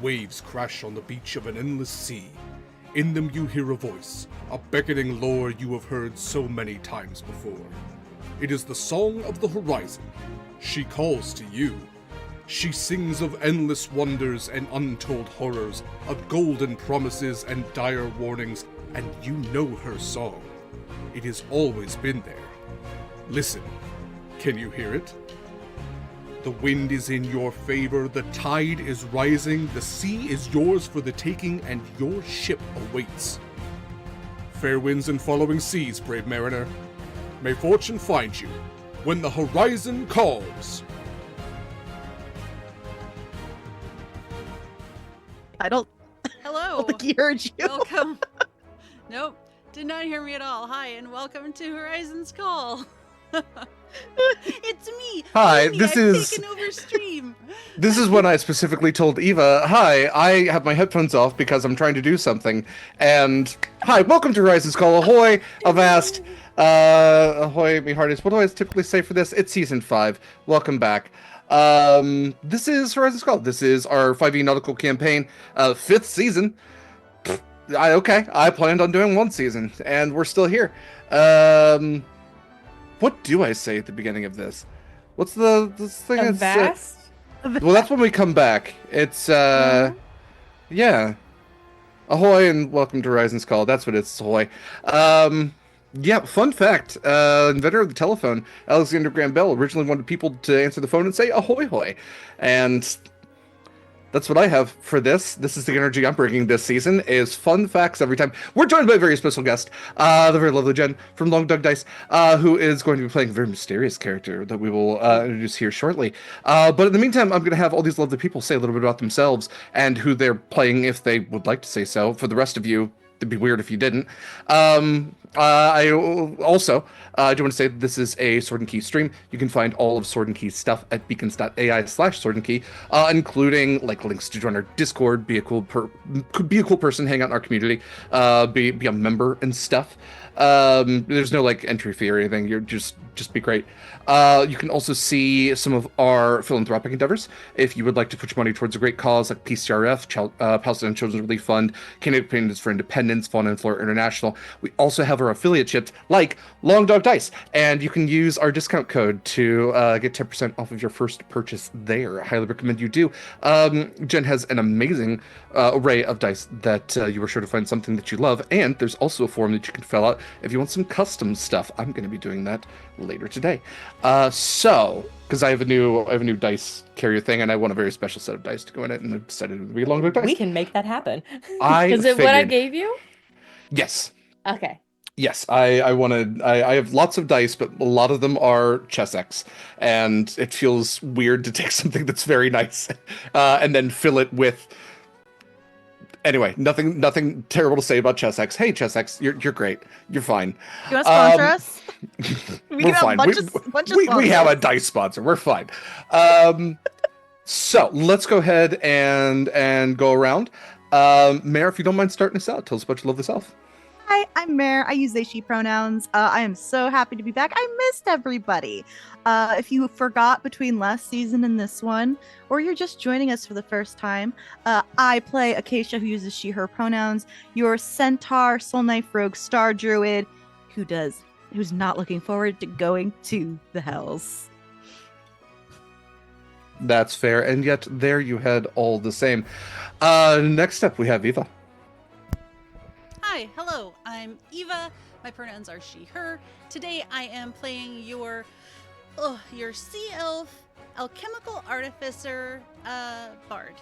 Waves crash on the beach of an endless sea. In them you hear a voice, a beckoning lure you have heard so many times before. It is the song of the horizon. She calls to you. She sings of endless wonders and untold horrors, of golden promises and dire warnings, and you know her song. It has always been there. Listen, can you hear it? The wind is in your favor, the tide is rising, the sea is yours for the taking, and your ship awaits. Fair winds and following seas, brave mariner. May fortune find you when the horizon calls. I don't Hello. think he heard you. Welcome. Nope. Did not hear me at all. Hi, and welcome to Horizon's Call. It's me. Hi, Amy. this I've is- taken over stream. This is when I specifically told Eva, hi, I have my headphones off because I'm trying to do something. And, hi, welcome to Horizon's Call. Ahoy, Avast, ahoy, me hearties. What do I typically say for this? It's season 5. Welcome back. This is Horizon's Call. This is our 5e nautical campaign, 5th season. I planned on doing 1 season, and we're still here. What do I say at the beginning of this? What's this thing? Avast? Well, that's when we come back. It's, yeah. Ahoy and welcome to Horizon's Call. That's what it's, ahoy. Yeah, fun fact. Inventor of the telephone, Alexander Graham Bell, originally wanted people to answer the phone and say ahoy hoy. And that's what I have for this. This is the energy I'm bringing this season, is fun facts every time. We're joined by a very special guest, the very lovely Jen from Long Dog Dice, who is going to be playing a very mysterious character that we will introduce here shortly. But in the meantime, I'm going to have all these lovely people say a little bit about themselves and who they're playing if they would like to say so. For the rest of you, it'd be weird if you didn't. I also do want to say that this is a Sword and Key stream. You can find all of Sword and Key's stuff at beacons.ai/Sword and Key, including like links to join our Discord, be a cool person, hang out in our community, be a member and stuff. There's no like entry fee or anything. You're just be great. You can also see some of our philanthropic endeavors. If you would like to put your money towards a great cause like PCRF, Palestine Children's Relief Fund, Canadian Painters for Independence, Fauna and Flora International. We also have our affiliate ships like Long Dog Dice, and you can use our discount code to get 10% off of your first purchase there. I highly recommend you do. Jen has an amazing array of dice that you are sure to find something that you love, and there's also a form that you can fill out if you want some custom stuff. I'm going to be doing that later today. Because I have a new dice carrier thing, and I want a very special set of dice to go in it, and I decided it would be Long Dog Dice. We can make that happen. Is it what I gave you? Yes. Okay. Yes, I have lots of dice, but a lot of them are Chessex, and it feels weird to take something that's very nice and then fill it with. Anyway, nothing terrible to say about Chessex. Hey, Chessex, you're great. You're fine. You want to sponsor us? We're fine. We have a dice sponsor. We're fine. So let's go ahead and go around. Mare, if you don't mind starting us out, tell us about your lovely self. Hi, I'm Mare. I use they, she pronouns. I am so happy to be back. I missed everybody. If you forgot between last season and this one, or you're just joining us for the first time, I play Acacia, who uses she, her pronouns, your centaur, soul knife rogue, star druid, who's not looking forward to going to the hells. That's fair, and yet there you had all the same. Next up, we have Eva. Hi, hello. I'm Eva. My pronouns are she, her. Today I am playing your sea elf, alchemical artificer, bard,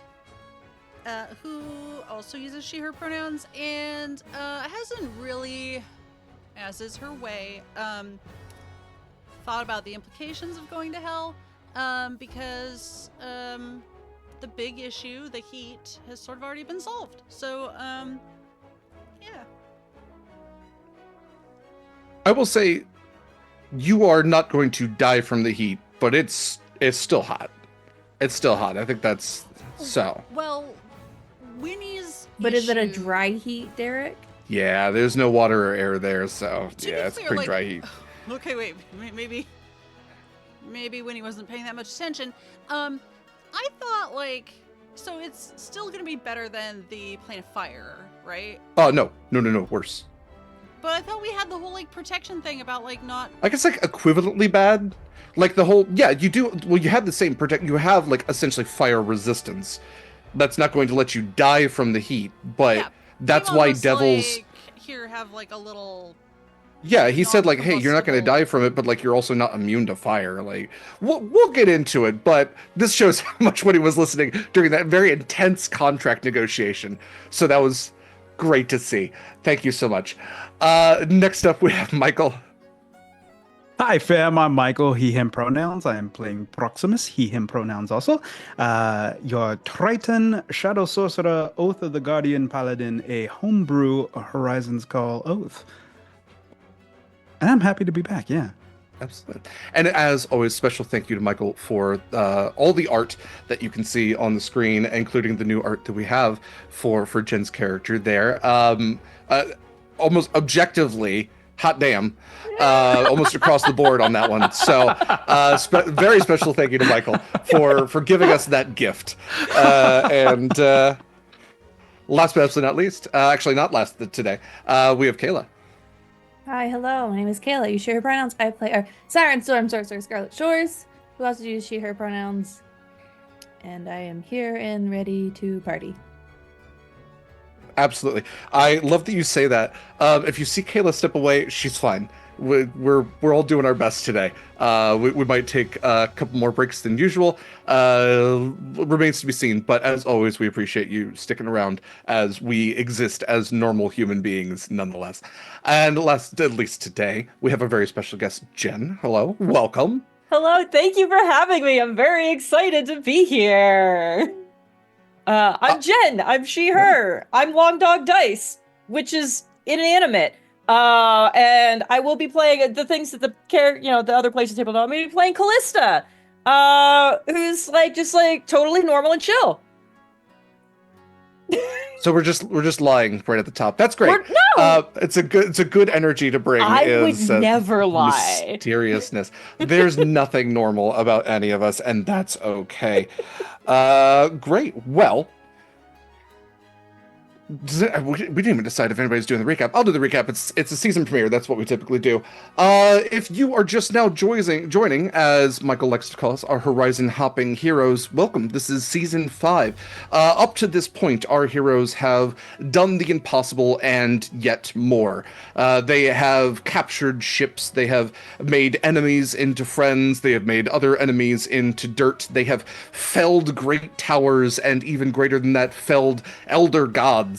who also uses she, her pronouns, and hasn't really, as is her way, thought about the implications of going to hell, because the big issue, the heat, has sort of already been solved. So, yeah. I will say, you are not going to die from the heat, but it's still hot. It's still hot. I think that's so. Well, Winnie's But is it a issue- dry heat, Derek? Yeah, there's no water or air there, so To be yeah, it's clear, pretty like- dry heat. Okay, wait. Maybe Winnie wasn't paying that much attention. I thought like So it's still going to be better than the plane of fire, right? Oh, no, worse. But I thought we had the whole like protection thing about like not. I guess like equivalently bad. Like the whole, yeah, you do. Well, you have the same you have like essentially fire resistance. That's not going to let you die from the heat, but Yeah, that's you why almost, devils. like, here have like a little. Yeah, he said like, hey, you're not going to non-combustible- die from it, but like you're also not immune to fire. Like we'll get into it, but this shows how much when he was listening during that very intense contract negotiation. So that was great to see. Thank you so much. Next up we have Mikyl. Hi, fam. I'm Mikyl, he, him pronouns. I am playing Proximus, he, him pronouns also. Your Triton, Shadow Sorcerer, Oath of the Guardian Paladin, a homebrew Horizons Call Oath. And I'm happy to be back, yeah. Absolutely. And as always, special thank you to Mikyl for all the art that you can see on the screen, including the new art that we have for Jen's character there. Almost objectively, hot damn, almost across the board on that one. So very special thank you to Mikyl for giving us that gift. And last but absolutely not least, actually not last today, we have Kaila. Hi, hello. My name is Kaila. You share her pronouns. I play Siren Storm Sorcerer Scarlett Shores, who also uses she, her pronouns. And I am here and ready to party. Absolutely. I love that you say that. If you see Kaila step away, she's fine. We're all doing our best today. We might take a couple more breaks than usual. Remains to be seen. But as always, we appreciate you sticking around as we exist as normal human beings, nonetheless. And last, at least today, we have a very special guest, Jen. Hello, welcome. Hello, thank you for having me. I'm very excited to be here. I'm Jen. I'm she, her. I'm Long Dog Dice, which is inanimate. And I will be playing the things that the other places people know. I'm gonna be playing Callista, who's just totally normal and chill. So we're just lying right at the top. That's great. No! It's a good energy to bring. I would never lie. Mysteriousness. There's nothing normal about any of us, and that's okay. Great. Well, we didn't even decide if anybody's doing the recap. I'll do the recap. It's a season premiere. That's what we typically do. If you are just now joining, as Mikyl likes to call us, our horizon hopping heroes, welcome. This is season 5. Up to this point, our heroes have done the impossible and yet more. They have captured ships. They have made enemies into friends. They have made other enemies into dirt. They have felled great towers, and even greater than that, felled elder gods.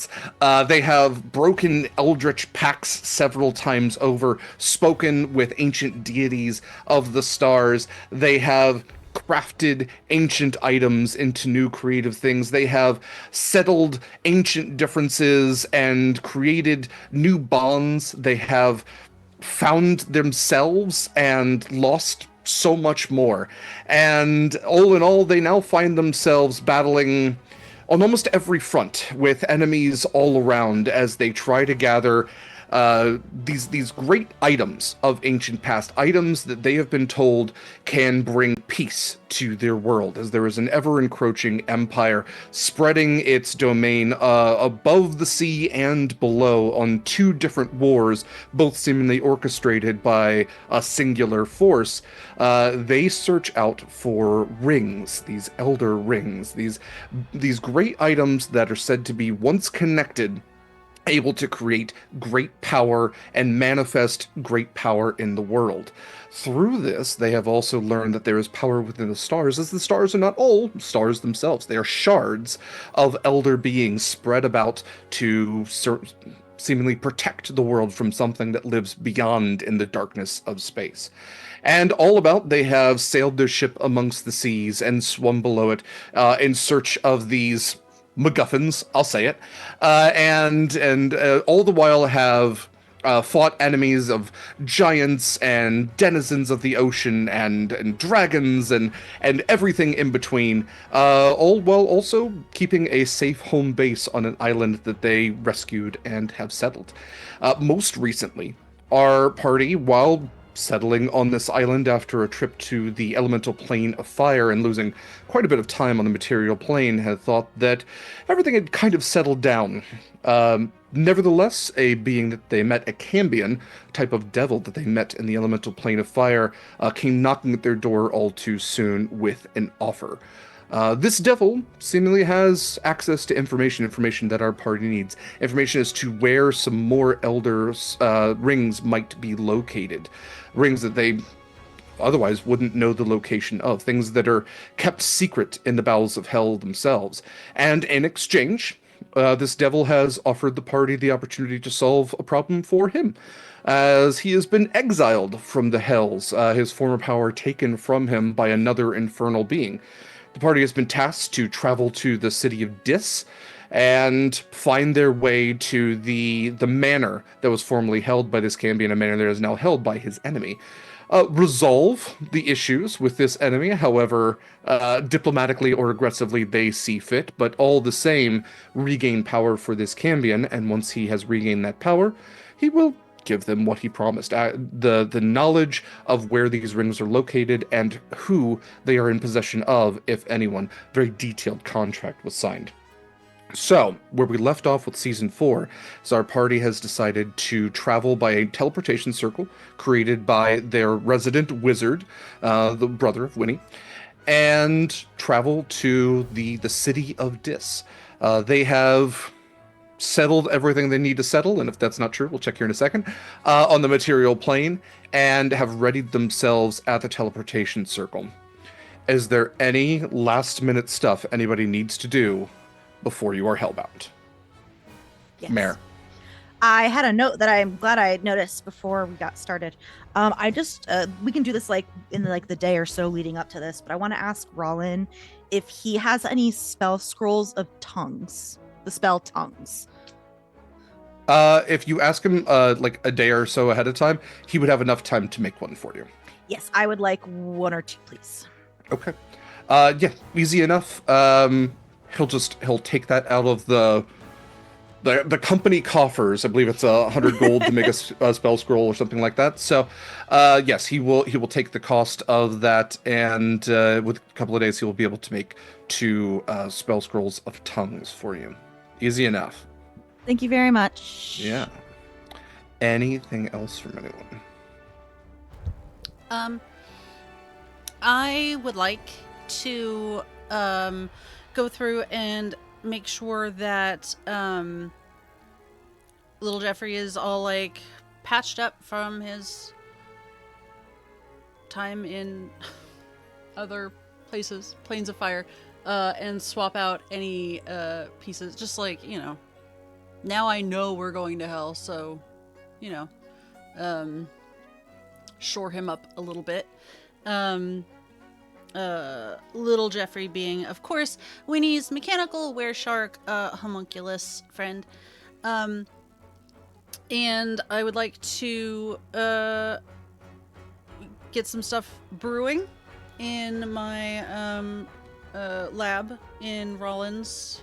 They have broken eldritch pacts several times over, spoken with ancient deities of the stars. They have crafted ancient items into new creative things. They have settled ancient differences and created new bonds. They have found themselves and lost so much more. And all in all, they now find themselves battling on almost every front with enemies all around as they try to gather these great items of ancient past, items that they have been told can bring peace to their world, as there is an ever-encroaching empire spreading its domain above the sea and below on 2 different wars, both seemingly orchestrated by a singular force. They search out for rings, these elder rings, these great items that are said to be once connected, able to create great power and manifest great power in the world. Through this, they have also learned that there is power within the stars, as the stars are not all stars themselves. They are shards of elder beings spread about to seemingly protect the world from something that lives beyond in the darkness of space. And all about, they have sailed their ship amongst the seas and swum below it in search of these MacGuffins, I'll say it, and all the while have fought enemies of giants and denizens of the ocean and dragons and everything in between, all while also keeping a safe home base on an island that they rescued and have settled. Most recently, our party, while settling on this island after a trip to the elemental plane of fire and losing quite a bit of time on the material plane, had thought that everything had kind of settled down. Nevertheless, a being that they met, a Cambion, type of devil that they met in the elemental plane of fire, came knocking at their door all too soon with an offer. This devil seemingly has access to information that our party needs. Information as to where some more elders' rings might be located. Rings that they otherwise wouldn't know the location of. Things that are kept secret in the bowels of hell themselves. And in exchange, this devil has offered the party the opportunity to solve a problem for him, as he has been exiled from the hells, his former power taken from him by another infernal being. The party has been tasked to travel to the city of Dis and find their way to the manor that was formerly held by this Cambion, a manor that is now held by his enemy. Resolve the issues with this enemy, however diplomatically or aggressively they see fit, but all the same regain power for this Cambion, and once he has regained that power, he will give them what he promised, the knowledge of where these rings are located and who they are in possession of, if anyone. Very detailed contract was signed. So, where we left off with Season 4, is our party has decided to travel by a teleportation circle created by their resident wizard, the brother of Winnie, and travel to the city of Dis. They have settled everything they need to settle, and if that's not true, we'll check here in a second, on the material plane, and have readied themselves at the teleportation circle. Is there any last-minute stuff anybody needs to do before you are hellbound? Yes. Mare. I had a note that I'm glad I noticed before we got started. I just we can do this like in like the day or so leading up to this, but I want to ask Rollin if he has any spell scrolls of tongues, the spell tongues. If you ask him like a day or so ahead of time, he would have enough time to make one for you. Yes, I would like 1 or 2, please. Okay. Yeah, easy enough. He'll take that out of the company coffers. I believe it's 100 gold to make a spell scroll or something like that. So, yes, he will take the cost of that, and with a couple of days, he will be able to make 2 spell scrolls of tongues for you. Easy enough. Thank you very much. Yeah. Anything else from anyone? I would like to go through and make sure that little Jeffrey is all like patched up from his time in other places, planes of fire, and swap out any pieces, just like, you know, now I know we're going to hell, so, you know, shore him up a little bit. Little Jeffrey being, of course, Winnie's mechanical were-shark homunculus friend. And I would like to get some stuff brewing in my lab in Rollin's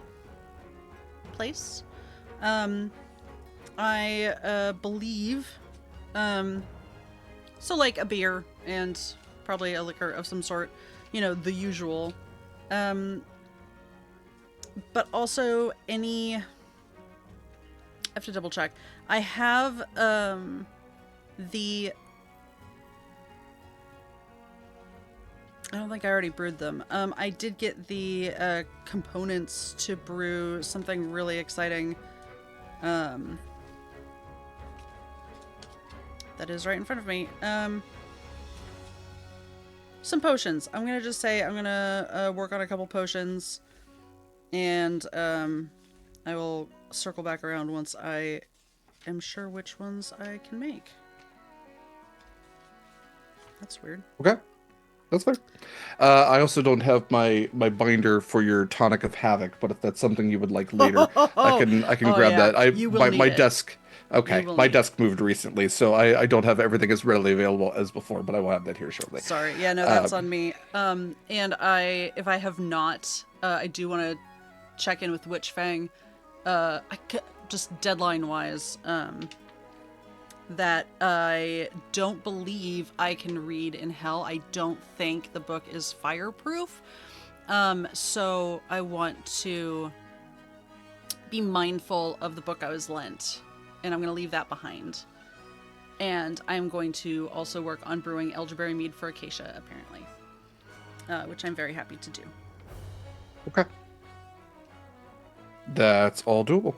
place. I believe, so like a beer and probably a liquor of some sort, you know, the usual. But also any, I have to double check. I have the, I don't think I already brewed them. I did get the components to brew something really exciting. That is right in front of me. Some potions. I'm gonna just say I'm gonna work on a couple potions, and I will circle back around once I am sure which ones I can make. That's weird. Okay. That's fair. I also don't have my binder for your tonic of havoc, but if that's something you would like later, I can grab yeah. that. My it. desk. Okay, my desk moved recently, so I don't have everything as readily available as before, but I will have that here shortly. Sorry, yeah, no, that's on me. And if I have not, I do want to check in with Witchfang. Just deadline wise, that I don't believe I can read in hell. I don't think the book is fireproof. So I want to be mindful of the book I was lent, and I'm going to leave that behind. And I'm going to also work on brewing elderberry mead for Acacia, apparently, which I'm very happy to do. Okay. That's all doable.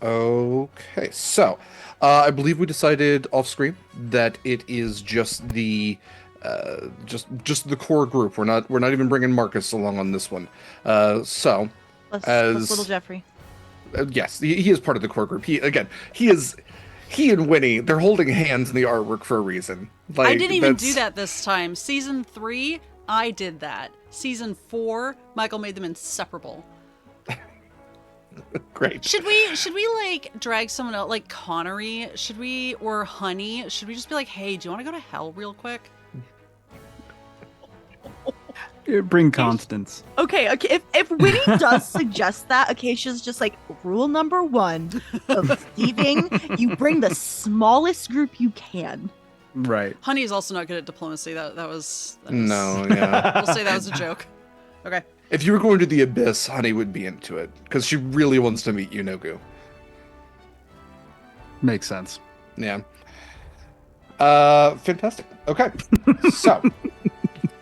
Okay, so I believe we decided off screen that it is just the just the core group. We're not even bringing Marcus along on this one. So Plus little Jeffrey. Yes, he is part of the core group. He and Winnie, they're holding hands in the artwork for a reason. Like, I didn't even do that this time. Season 3, I did that. Season 4, Michael made them inseparable. Great. Should we like drag someone out like Connery? Or Honey? Should we just be like, hey, do you want to go to hell real quick? Bring Constance. Okay. If Winnie does suggest that, Acacia's just like, rule number 1 of thieving, you bring the smallest group you can. Right. Honey is also not good at diplomacy. That was No, yeah. We'll say that was a joke. Okay. If you were going to the Abyss, Honey would be into it, because she really wants to meet Yunogu. Makes sense. Yeah. Fantastic. Okay. So,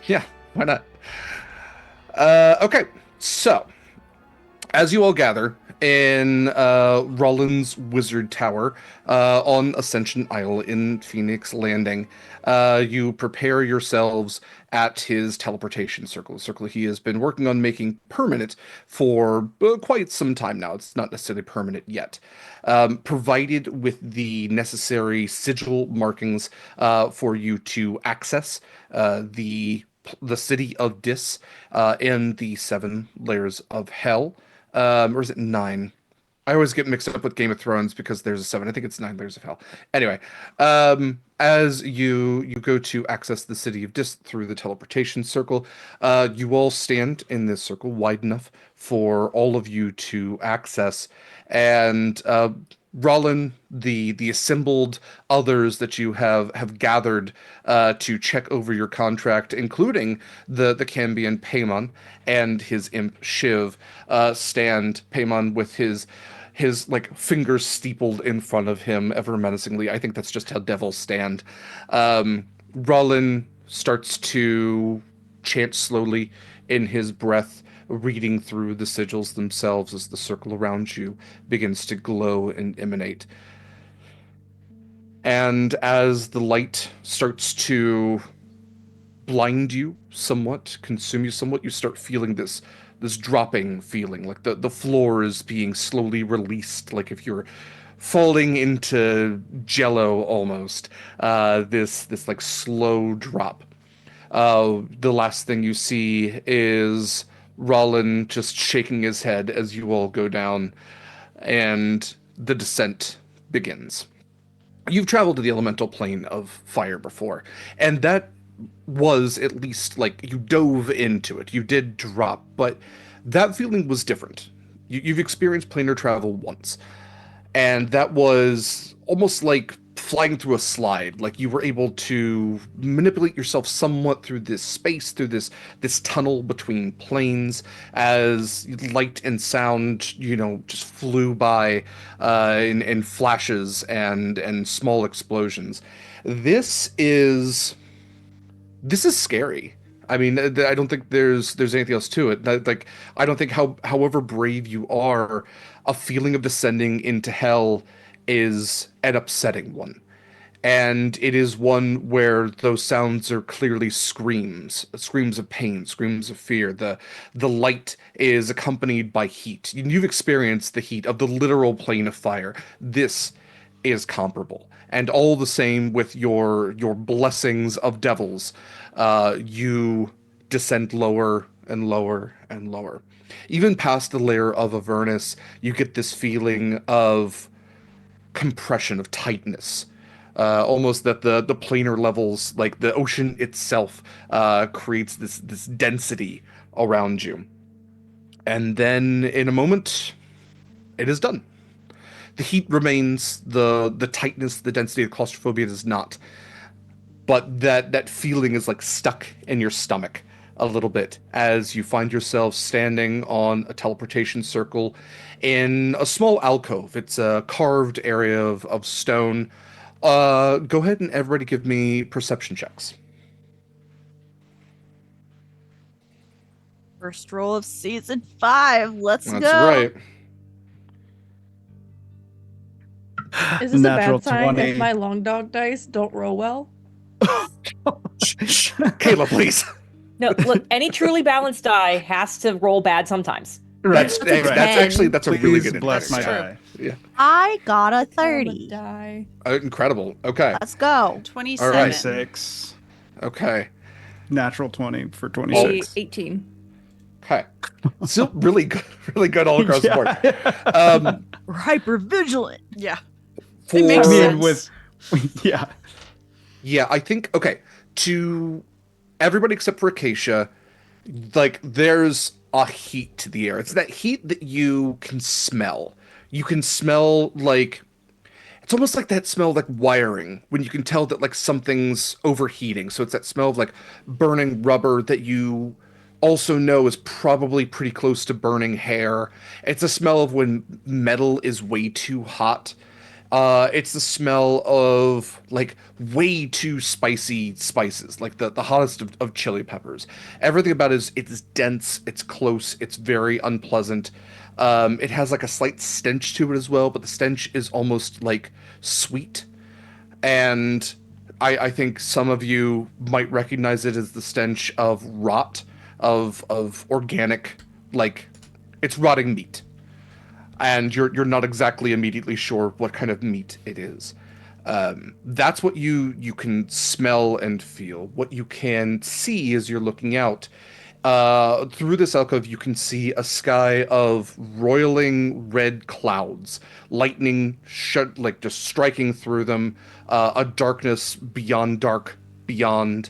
yeah, why not? Okay, so, as you all gather in Rollins Wizard Tower on Ascension Isle in Phoenix Landing, you prepare yourselves at his teleportation circle, a circle he has been working on making permanent for quite some time now. It's not necessarily permanent yet. Provided with the necessary sigil markings for you to access the city of Dis and the 7 layers of hell. Or is it 9? I always get mixed up with Game of Thrones because there's a 7. I think it's 9 layers of hell. Anyway, as you go to access the city of Dis through the teleportation circle, you all stand in this circle wide enough for all of you to access. And Rollin, the assembled others that you have gathered to check over your contract, including the Cambion Paimon and his imp Shiv, stand Paimon with his like fingers steepled in front of him ever menacingly. I think that's just how devils stand. Rollin starts to chant slowly in his breath, reading through the sigils themselves as the circle around you begins to glow and emanate. And as the light starts to blind you somewhat, consume you somewhat, you start feeling this dropping feeling, like the floor is being slowly released, like if you're falling into jello almost. This like slow drop. The last thing you see is Rollin just shaking his head as you all go down, and the descent begins. You've traveled to the elemental plane of fire before, and that was at least like you dove into it. You did drop, but that feeling was different. You've experienced planar travel once, and that was almost like flying through a slide. Like you were able to manipulate yourself somewhat through this space, through this tunnel between planes, as light and sound, just flew by in flashes and small explosions. This is scary. I mean, I don't think there's anything else to it. Like, I don't think however brave you are, a feeling of descending into hell is an upsetting one. And it is one where those sounds are clearly screams of pain, screams of fear. The light is accompanied by heat. You've experienced the heat of the literal plane of fire. This is comparable. And all the same with your blessings of devils, you descend lower and lower and lower. Even past the layer of Avernus, you get this feeling of compression, of tightness. Almost that the planar levels, like the ocean itself, creates this density around you. And then in a moment, it is done. The heat remains, the tightness, the density of claustrophobia does not. But that feeling is like stuck in your stomach a little bit as you find yourself standing on a teleportation circle in a small alcove. It's a carved area of stone. Go ahead and everybody give me perception checks. First roll of season 5. Let's That's go. right. Is this Natural a bad sign 20. if my long dog dice don't roll well? Shh, Kayla, please. No, look, any truly balanced die has to roll bad sometimes. That's That's a actually 10. that's a really Please good bless my indicator. die. Yeah. I got a I'm a 30. die. Incredible. Okay. Let's go. 27. All right. 26. Okay. Natural 20 for 26. 18. Okay. Still really good all across the board. We're hyper vigilant. Yeah. For, It makes I sense. mean, with yeah. Yeah, I think okay. To everybody except for Acacia, like there's a heat to the air. It's that heat that you can smell. You can smell like it's almost like that smell like wiring when you can tell that like something's overheating. So it's that smell of like burning rubber that you also know is probably pretty close to burning hair. It's a smell of when metal is way too hot. It's the smell of like way too spicy spices, like the hottest of chili peppers. Everything about it is it's dense, it's close, it's very unpleasant. It has like a slight stench to it as well, but the stench is almost like sweet. And I think some of you might recognize it as the stench of rot, of organic, like it's rotting meat and you're not exactly immediately sure what kind of meat it is. That's what you can smell and feel. What you can see as you're looking out through this alcove, you can see a sky of roiling red clouds, lightning like just striking through them. A darkness beyond dark, beyond.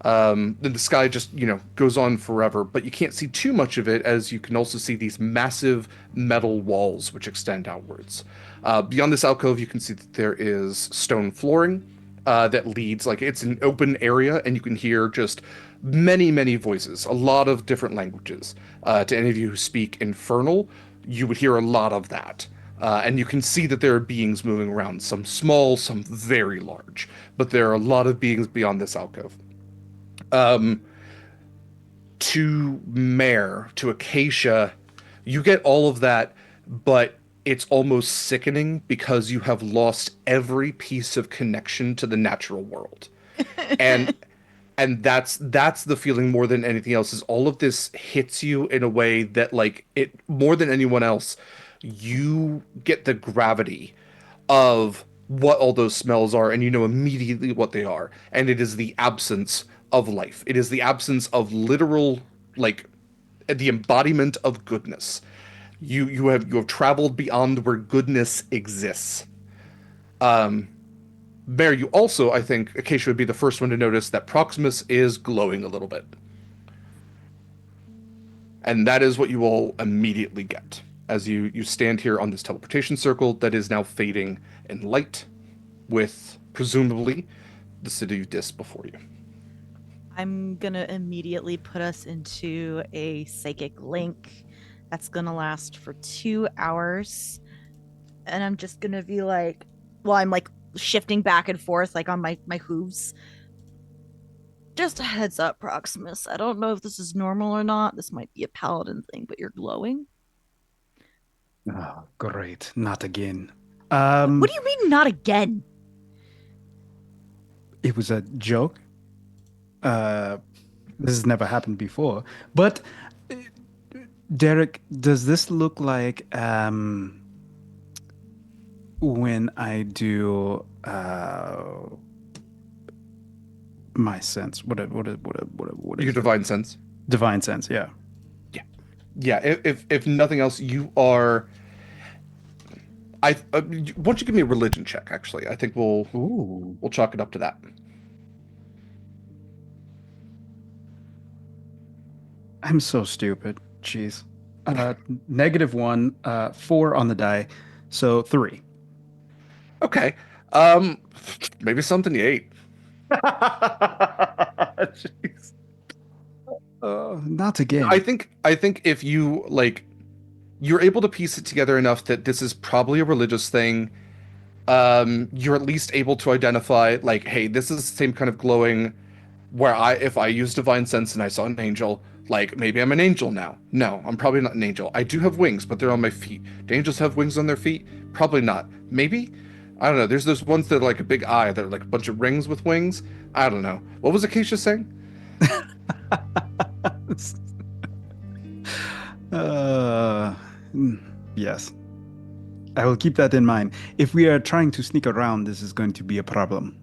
Then the sky just, goes on forever, but you can't see too much of it as you can also see these massive metal walls which extend outwards. Beyond this alcove, you can see that there is stone flooring that leads, like it's an open area, and you can hear just many, many voices, a lot of different languages. To any of you who speak Infernal, you would hear a lot of that. And you can see that there are beings moving around, some small, some very large, but there are a lot of beings beyond this alcove. To Mare, to Acacia, you get all of that, but it's almost sickening because you have lost every piece of connection to the natural world. And and that's the feeling more than anything else is all of this hits you in a way that like it more than anyone else, you get the gravity of what all those smells are, and you know immediately what they are. And it is the absence of life. It is the absence of literal, like, the embodiment of goodness. You have traveled beyond where goodness exists. Bear, you also, I think, Acacia would be the first one to notice that Proximus is glowing a little bit. And that is what you all immediately get as you stand here on this teleportation circle that is now fading in light with, presumably, the city of Dis before you. I'm gonna immediately put us into a psychic link that's gonna last for 2 hours. And I'm just gonna be like, well, I'm like shifting back and forth like on my hooves. Just a heads up, Proximus. I don't know if this is normal or not. This might be a paladin thing, but you're glowing. Oh, great. Not again. What do you mean not again? It was a joke. This has never happened before. But Derek, does this look like when I do my sense? What is Your it? divine sense. Divine sense, yeah. Yeah, if nothing else, you are. Why don't you give me a religion check? Actually, I think we'll chalk it up to that. I'm so stupid. Jeez. -1, 4 on the die. So 3. Okay. Maybe something you ate. Jeez. Not again. I think if you like, you're able to piece it together enough that this is probably a religious thing. You're at least able to identify like, hey, this is the same kind of glowing where if I use divine sense and I saw an angel, like maybe I'm an angel now. No, I'm probably not an angel. I do have wings, but they're on my feet. Do angels have wings on their feet? Probably not. Maybe? I don't know. There's those ones that are like a big eye that are like a bunch of rings with wings. I don't know. What was Acacia saying? Yes. I will keep that in mind. If we are trying to sneak around, this is going to be a problem.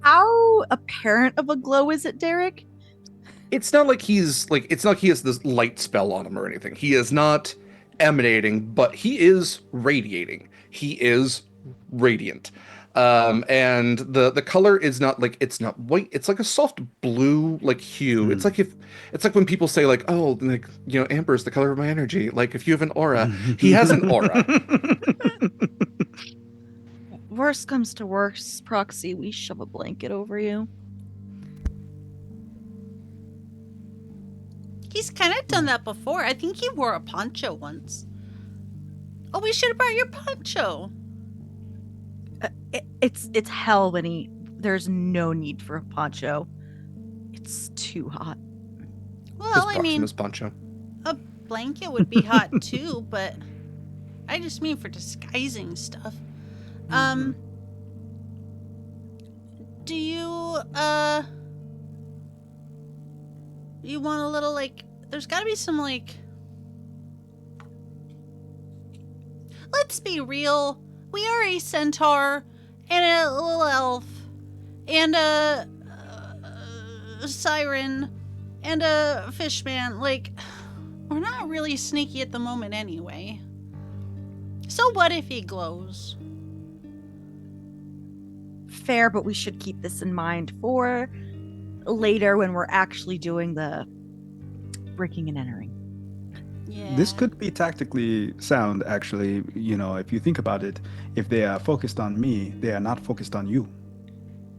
How apparent of a glow is it, Derek? It's not like it's not like he has this light spell on him or anything. He is not emanating, but he is radiating. He is radiant. And the color is not like, it's not white, it's like a soft blue like hue. It's like when people say like, oh, like, you know, amber is the color of my energy. Like if you have an aura, he has an aura. Worst comes to worst, Proxy, we shove a blanket over you. He's kind of done that before. I think he wore a poncho once. Oh, we should have brought your poncho. It's hell when there's no need for a poncho. It's too hot. Well, I mean, Proximus poncho. a blanket would be hot too, but I just mean for disguising stuff. Do you want a little, like, there's gotta be some, like, let's be real, we are a centaur and a little elf and a siren and a fishman. Like, we're not really sneaky at the moment anyway. So what if he glows? Fair, but we should keep this in mind for later when we're actually doing the breaking and entering. Yeah. This could be tactically sound, actually. You know, if you think about it, if they are focused on me, they are not focused on you.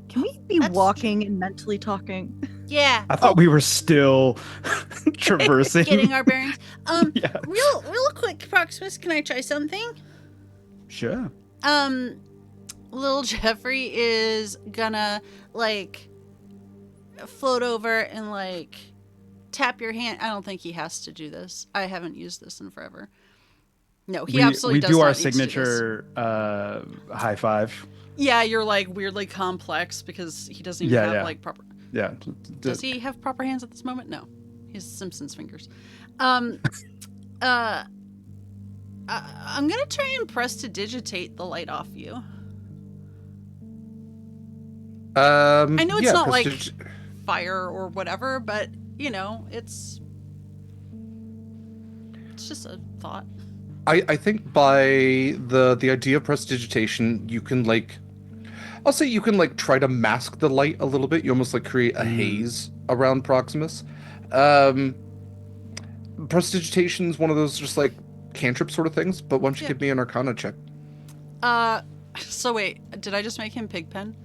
Can we be That's walking and mentally talking? Yeah. I thought we were still traversing. Getting our bearings. Yeah. Real quick, Proximus, can I try something? Sure. Little Jeffrey is gonna, like, float over and, like, tap your hand. I don't think he has to do this. I haven't used this in forever. No, he absolutely does We do not our need to do this. signature high five. Yeah, you're, like, weirdly complex because he doesn't even have, like, proper... Yeah. Does he have proper hands at this moment? No. He has Simpsons fingers. I'm gonna try and prestidigitate the light off you. I know it's not like fire or whatever, but you know, it's just a thought. I think by the idea of prestidigitation, you can like, I'll say you can like try to mask the light a little bit. You almost like create a haze around Proximus. Prestidigitation is one of those just like cantrip sort of things. But why don't you give me an Arcana check? So wait, did I just make him Pigpen?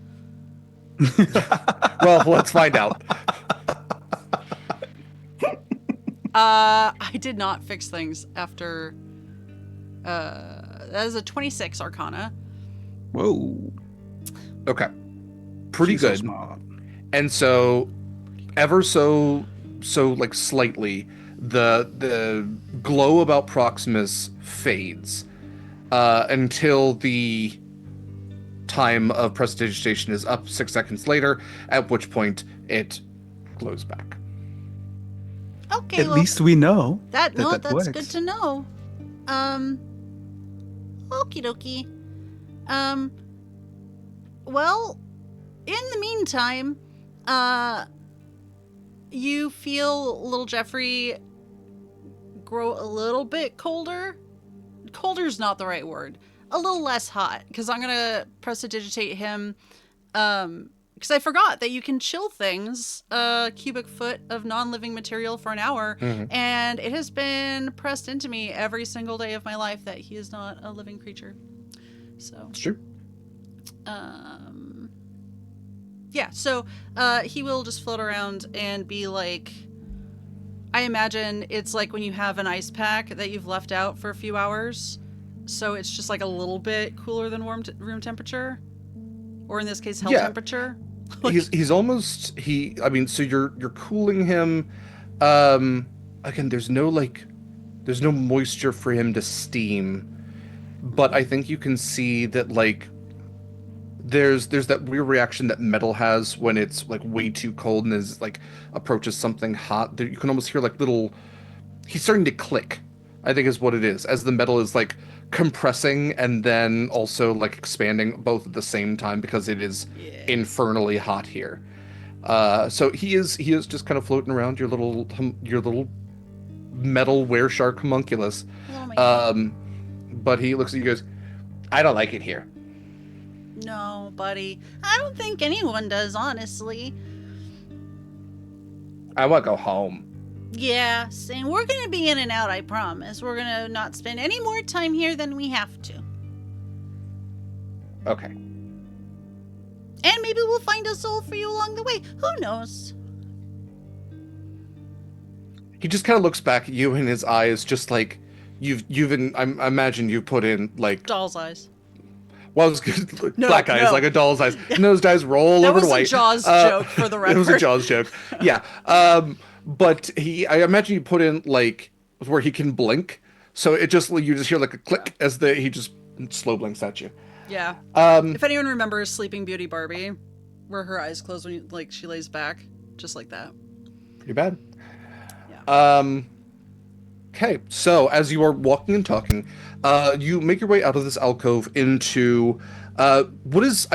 Well, let's find out. I did not fix things after. That is a 26 Arcana. Whoa. Okay. Pretty She's so good. smart. And so, ever so like slightly, the glow about Proximus fades until the time of prestidigitation is up 6 seconds later, at which point it glows back. Okay, At least we know that's works. good to know. Okie dokie. Well, in the meantime, you feel little Jeffrey grow a little bit colder. Colder's not the right word. A little less hot, because I'm gonna prestidigitate him because I forgot that you can chill things a cubic foot of non-living material for an hour, and it has been pressed into me every single day of my life that he is not a living creature. So It's true. Yeah, so he will just float around and be like, I imagine it's like when you have an ice pack that you've left out for a few hours, so it's just like a little bit cooler than room temperature, or in this case, hell temperature. He's almost I mean, so you're cooling him. Again, there's no moisture for him to steam, but I think you can see that like there's that weird reaction that metal has when it's like way too cold and is like approaches something hot. There, you can almost hear like little. He's starting to click, I think is what it is, as the metal is like compressing and then also like expanding both at the same time because it is infernally hot here. So he is just kind of floating around your little metal wereshark homunculus. But he looks at you and goes, I don't like it here. No, buddy. I don't think anyone does, honestly. I want to go home. Yeah, same. We're gonna be in and out, I promise. We're gonna not spend any more time here than we have to. Okay. And maybe we'll find a soul for you along the way. Who knows? He just kind of looks back at you and his eyes just like I imagine you put in like Doll's eyes. Well, it was black eyes, like a doll's eyes. And those eyes roll over to white. That was a Jaws joke for the record. It was a Jaws joke. Yeah. But I imagine you put in like where he can blink. So you just hear like a click as he just slow blinks at you. Yeah. If anyone remembers Sleeping Beauty Barbie, where her eyes close when she lays back, just like that. Pretty bad. Yeah. Okay, so as you are walking and talking, you make your way out of this alcove into what is,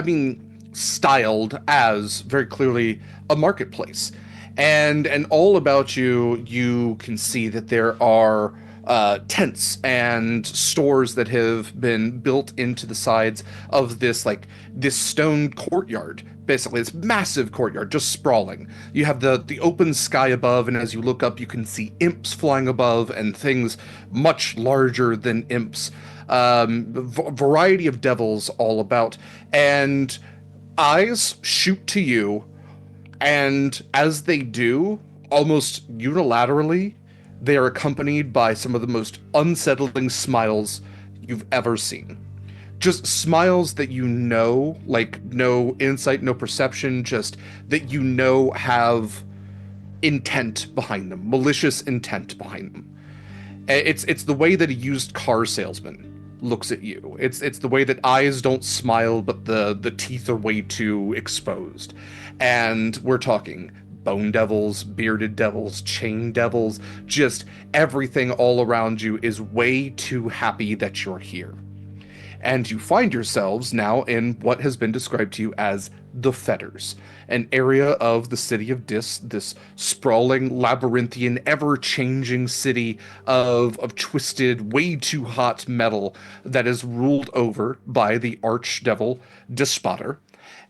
styled as very clearly a marketplace. And all about you can see that there are tents and stores that have been built into the sides of this stone courtyard. Basically, this massive courtyard just sprawling. You have the open sky above, and as you look up, you can see imps flying above and things much larger than imps. Variety of devils all about, and eyes shoot to you. And as they do, almost unilaterally, they are accompanied by some of the most unsettling smiles you've ever seen. Just smiles that like no insight, no perception, just that have intent behind them, malicious intent behind them. It's the way that a used car salesman looks at you. It's the way that eyes don't smile, but the teeth are way too exposed. And we're talking bone devils, bearded devils, chain devils, just everything all around you is way too happy that you're here. And you find yourselves now in what has been described to you as the Fetters, an area of the city of Dis, this sprawling, labyrinthian, ever-changing city of twisted, way too hot metal that is ruled over by the archdevil Despotter.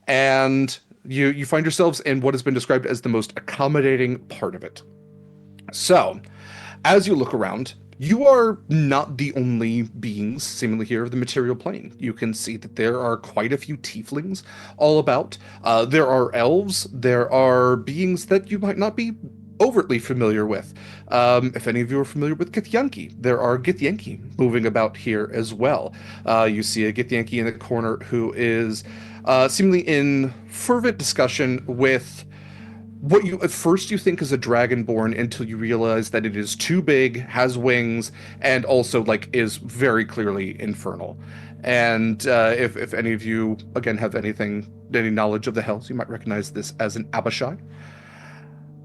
And you find yourselves in what has been described as the most accommodating part of it. So, as you look around, you are not the only beings seemingly here of the material plane. You can see that there are quite a few tieflings all about. There are elves. There are beings that you might not be overtly familiar with. If any of you are familiar with Githyanki, there are Githyanki moving about here as well. You see a Githyanki in the corner who is seemingly in fervent discussion with what you at first you think is a dragonborn until you realize that it is too big, has wings, and also is very clearly infernal. And if any of you again have any knowledge of the hells, you might recognize this as an Abishai.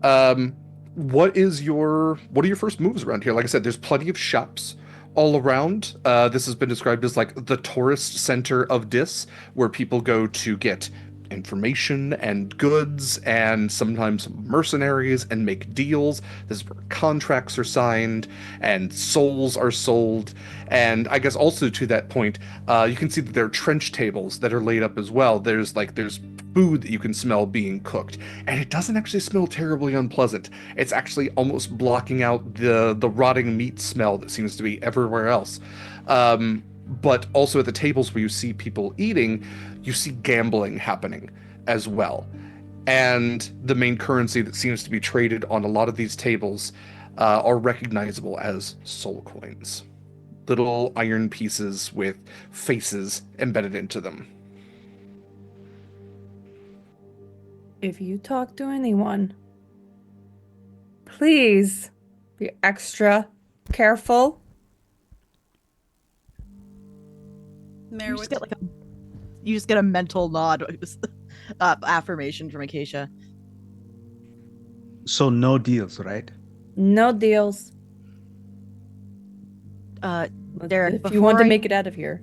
What are your first moves around here? Like I said, there's plenty of shops all around. This has been described as the tourist center of Dis, where people go to get information and goods and sometimes mercenaries and make deals. This is where contracts are signed and souls are sold. And I guess also to that point, you can see that there are trench tables that are laid up as well. There's food that you can smell being cooked, and it doesn't actually smell terribly unpleasant. It's actually almost blocking out the rotting meat smell that seems to be everywhere else. But also at the tables where you see people eating, you see gambling happening as well. And the main currency that seems to be traded on a lot of these tables are recognizable as soul coins. Little iron pieces with faces embedded into them. If you talk to anyone, please be extra careful. Mayor, You just get a mental nod, affirmation from Acacia. So no deals, right? No deals. Derek, If you want to make it out of here.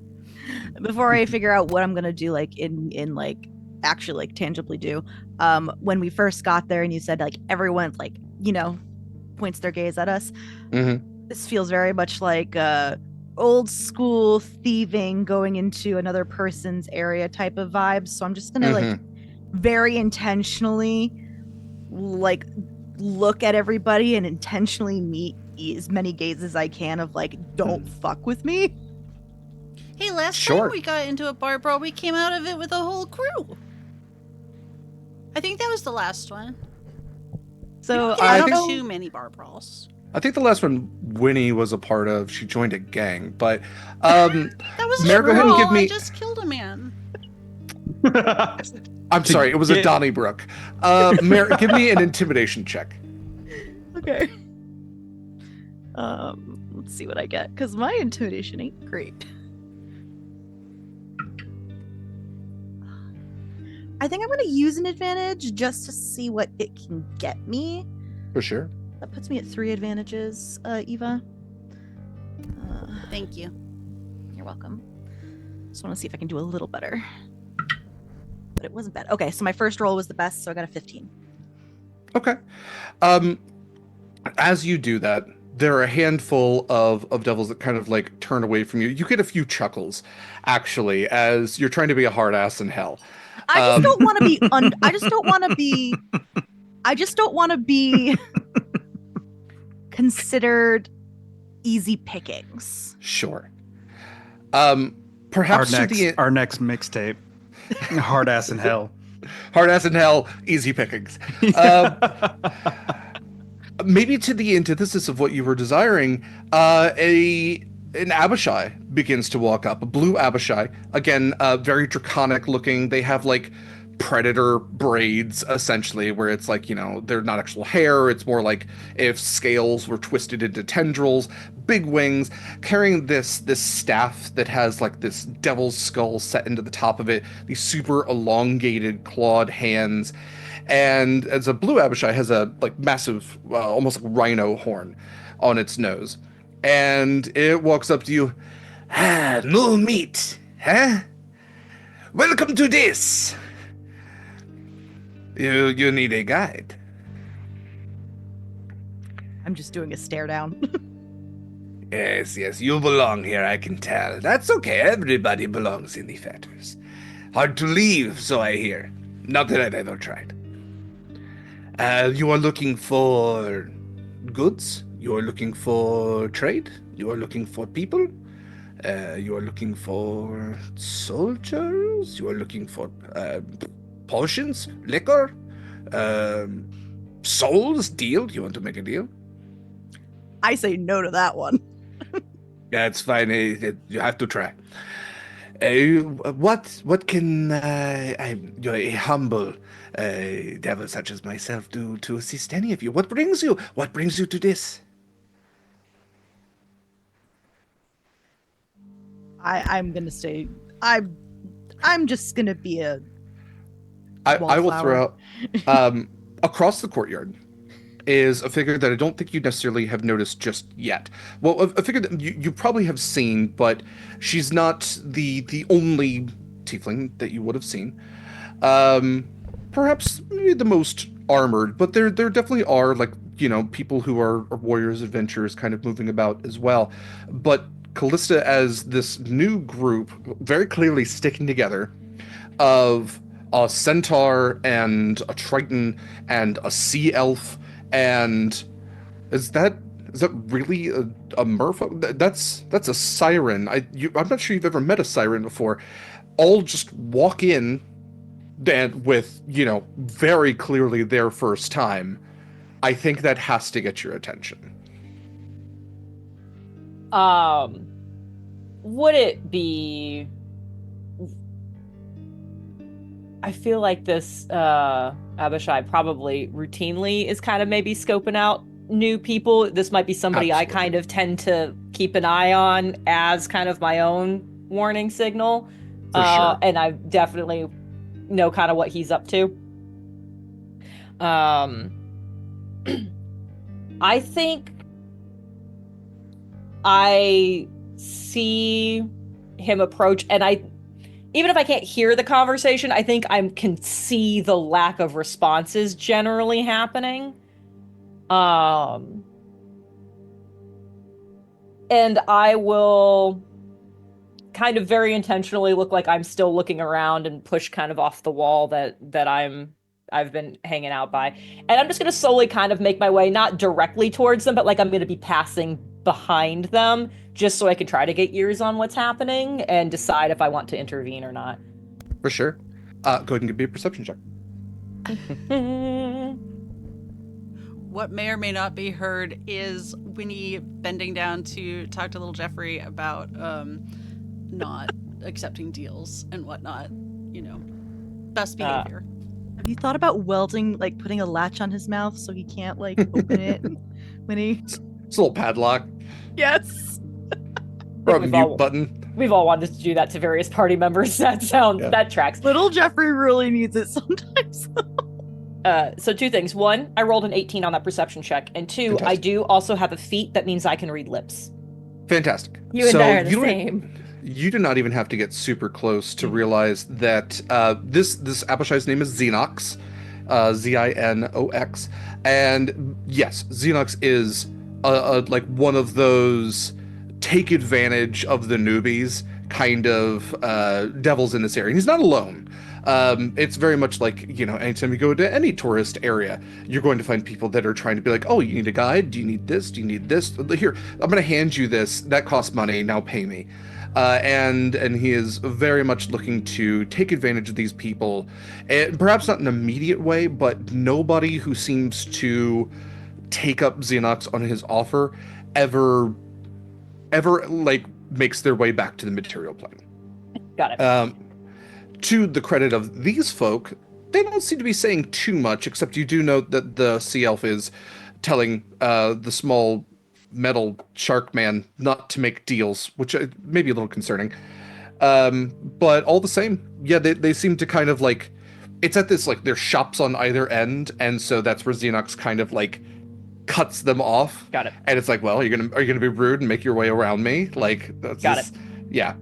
Before I figure out what I'm gonna do, actually tangibly do, when we first got there and you said everyone points their gaze at us. Mm-hmm. This feels very much like old school thieving going into another person's area type of vibes. So I'm just gonna very intentionally look at everybody and intentionally meet as many gazes as I can of don't fuck with me. Hey, last Sure. time we got into a bar brawl, we came out of it with a whole crew. I think that was the last one. So I I don't don't have know. too many bar brawls. I think the last one Winnie was a part of, she joined a gang, but That was Mare, a go ahead and brawl. give me. I just killed a man. I'm sorry, it was a Donnybrook. Mare, give me an intimidation check. Okay. Let's see what I get, because my intimidation ain't great. I think I'm gonna use an advantage just to see what it can get me. For sure. That puts me at 3 advantages, Eva. Thank you. You're welcome. Just want to see if I can do a little better. But it wasn't bad. Okay, so my first roll was the best, so I got a 15. Okay. As you do that, there are a handful of devils that kind of turn away from you. You get a few chuckles, actually, as you're trying to be a hard ass in hell. I just don't want to be. I just don't want to be. I just don't want to be considered easy pickings. Sure. Perhaps Our next mixtape, Hard Ass in Hell. Hard ass in hell, easy pickings. Maybe to the antithesis of what you were desiring, an Abishai begins to walk up. A blue Abishai, again, very draconic looking. They have predator braids, essentially, where it's they're not actual hair. It's more like if scales were twisted into tendrils, big wings, carrying this staff that has this devil's skull set into the top of it, these super elongated clawed hands. And as a blue Abishai has a massive, almost rhino horn on its nose. And it walks up to you. Ah, no meat, huh? Welcome to this. You need a guide. I'm just doing a stare down. Yes, you belong here, I can tell. That's okay, everybody belongs in the fetters. Hard to leave, so I hear. Not that I've ever tried. You are looking for goods? You are looking for trade? You are looking for people? You are looking for soldiers? You are looking for potions? Liquor? Souls? Deal? You want to make a deal? I say no to that one. That's fine. You have to try. What can a humble devil such as myself do to assist any of you? What brings you? What brings you to this? I'm gonna say I'm just gonna be a. I will wallflower. throw out across the courtyard is a figure that I don't think you necessarily have noticed just yet. Well, a figure that you probably have seen, but she's not the only tiefling that you would have seen. Perhaps maybe the most armored, but there definitely are, like, people who are warriors, adventurers, kind of moving about as well. But Callista, as this new group, very clearly sticking together, of a centaur and a triton and a sea elf, and is that really a merfolk? That's a siren. I'm not sure you've ever met a siren before. All just walk in and with, very clearly their first time. I think that has to get your attention. Would it be... I feel like this Abishai probably routinely is kind of maybe scoping out new people. This might be somebody Absolutely. I kind of tend to keep an eye on as kind of my own warning signal. For sure. And I definitely know kind of what he's up to. I think I see him approach, and even if I can't hear the conversation, I think I can see the lack of responses generally happening. And I will kind of very intentionally look like I'm still looking around and push kind of off the wall that I've been hanging out by. And I'm just going to slowly kind of make my way, not directly towards them, but like I'm going to be passing behind them just so I can try to get ears on what's happening and decide if I want to intervene or not. For sure. Go ahead and give me a perception check. What may or may not be heard is Winnie bending down to talk to little Jeffrey about not accepting deals and whatnot. Best behavior. Have you thought about welding, like putting a latch on his mouth so he can't like open it when he... It's a little padlock. Yes. Or a mute button. We've all wanted to do that to various party members. That tracks. Little Jeffrey really needs it sometimes. So two things. One, I rolled an 18 on that perception check. And two, Fantastic. I do also have a feat that means I can read lips. Fantastic. You and I are the same. You do not even have to get super close to realize that this Abishai's name is Xenox, Zinox, and yes, Xenox is like one of those take advantage of the newbies kind of devils in this area. And he's not alone. It's very much like, anytime you go to any tourist area, you're going to find people that are trying to be like, oh, you need a guide? Do you need this? Do you need this? Here, I'm going to hand you this. That costs money. Now pay me. And he is very much looking to take advantage of these people, and perhaps not in an immediate way, but nobody who seems to take up Xenox on his offer ever like makes their way back to the material plane. Got it. To the credit of these folk, they don't seem to be saying too much, except you do note that the sea elf is telling the small metal shark man not to make deals, which may be a little concerning. But all the same, yeah, they seem to kind of like, it's at this, like, there's shops on either end, and so that's where Xenox kind of like cuts them off. Got it. And it's like, well, are you gonna be rude and make your way around me? Like, that's Got just, it. Yeah.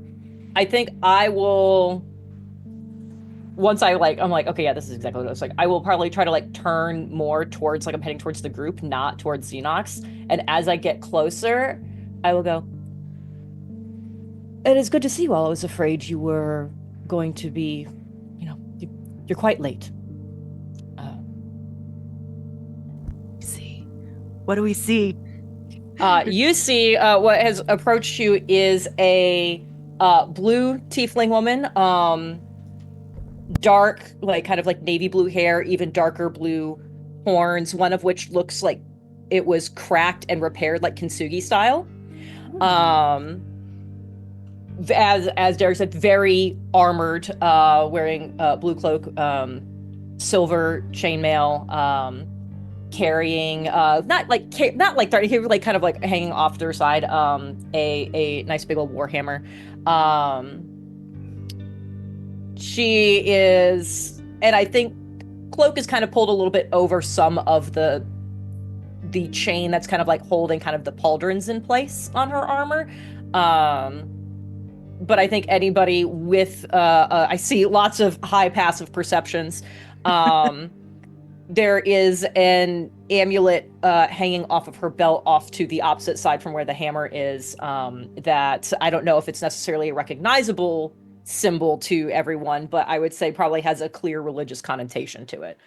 I think I will, once I'm like, okay, yeah, this is exactly what it was like. I will probably try to like turn more towards, like I'm heading towards the group, not towards Xenox. And as I get closer, I will go, it is good to see you all. I was afraid you were going to be, you're quite late. See, what do we see? You see what has approached you is a blue tiefling woman, dark, like kind of like navy blue hair, even darker blue horns, one of which looks like it was cracked and repaired like Kintsugi style. As Derek said, very armored, wearing blue cloak, silver chainmail, carrying not like kind of like hanging off to her side a nice big old warhammer. She is, and I think cloak is kind of pulled a little bit over some of the chain that's kind of like holding kind of the pauldrons in place on her armor. but I think anybody with I see lots of high passive perceptions. There is an amulet hanging off of her belt off to the opposite side from where the hammer is, that I don't know if it's necessarily a recognizable symbol to everyone, but I would say probably has a clear religious connotation to it.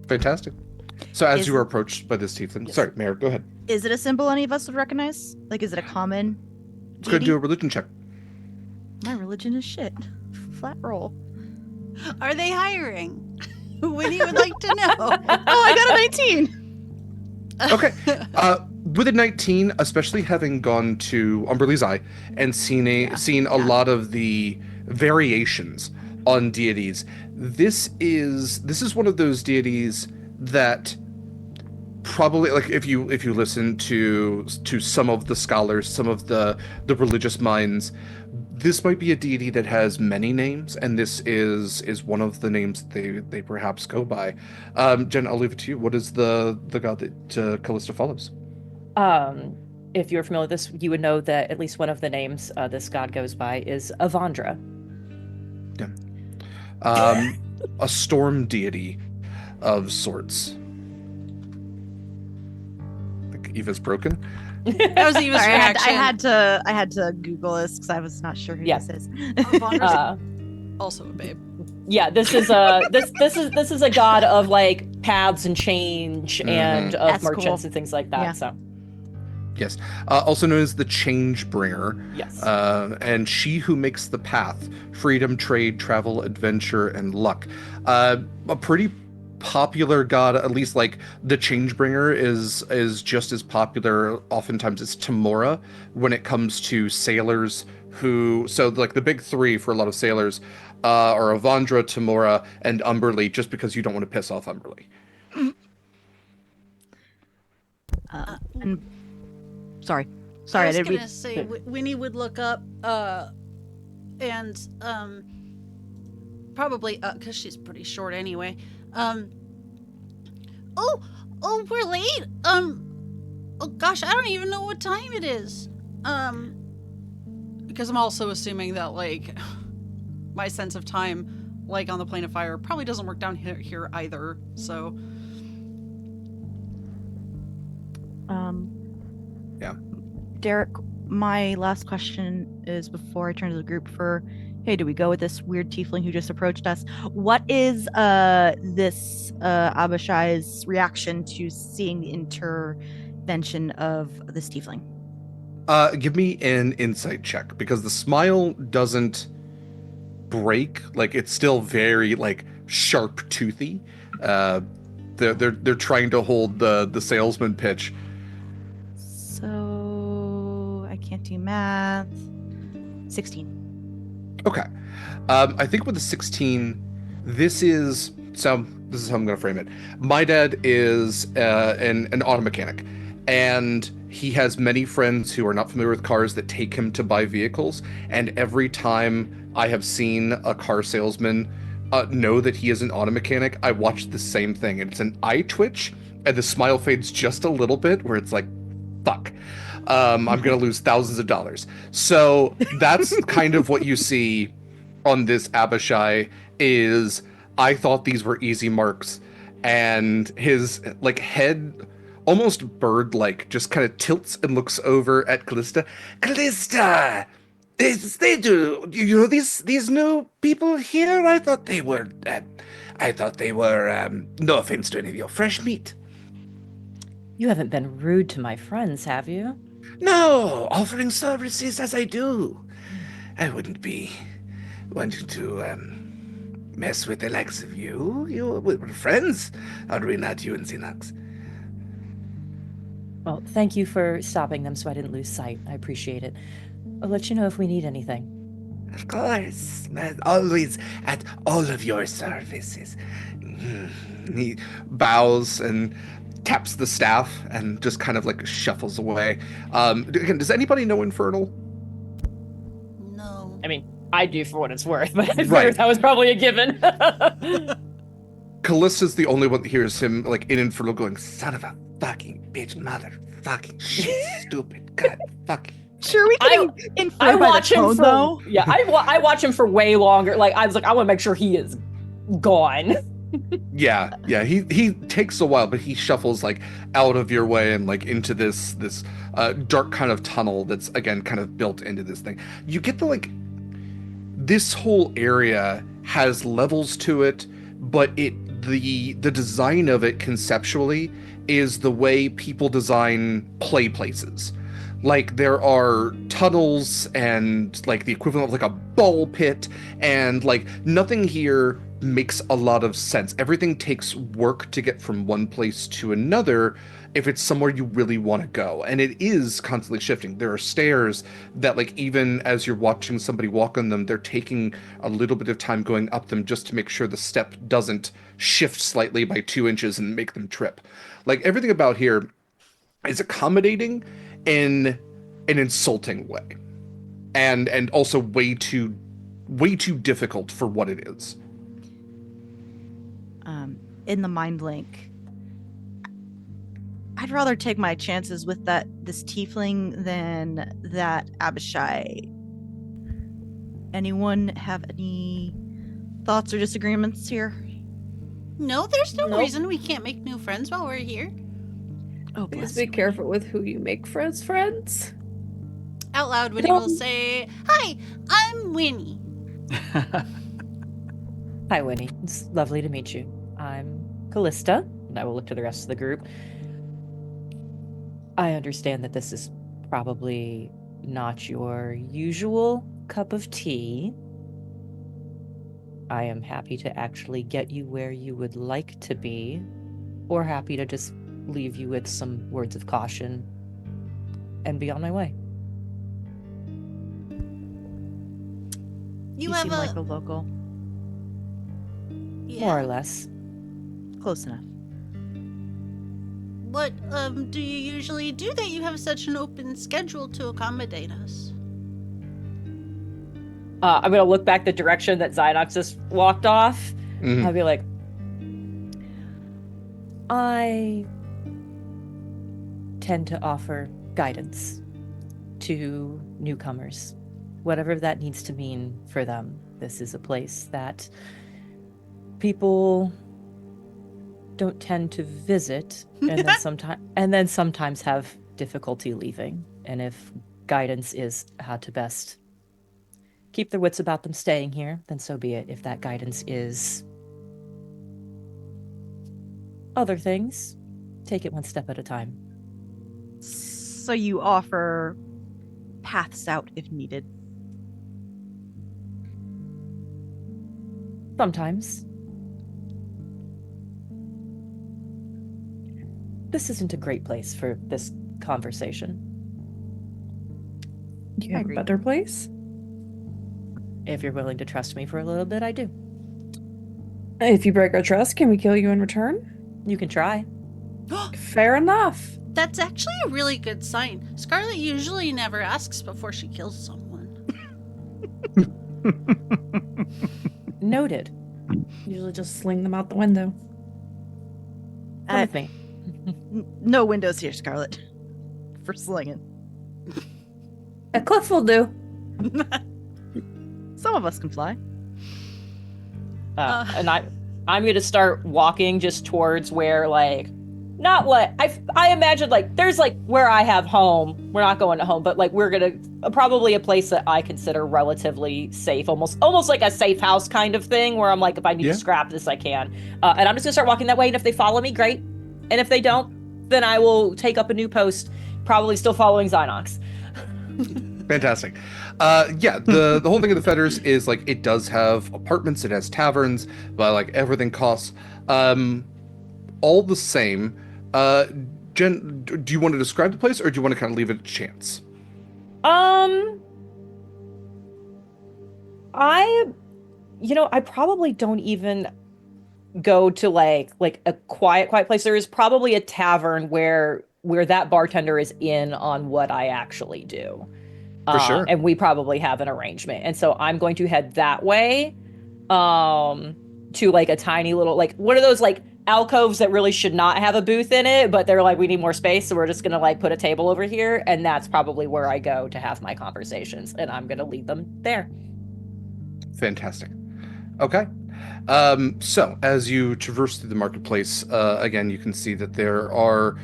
Fantastic. So as Is- you are approached by this tiefling, sorry, Mayor, go ahead. Is it a symbol any of us would recognize? Like, is it a common Go ahead and deity? do a religion check. My religion is shit. Flat roll. Are they hiring? Winnie would like to know. Oh, I got a 19. Okay. With a 19, especially having gone to Umberlee's Eye and seen a lot of the variations on deities, this is one of those deities that probably, like, if you listen to some of the scholars, some of the religious minds, this might be a deity that has many names, and this is one of the names they perhaps go by. Jen, I'll leave it to you. What is the god that Callista follows? If you're familiar with this, you would know that at least one of the names this god goes by is Avandra. A storm deity of sorts. I think Eva's broken. That was Eva's Sorry, reaction. I had to Google this because I was not sure who Yeah. this is. Vondra's also a babe. Yeah, this is a this is a god of like paths and change and of That's merchants cool. and things like that. Yeah. So Yes. Also known as the Change Bringer. yes. And she who makes the path, freedom, trade, travel, adventure, and luck. A pretty popular god, at least like the Changebringer is just as popular oftentimes as Tamora when it comes to sailors so like the big three for a lot of sailors are Avandra, Tamora, and Umberlee, just because you don't want to piss off Umberlee. And sorry, I I was didn't gonna read. say Winnie would look up and probably because she's pretty short anyway. Oh, we're late. Oh gosh, I don't even know what time it is. Because I'm also assuming that like my sense of time, like on the plane of fire, probably doesn't work down here either. So Yeah. Derek, my last question is before I turn to the group for, hey, do we go with this weird tiefling who just approached us? What is this Abishai's reaction to seeing the intervention of this tiefling? Give me an insight check, because the smile doesn't break. Like, it's still very like sharp toothy. They're trying to hold the salesman pitch. So I can't do math. 16. Okay. I think with the 16, this is how I'm going to frame it. My dad is an auto mechanic, and he has many friends who are not familiar with cars that take him to buy vehicles. And every time I have seen a car salesman know that he is an auto mechanic, I watch the same thing. And it's an eye twitch, and the smile fades just a little bit, where it's like, fuck. I'm going to lose thousands of dollars. So that's kind of what you see on this Abishai is, I thought these were easy marks, and his like head, almost bird-like, just kind of tilts and looks over at Callista. Callista! They do, you know, these new people here? I thought they were, no offense to any of your fresh meat. You haven't been rude to my friends, have you? No, offering services as I do. I wouldn't be wanting to mess with the likes of you. We're friends, are we not, you and Xenox? Well, thank you for stopping them so I didn't lose sight. I appreciate it. I'll let you know if we need anything. Of course, always at all of your services. He bows and taps the staff and just kind of like shuffles away. Again, does anybody know Infernal? no. I mean, I do for what it's worth, but I Right. figured that was probably a given. Callista's the only one that hears him like in Inferno going, "Son of a fucking bitch, motherfucking shit, stupid, god, fucking." Sure, we can infer I by watch the him tone, for though. yeah. I watch him for way longer. Like I was like, I want to make sure he is gone. Yeah. He takes a while, but he shuffles like out of your way and like into this dark kind of tunnel that's again kind of built into this thing. You get the like this whole area has levels to it, but the design of it conceptually is the way people design play places. Like there are tunnels and like the equivalent of like a ball pit, and like nothing here makes a lot of sense. Everything takes work to get from one place to another if it's somewhere you really want to go. And it is constantly shifting. There are stairs that like even as you're watching somebody walk on them, they're taking a little bit of time going up them just to make sure the step doesn't shift slightly by 2 inches and make them trip. Like everything about here is accommodating in an insulting way. And also way too difficult for what it is. In the mind link, I'd rather take my chances with this tiefling than that Abishai. Anyone have any thoughts or disagreements here? No, there's no Nope. reason we can't make new friends while we're here. Oh, Please bless be you. careful with who you make friends. Out loud, Winnie will say, "Hi, I'm Winnie." Hi, Winnie. It's lovely to meet you. I'm Callista, and I will look to the rest of the group. I understand that this is probably not your usual cup of tea. I am happy to actually get you where you would like to be, or happy to just leave you with some words of caution and be on my way. You seem have like a local. Yeah. More or less. Close enough. What do you usually do that you have such an open schedule to accommodate us? I'm gonna look back the direction that Zynox just walked off. Mhm. I'll be like, I tend to offer guidance to newcomers, whatever that needs to mean for them. This is a place that people don't tend to visit, and then sometimes have difficulty leaving. And if guidance is how to best keep their wits about them staying here, then so be it. If that guidance is other things, take it one step at a time. So you offer paths out if needed. Sometimes. This isn't a great place for this conversation. Do you have a Agreed. better place? If you're willing to trust me for a little bit, I do. If you break our trust, can we kill you in return? You can try. Fair enough. That's actually a really good sign. Scarlett usually never asks before she kills someone. Noted. Usually just sling them out the window. Come with me. No windows here, Scarlett. For slinging. A cliff will do. Some of us can fly. And I'm gonna start walking just towards where, like, not what I imagine, like, there's like where I have home. We're not going to home, but like we're gonna probably a place that I consider relatively safe, almost like a safe house kind of thing, where I'm like, if I need Yeah. to scrap this, I can. And I'm just gonna start walking that way. And if they follow me, great. And if they don't, then I will take up a new post, probably still following Zynox. Fantastic. Yeah, the whole thing of the Fetters is like it does have apartments, it has taverns, but like everything costs. All the same. Jen, do you want to describe the place, or do you want to kind of leave it a chance? I probably don't even go to like a quiet place. There is probably a tavern where that bartender is in on what I actually do. For sure. And we probably have an arrangement. And so I'm going to head that way, to like a tiny little, like one of those like alcoves that really should not have a booth in it, but they're like, we need more space, so we're just gonna like put a table over here, and that's probably where I go to have my conversations, and I'm gonna lead them there. Fantastic. Okay. So as you traverse through the marketplace, again, you can see that there are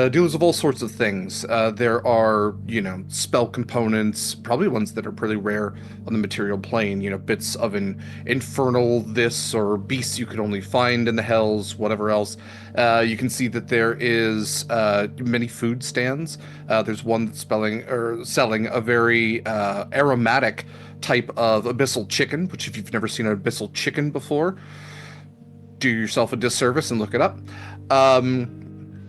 dealers of all sorts of things. There are, spell components, probably ones that are pretty rare on the material plane, bits of an infernal this or beasts you could only find in the hells, whatever else. You can see that there is many food stands. There's one that's selling a very aromatic type of abyssal chicken, which if you've never seen an abyssal chicken before, do yourself a disservice and look it up.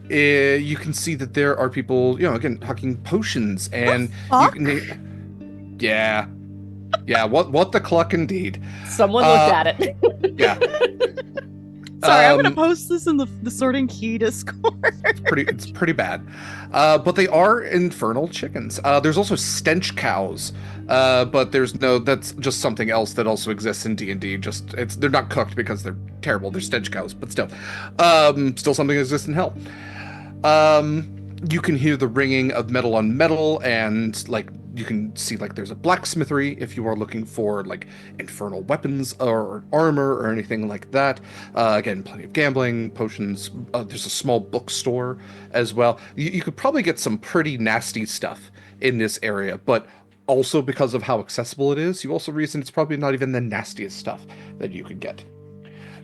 You can see that there are people, again, hawking potions, and you can, yeah, what the cluck indeed. Someone looked at it. Yeah. Sorry, I'm gonna post this in the Sorting Key Discord. It's pretty bad. But they are infernal chickens. There's also stench cows. But that's just something else that also exists in D&D. They're not cooked because they're terrible. They're stench cows, but still something that exists in hell. You can hear the ringing of metal on metal, and you can see there's a blacksmithery if you are looking for infernal weapons or armor or anything like that. Again, plenty of gambling, potions. There's a small bookstore as well. You could probably get some pretty nasty stuff in this area, but also because of how accessible it is, you also reason it's probably not even the nastiest stuff that you could get.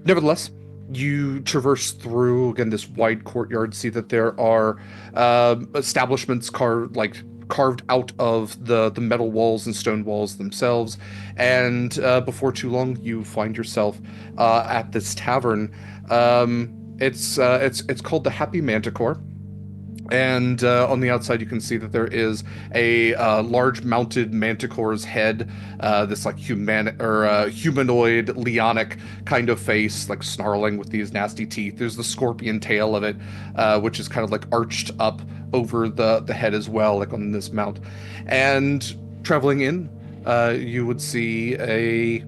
Nevertheless, you traverse through, again, this wide courtyard, see that there are establishments carved out of the metal walls and stone walls themselves, and before too long you find yourself at this tavern. It's called the Happy Manticore, and on the outside you can see that there is a large mounted manticore's head, this humanoid leonic kind of face, snarling with these nasty teeth. There's the scorpion tail of it, which is kind of arched up over the head as well, on this mount. And traveling in, you would see a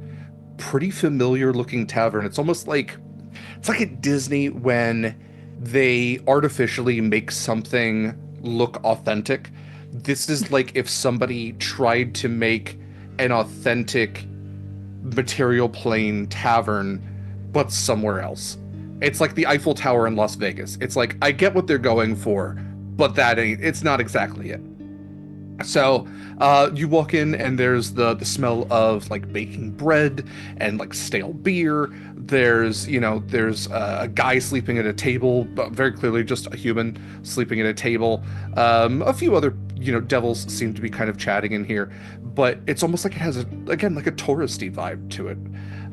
pretty familiar looking tavern. It's almost it's like at Disney when they artificially make something look authentic. This is if somebody tried to make an authentic material plane tavern, but somewhere else. It's like the Eiffel Tower in Las Vegas. It's I get what they're going for, but it's not exactly it. So you walk in, and there's the smell of baking bread and stale beer. There's a guy sleeping at a table, but very clearly just a human sleeping at a table. A few other devils seem to be kind of chatting in here, but it's almost it has a touristy vibe to it.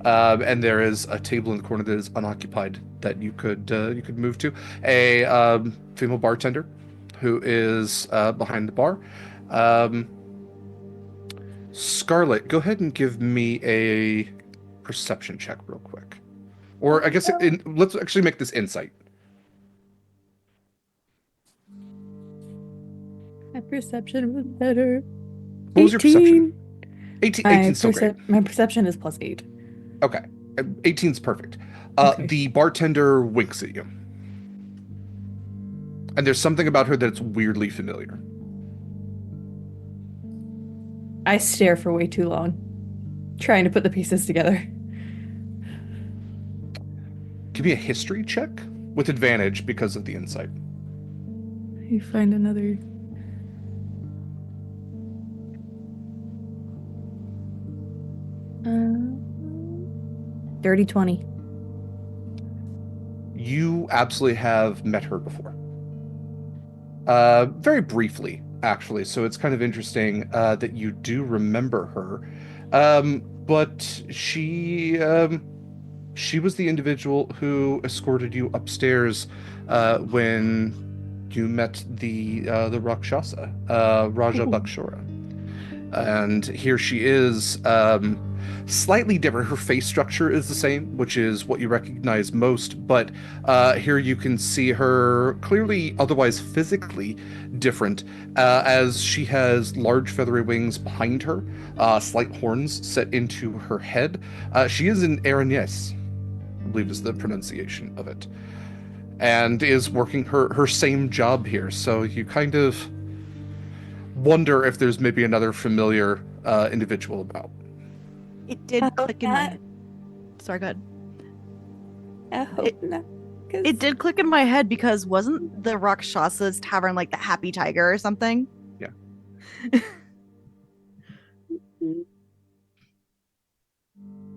And there is a table in the corner that is unoccupied that you could move to. A female bartender who is behind the bar. Scarlett, go ahead and give me a perception check real quick. Or I guess let's actually make this insight. My perception was better. What was your perception? 18 still great. My perception is +8. Okay. 18's perfect. Okay. The bartender winks at you. And there's something about her that's weirdly familiar. I stare for way too long, trying to put the pieces together. Give me a history check with advantage because of the insight. You find another. Dirty 20. You absolutely have met her before. Very briefly, actually, so it's kind of interesting that you do remember her. But she was the individual who escorted you upstairs when you met the Rakshasa, Raja Bakshora. And here she is, slightly different. Her face structure is the same, which is what you recognize most, but here you can see her clearly otherwise physically different, as she has large feathery wings behind her, slight horns set into her head. She is an Aragnese. I believe is the pronunciation of it, and is working her same job here. So you kind of wonder if there's maybe another familiar individual about. It did click in my head. Sorry, go ahead. I hope not. 'Cause It did click in my head because wasn't the Rakshasa's tavern like the Happy Tiger or something? Yeah.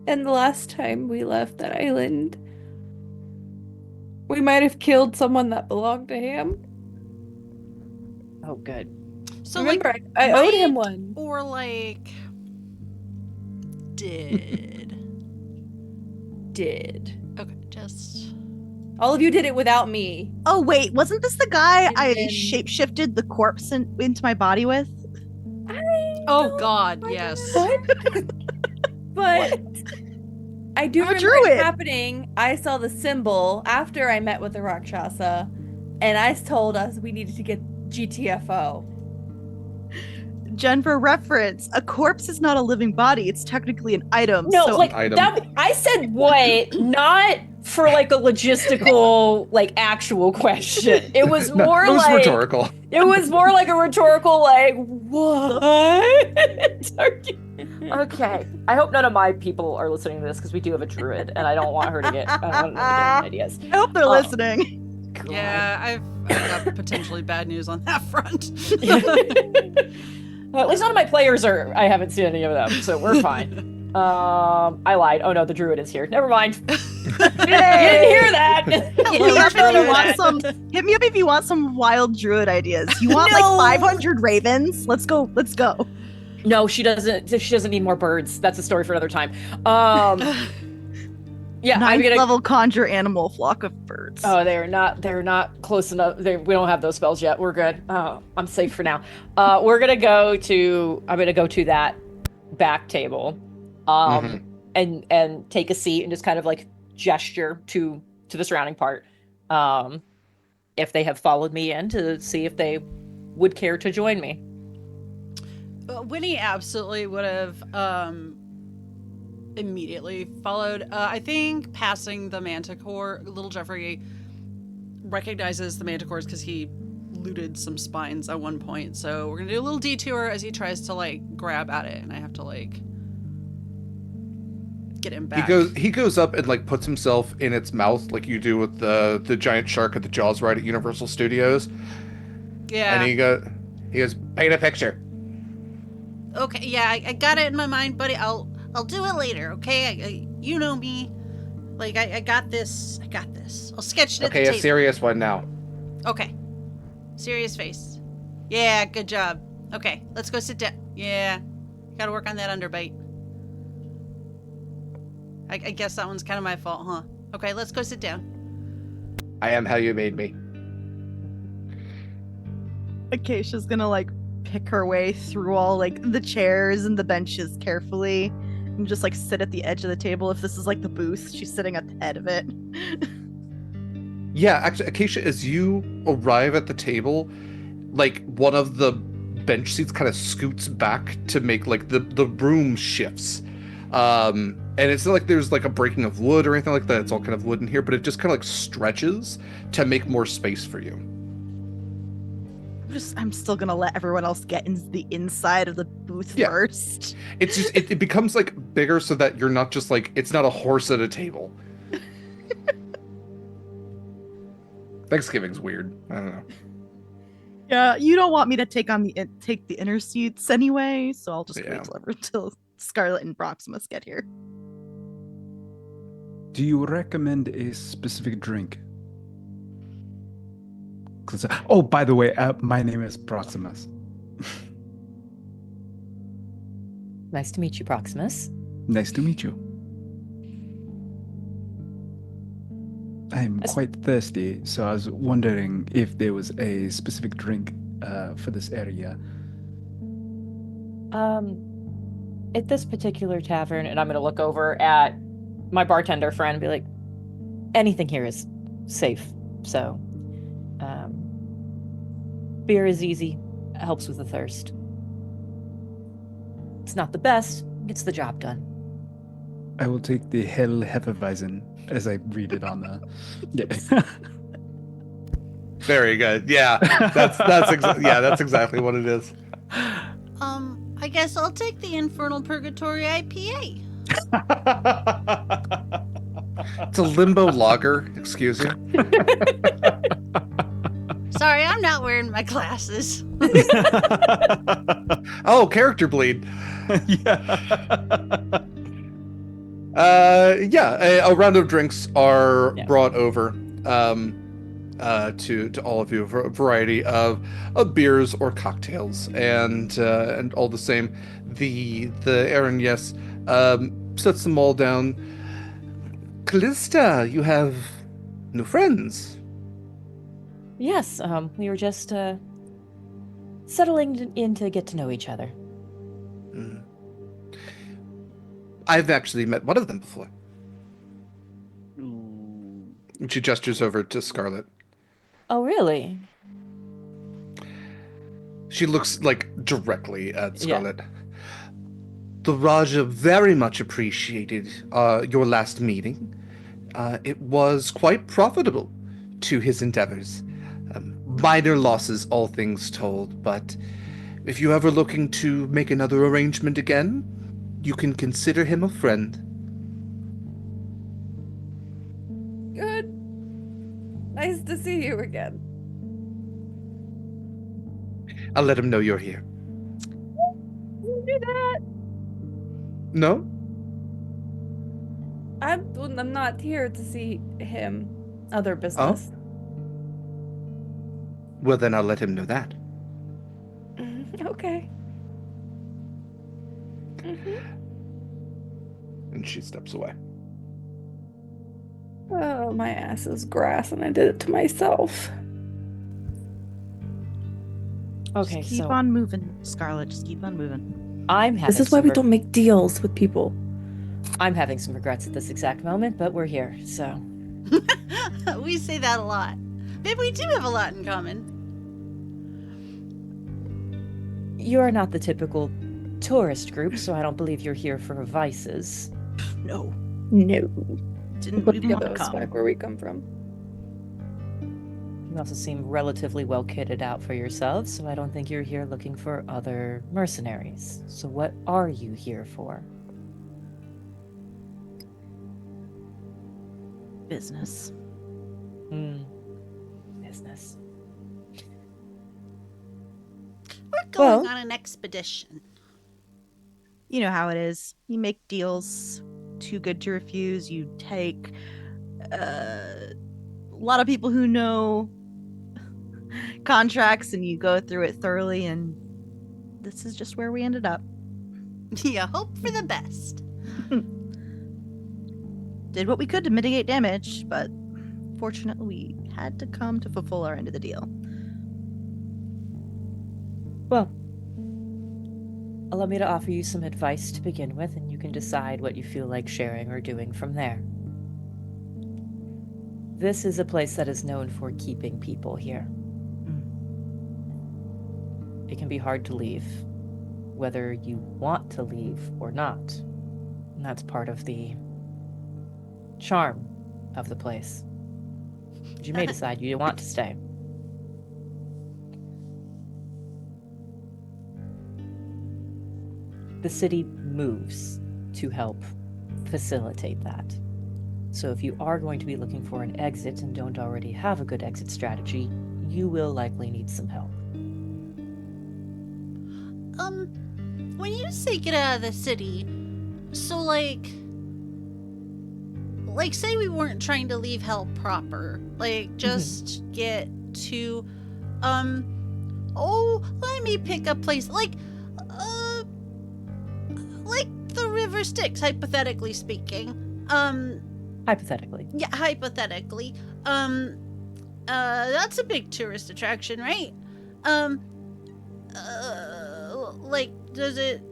And the last time we left that island, we might have killed someone that belonged to him. Oh, good. So Remember, like, I owed him might one. or like did. Did. Okay, just All of you did it without me. Oh wait, wasn't this the guy And I then- shapeshifted the corpse into my body with? oh god, yes. But I do I'm a remember it druid. happening. I saw the symbol after I met with the Rakshasa, and I told us we needed to get GTFO. Jen, for reference, a corpse is not a living body. It's technically an item. No, so like Item. that. I said what? Not for like a logistical, like actual question. It was No, more it was like rhetorical. it was more like a rhetorical, like what? Are you- Okay. I hope none of my people are listening to this because we do have a druid, and I don't want her to get. I don't want her to get any ideas. I hope they're Oh. listening. God. Yeah, I've got potentially bad news on that front. Well, at least none of my players are. I haven't seen any of them, so we're fine. I lied. Oh no, the druid is here. Never mind. You didn't hear that. Hit me up if you want some. Hit me up if you want some wild druid ideas. You want No. like 500 ravens? Let's go. Let's go. No, she doesn't. She doesn't need more birds. That's a story for another time. Yeah, I'm Ninth gonna. level conjure animal flock of birds. Oh, they're not close enough. We don't have those spells yet. We're good. I'm safe for now. I'm gonna go to that back table, and take a seat and just kind of like gesture to the surrounding part. If they have followed me in to see if they would care to join me. Winnie absolutely would have immediately followed. I think passing the manticore, little Jeffrey recognizes the manticores because he looted some spines at one point. So we're gonna do a little detour as he tries to like grab at it, and I have to like get him back. He goes up and like puts himself in its mouth like you do with the giant shark at the Jaws ride at Universal Studios. Yeah. And he goes, paint a picture. Okay, yeah, I got it in my mind, buddy. I'll do it later, okay? You know me. Like, I got this. I'll sketch it at the Okay, a table. serious one now. Okay. Serious face. Yeah, good job. Okay, let's go sit down. Yeah, gotta work on that underbite. I guess that one's kind of my fault, huh? Okay, let's go sit down. I am how you made me. Acacia's gonna like pick her way through all like the chairs and the benches carefully and just like sit at the edge of the table. If this is like the booth, she's sitting at the head of it. Yeah, actually, Acacia, as you arrive at the table, like one of the bench seats kind of scoots back to make like the room shifts. And it's not like there's like a breaking of wood or anything like that. It's all kind of wood in here, but it just kind of like stretches to make more space for you. I'm still gonna let everyone else get into the inside of the booth Yeah. first. It's just it becomes like bigger so that you're not just like it's not a horse at a table. Thanksgiving's weird. I don't know. Yeah, you don't want me to take the inner seats anyway, so I'll just Yeah. wait till Scarlett and Proximus get here. Do you recommend a specific drink? 'Cause, oh, by the way, my name is Proximus. Nice to meet you, Proximus. Nice to meet you. I'm quite thirsty, so I was wondering if there was a specific drink for this area. At this particular tavern, and I'm gonna look over at my bartender friend and be like, anything here is safe. So, beer is easy, helps with the thirst. It's not the best, gets the job done. I will take the Hell Hefeweizen as I read it on the. Yeah. Very good. Yeah, that's exactly what it is. I guess I'll take the Infernal Purgatory IPA. It's a limbo lager. Excuse you. Sorry, I'm not wearing my glasses. Oh, character bleed. Yeah. A round of drinks are Yeah. brought over to all of you, a variety of beers or cocktails, and all the same, the Aaron, yes, sets them all down. Callista, you have new friends. Yes, we were just settling in to get to know each other. Mm. I've actually met one of them before. And she gestures over to Scarlett. Oh, really? She looks like directly at Scarlett. The Raja very much appreciated your last meeting. It was quite profitable to his endeavors. Minor losses, all things told, but if you're ever looking to make another arrangement again, you can consider him a friend. Good. Nice to see you again. I'll let him know you're here. Don't do that. No? I'm not here to see him. Other business. Well, then I'll let him know that. Okay. Mhm. And she steps away. Oh, my ass is grass, and I did it to myself. Okay, Just keep so on moving, Scarlett. Just keep on moving. I'm having This is why some we don't make deals with people. I'm having some regrets at this exact moment, but we're here, so. We say that a lot. Maybe we do have a lot in common. You're not the typical tourist group, so I don't believe you're here for vices. No, No. didn't Put even the want to others come. back where we come from. You also seem relatively well kitted out for yourselves, so I don't think you're here looking for other mercenaries. So what are you here for? Business. Business. We're going Well- on an expedition. You know how it is. You make deals too good to refuse. You take a lot of people who know contracts and you go through it thoroughly, and this is just where we ended up. You hope for the best. Did what we could to mitigate damage, but fortunately we had to come to fulfill our end of the deal. Well, allow me to offer you some advice to begin with, and you can decide what you feel like sharing or doing from there. This is a place that is known for keeping people here. It can be hard to leave, whether you want to leave or not. And that's part of the charm of the place. But you may decide you want to stay. The city moves to help facilitate that. So if you are going to be looking for an exit and don't already have a good exit strategy, you will likely need some help. When you say get out of the city, so like say we weren't trying to leave hell proper, like just get to, let me pick a place, like the river Styx, hypothetically speaking. Hypothetically. Yeah, hypothetically. That's a big tourist attraction, right? Does it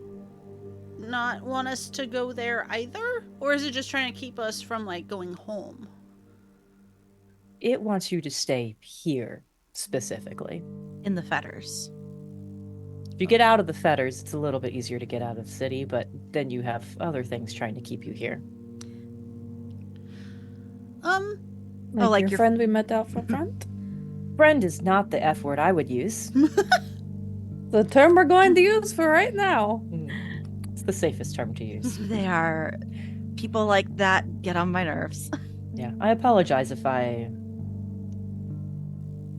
not want us to go there either? Or is it just trying to keep us from, going home? It wants you to stay here, specifically. In the fetters. If you get out of the fetters, it's a little bit easier to get out of the city, but then you have other things trying to keep you here. Like, like your your- friend we met out front? Friend is not the F word I would use. The term we're going to use for right now. It's the safest term to use. They are people like that get on my nerves. Yeah, I apologize if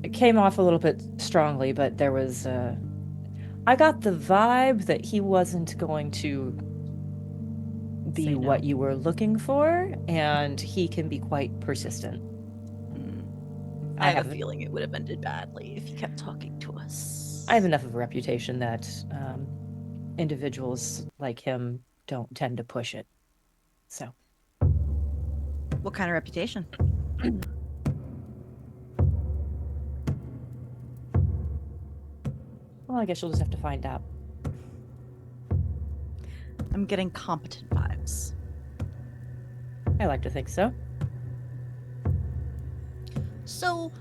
it came off a little bit strongly, but there was I got the vibe that he wasn't going to be Say no. what you were looking for, and he can be quite persistent. I have a feeling it would have ended badly if he kept talking to us. I have enough of a reputation that individuals like him don't tend to push it. So, What kind of reputation? well, I guess you'll just have to find out. I'm getting competent vibes. I like to think so. So,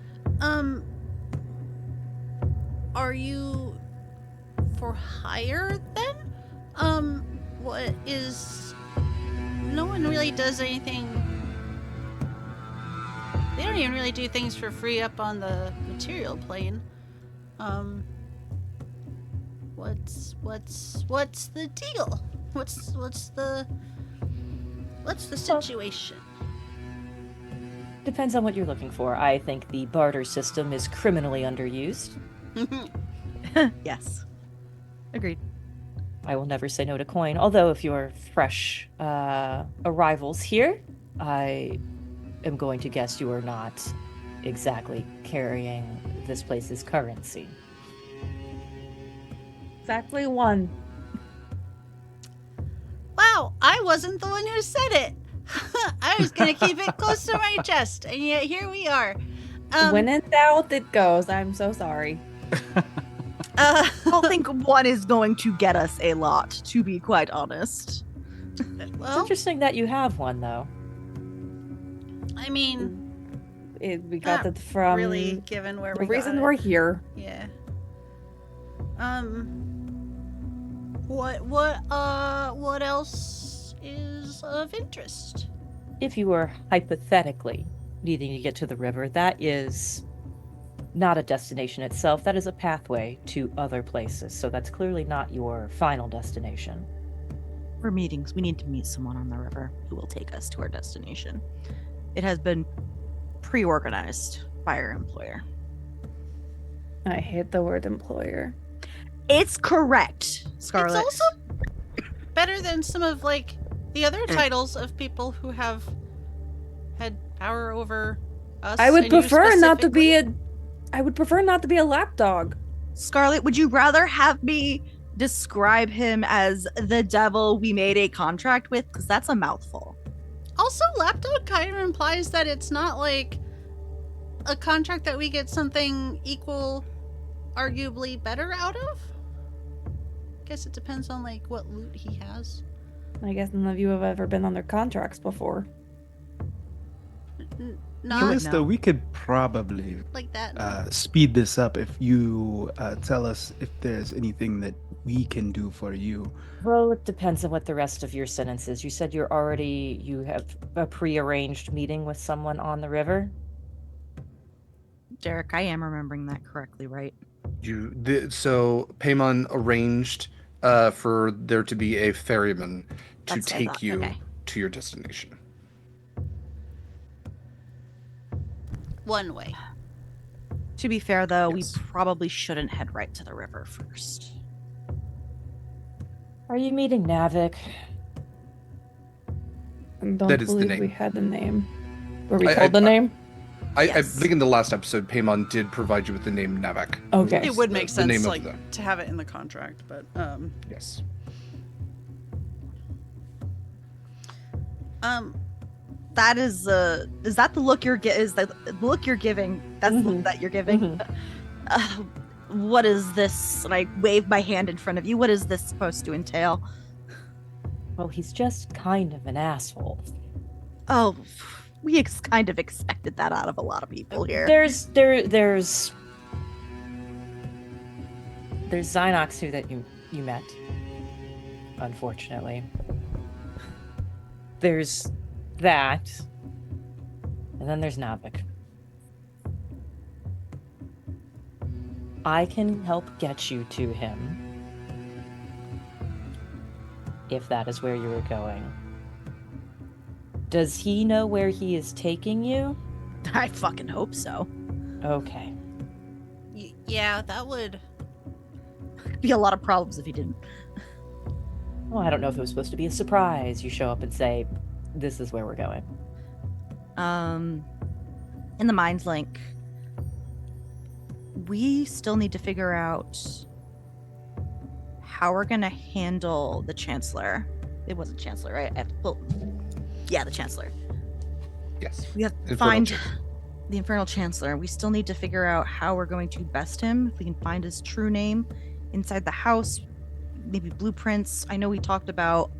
are you for hire then? What is... No one really does anything... They don't even really do things for free up on the material plane. What's the deal? What's the situation? Depends on what you're looking for. I think the barter system is criminally underused. Yes. Agreed. I will never say no to coin. Although, if you're fresh arrivals here, I am going to guess you are not exactly carrying this place's currency. Exactly one. Wow, I wasn't the one who said it. I was gonna keep it close to my chest, and yet here we are. When in doubt, it goes. I'm so sorry. I don't think one is going to get us a lot, to be quite honest. It's well, interesting that you have one, though. I mean, We got Not it from really, given where the we reason got we're it. here. Yeah. What else is of interest? If you were hypothetically needing to get to the river, that is not a destination itself. That is a pathway to other places. So that's clearly not your final destination. For meetings, we need to meet someone on the river who will take us to our destination. It has been pre-organized by our employer. I hate the word employer. It's correct, Scarlett. It's also better than some of like the other titles of people who have had power over us. I would and you prefer not to be specifically. I would prefer not to be a lapdog. Scarlett, would you rather have me describe him as the devil we made a contract with? Because that's a mouthful. Also, lapdog kind of implies that it's not like a contract that we get something equal, arguably better out of. Guess it depends on like what loot he has. I guess none of you have ever been on their contracts before. Not Callista, we could probably like that. no. speed this up if you tell us if there's anything that we can do for you. Well, it depends on what the rest of your sentence is. You said you have a prearranged meeting with someone on the river? Derek, I am remembering that correctly, right? So Paimon arranged for there to be a ferryman to That's what I take thought. you Okay. to your destination. One way. To be fair, though, Yes. we probably shouldn't head right to the river first. Are you meeting Navik? I don't That is the believe name. we had the name. Were we I- told the name? I Yes. think in the last episode, Paimon did provide you with the name Navak. Okay. It would make The sense name of like the- to have it in the contract, but Yes. That is that the look you're is the look you're giving? That's the look Mhm. that you're giving. What is this? And I wave my hand in front of you. What is this supposed to entail? Well, he's just kind of an asshole. Oh, we kind of expected that out of a lot of people here. There's Zynox who that you met, unfortunately. There's that. And then there's Navik. I can help get you to him. If that is where you were going. Does he know where he is taking you? I fucking hope so. Okay. Yeah, that would Be a lot of problems if he didn't. Well, I don't know if it was supposed to be a surprise. You show up and say, this is where we're going. In the Mind Link, we still need to figure out how we're gonna handle the Chancellor. It wasn't Chancellor, right? Yeah, the Chancellor. Yes. We have to Infernal find Chancellor. the Infernal Chancellor. We still need to figure out how we're going to best him. If we can find his true name inside the house, maybe blueprints. I know we talked about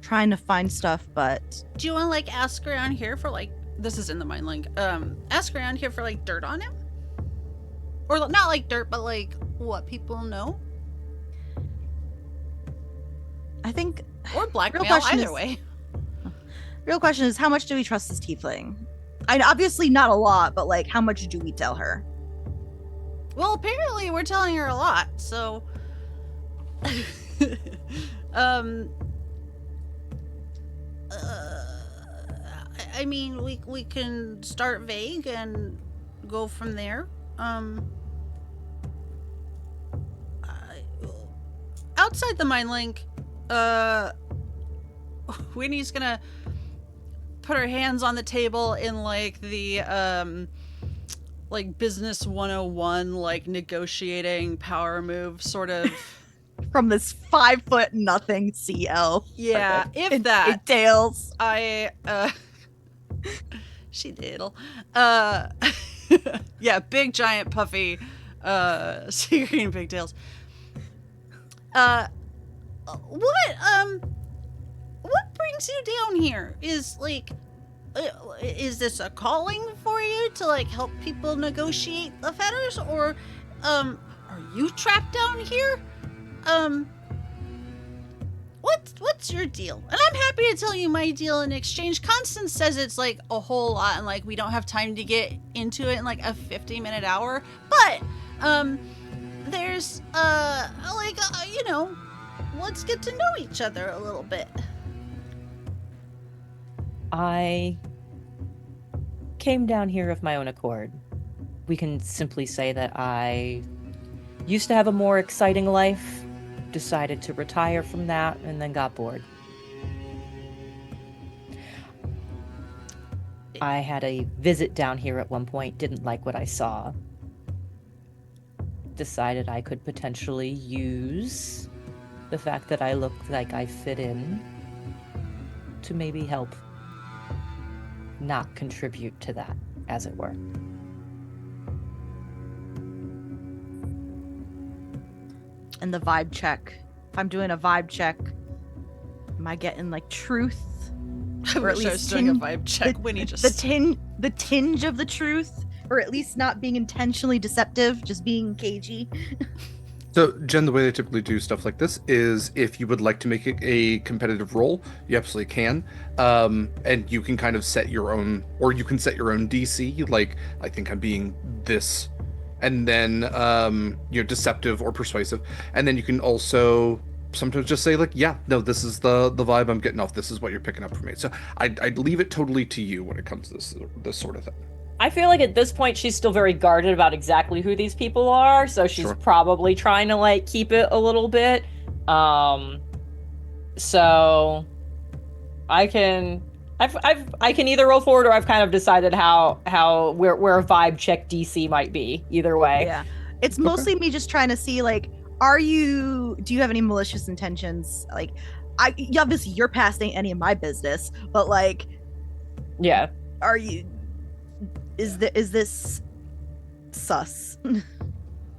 trying to find stuff, but do you want to like ask around here for like this is in the Mind Link. Ask around here for like dirt on him? Or not like dirt, but like what people know? I think Or blackmail, question either is- way. real question is how much do we trust this tiefling? Obviously not a lot, but like how much do we tell her? Well, apparently we're telling her a lot, so I mean, we can start vague and go from there. Outside the Mind Link, Winnie's gonna put her hands on the table in like the like business 101, like negotiating power move sort of. From this 5 foot nothing CL. Yeah, Okay. if that. It tails. I she diddle. Yeah, big giant puffy sea green pigtails. What brings you down here? Is like is this a calling for you to like help people negotiate the fetters, or are you trapped down here? What's your deal? And I'm happy to tell you my deal in exchange. Constance says it's like a whole lot and like we don't have time to get into it in like a 50-minute hour, but there's you know, let's get to know each other a little bit. I came down here of my own accord. We can simply say that I used to have a more exciting life, decided to retire from that, and then got bored. I had a visit down here at one point, didn't like what I saw. Decided I could potentially use the fact that I look like I fit in to maybe help not contribute to that, as it were. And the vibe check. If I'm doing a vibe check, am I getting like truth? I Or at wish I was least doing a tin- vibe check. Winnie just the tinge of the truth, or at least not being intentionally deceptive, just being cagey. So, Jen, the way they typically do stuff like this is if you would like to make it a competitive roll, you absolutely can. And you can kind of set your own, or you can set your own DC, like, I think I'm being this, and then, you're deceptive or persuasive. And then you can also sometimes just say, like, yeah, no, this is the vibe I'm getting off. This is what you're picking up from me. So I'd leave it totally to you when it comes to this sort of thing. I feel like at this point she's still very guarded about exactly who these people are, so she's Sure. probably trying to like keep it a little bit. So I can I can either roll forward, or I've kind of decided where a vibe check DC might be. Either way. Yeah. It's mostly me just trying to see like, do you have any malicious intentions? Like, obviously you're past any of my business, but like, Yeah. is this sus?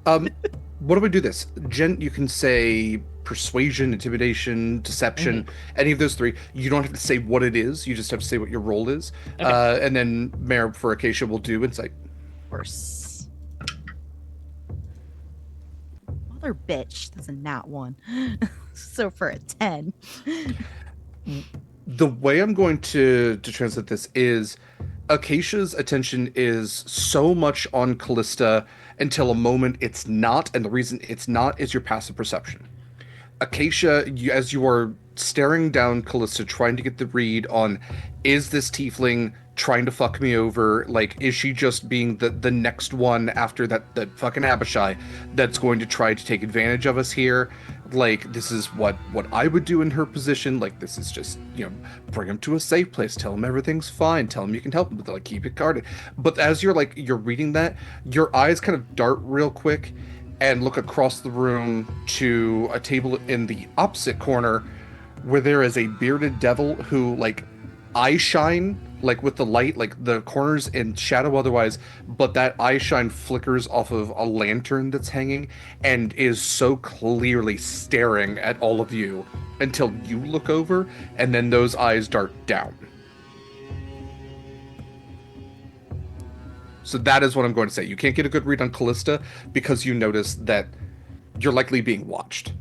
What do we do this? Jen, you can say persuasion, intimidation, deception, any of those three. You don't have to say what it is. You just have to say what your role is. Okay. And then Mayor for Acacia will do insight. Worse. Mother bitch. That's a nat 1. So for a 10. The way I'm going to translate this is Acacia's attention is so much on Callista until a moment it's not, and the reason it's not is your passive perception. Acacia, as you are staring down Callista, trying to get the read on, is this tiefling trying to fuck me over? Like, is she just being the next one after that fucking Abishai that's going to try to take advantage of us here? Like, this is what I would do in her position. Like, this is just, bring him to a safe place, tell him everything's fine, tell him you can help him, but like, keep it guarded. But as you're reading that, your eyes kind of dart real quick and look across the room to a table in the opposite corner where there is a bearded devil who, like, eye shine, like, with the light, like, the corners in shadow otherwise, but that eye shine flickers off of a lantern that's hanging and is so clearly staring at all of you until you look over, and then those eyes dart down. So that is what I'm going to say. You can't get a good read on Callista because you notice that you're likely being watched.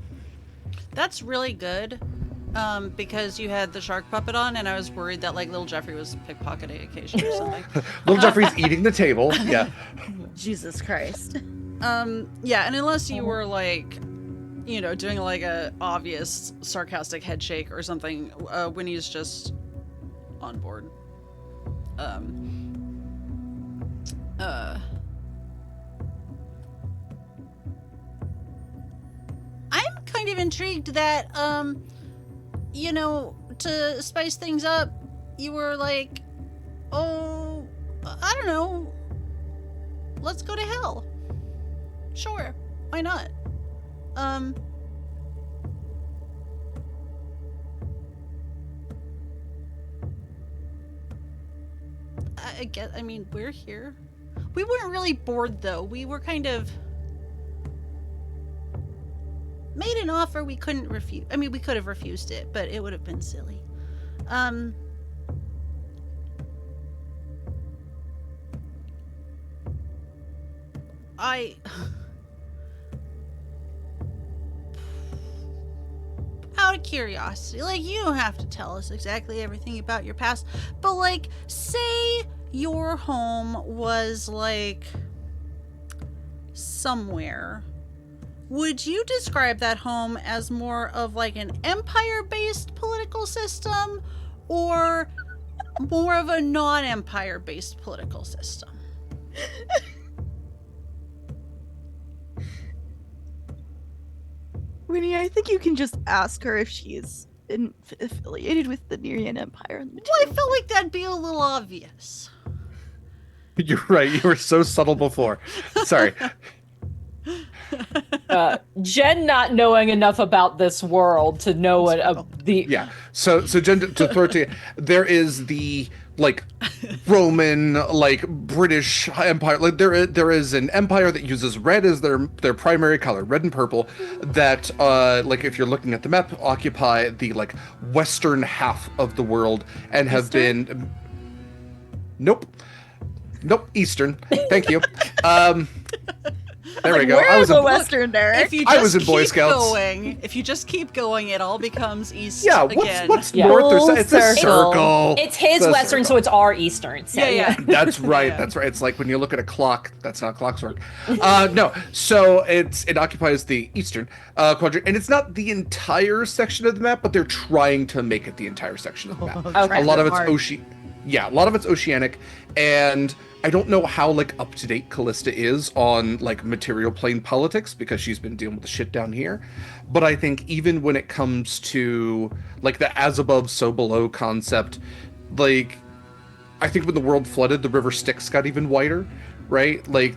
That's really good, because you had the shark puppet on, and I was worried that like little Jeffrey was pickpocketing Acacia or something. Little Jeffrey's eating the table. Yeah. Jesus Christ. Yeah, and unless you were like, doing like a obvious sarcastic head shake or something, Winnie's just on board. I'm kind of intrigued that, to spice things up, you were like, oh, I don't know, let's go to hell. Sure, why not? I mean, we're here. We weren't really bored, though. We were kind of made an offer we couldn't refuse. I mean, we could have refused it, but it would have been silly. Out of curiosity, like, you don't have to tell us exactly everything about your past, but like, say your home was like somewhere, would you describe that home as more of like an empire-based political system or more of a non-empire-based political system? Winnie, I think you can just ask her if she's affiliated with the Nerian Empire. Well, I felt like that'd be a little obvious. You're right. You were so subtle before. Sorry. Jen not knowing enough about this world to know what the... Yeah. So Jen, to throw it to you, there is the, like, Roman, like, British Empire. Like, there is an empire that uses red as their primary color, red and purple, that, like, if you're looking at the map, occupy the, like, western half of the world and have been... Nope, Eastern. Thank you. There we go. I was a Western, Derek. I was in Boy Scouts. If you just keep going, it all becomes East again. What's Yeah. north or south? It's a circle. It's his It's a Western, circle. so it's our Eastern. So Yeah. That's right. Yeah. That's right. It's like when you look at a clock. That's how clocks work. No. So it occupies the eastern quadrant, and it's not the entire section of the map, but they're trying to make it the entire section of the map. Okay. A lot of it's oceanic, and I don't know how, like, up to date Callista is on, like, material plane politics because she's been dealing with the shit down here. But I think even when it comes to, like, the as above so below concept, like, I think when the world flooded, the river Styx got even wider, right? Like,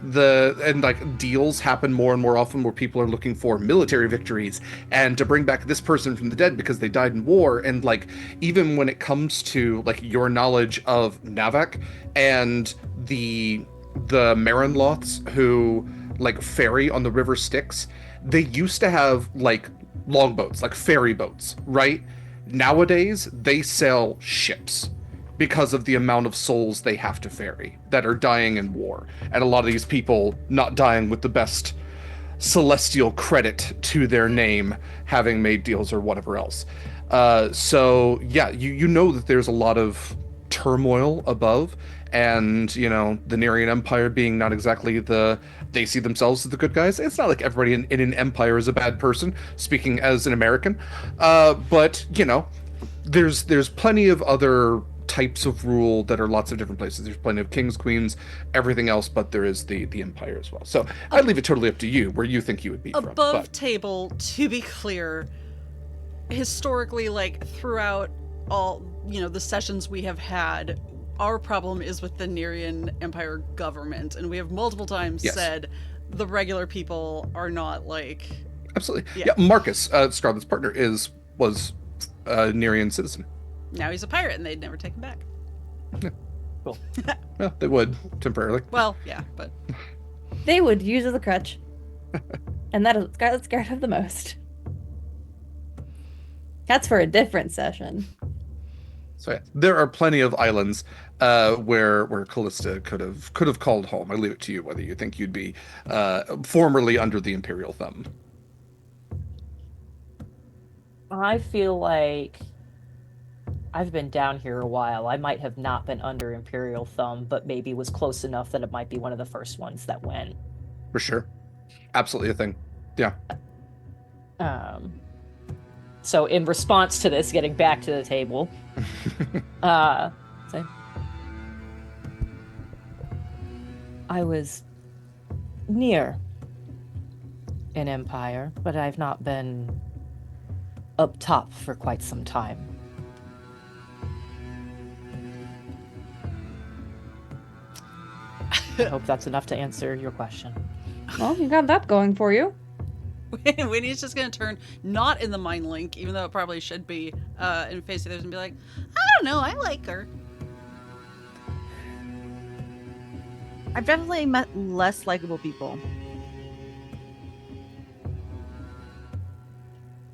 deals happen more and more often where people are looking for military victories and to bring back this person from the dead because they died in war. And, like, even when it comes to, like, your knowledge of Navak and the Marinloths who, like, ferry on the river Styx, they used to have, like, longboats, like ferry boats, right? Nowadays, they sail ships because of the amount of souls they have to ferry that are dying in war. And a lot of these people not dying with the best celestial credit to their name, having made deals or whatever else. So yeah, you know that there's a lot of turmoil above, and the Nerian Empire being not exactly they see themselves as the good guys. It's not like everybody in an empire is a bad person, speaking as an American, but there's plenty of other types of rule that are lots of different places. There's plenty of kings, queens, everything else, but there is the empire as well. So I'd leave it totally up to you where you think you would be from. Above table, to be clear, historically, like throughout all the sessions we have had, our problem is with the Nerian Empire government, and we have multiple times said the regular people are not like... Absolutely. Yeah, Marcus, Scarlett's partner, was a Nerian citizen. Now he's a pirate, and they'd never take him back. Yeah. Cool. Well, they would, temporarily. Well, yeah, but... They would use as a crutch. And that is what Scarlett's scared of the most. That's for a different session. So yeah, there are plenty of islands where Callista could have called home. I leave it to you whether you think you'd be formerly under the Imperial thumb. I feel like I've been down here a while. I might have not been under Imperial thumb, but maybe was close enough that it might be one of the first ones that went. For sure. Absolutely a thing. Yeah. So in response to this, getting back to the table, say, I was near an empire, but I've not been up top for quite some time. I hope that's enough to answer your question. Well, you got that going for you. Winnie's just gonna turn not in the mind link, even though it probably should be, and face the others and be like, I don't know, I like her. I've definitely met less likable people.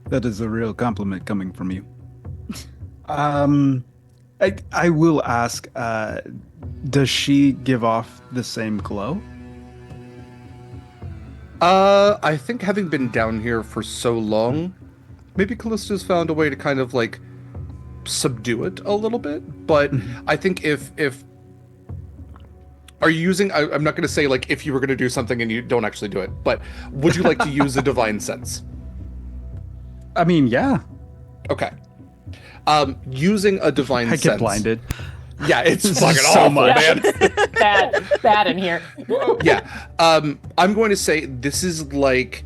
That is a real compliment coming from you. I will ask, does she give off the same glow? I think having been down here for so long, maybe Callista's found a way to kind of like subdue it a little bit. But I think if are you using? I'm not going to say like if you were going to do something and you don't actually do it, but would you like to use a divine sense? I mean, yeah. Okay. Using a divine sense. I get blinded. Yeah, it's fucking so awful, much. man. bad in here. Yeah. I'm going to say this is like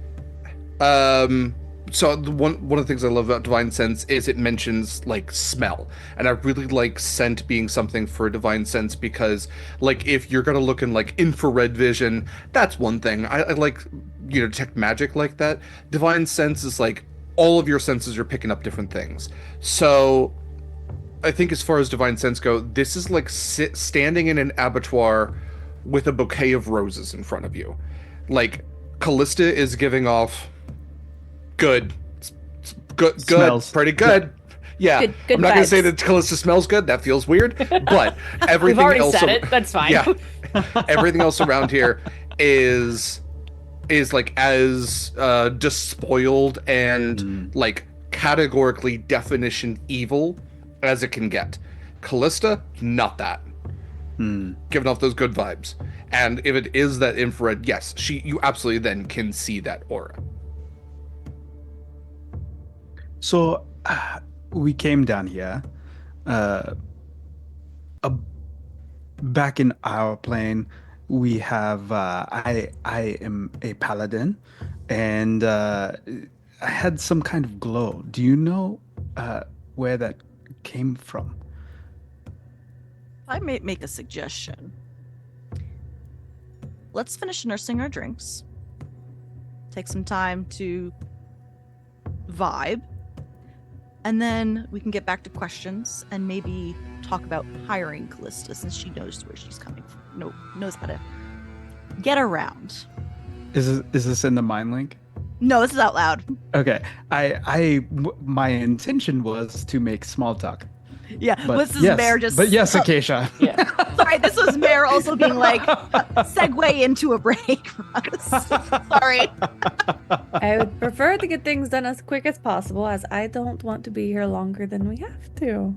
so one of the things I love about divine sense is it mentions like smell, and I really like scent being something for divine sense, because like if you're gonna look in like infrared vision, that's one thing. I like detect magic like that. Divine sense is like all of your senses are picking up different things. So I think as far as divine sense go, this is like standing in an abattoir with a bouquet of roses in front of you. Like Callista is giving off good, Smells. pretty good. Yeah, Good I'm not going to say vibes. that Callista smells good. That feels weird. But everything We've already else, said it. That's fine. yeah, everything else around here is like as despoiled and like categorically definition evil as it can get. Callista, not that. Giving off those good vibes. And if it is that infrared, yes, you absolutely then can see that aura. So we came down here. Back in our plane, we have I am a paladin, and I had some kind of glow. Do you know where that came from? I may make a suggestion. Let's finish nursing our drinks. Take some time to vibe. And then we can get back to questions and maybe talk about hiring Callista, since she knows where she's coming from. Knows how to get around. Is this in the mind link? No, this is out loud. Okay. My intention was to make small talk. Yeah, But this is yes, Mare just. But yes, Acacia. Yeah. Sorry, this was Mare also being like, segue into a break for us. Sorry. I would prefer to get things done as quick as possible, as I don't want to be here longer than we have to.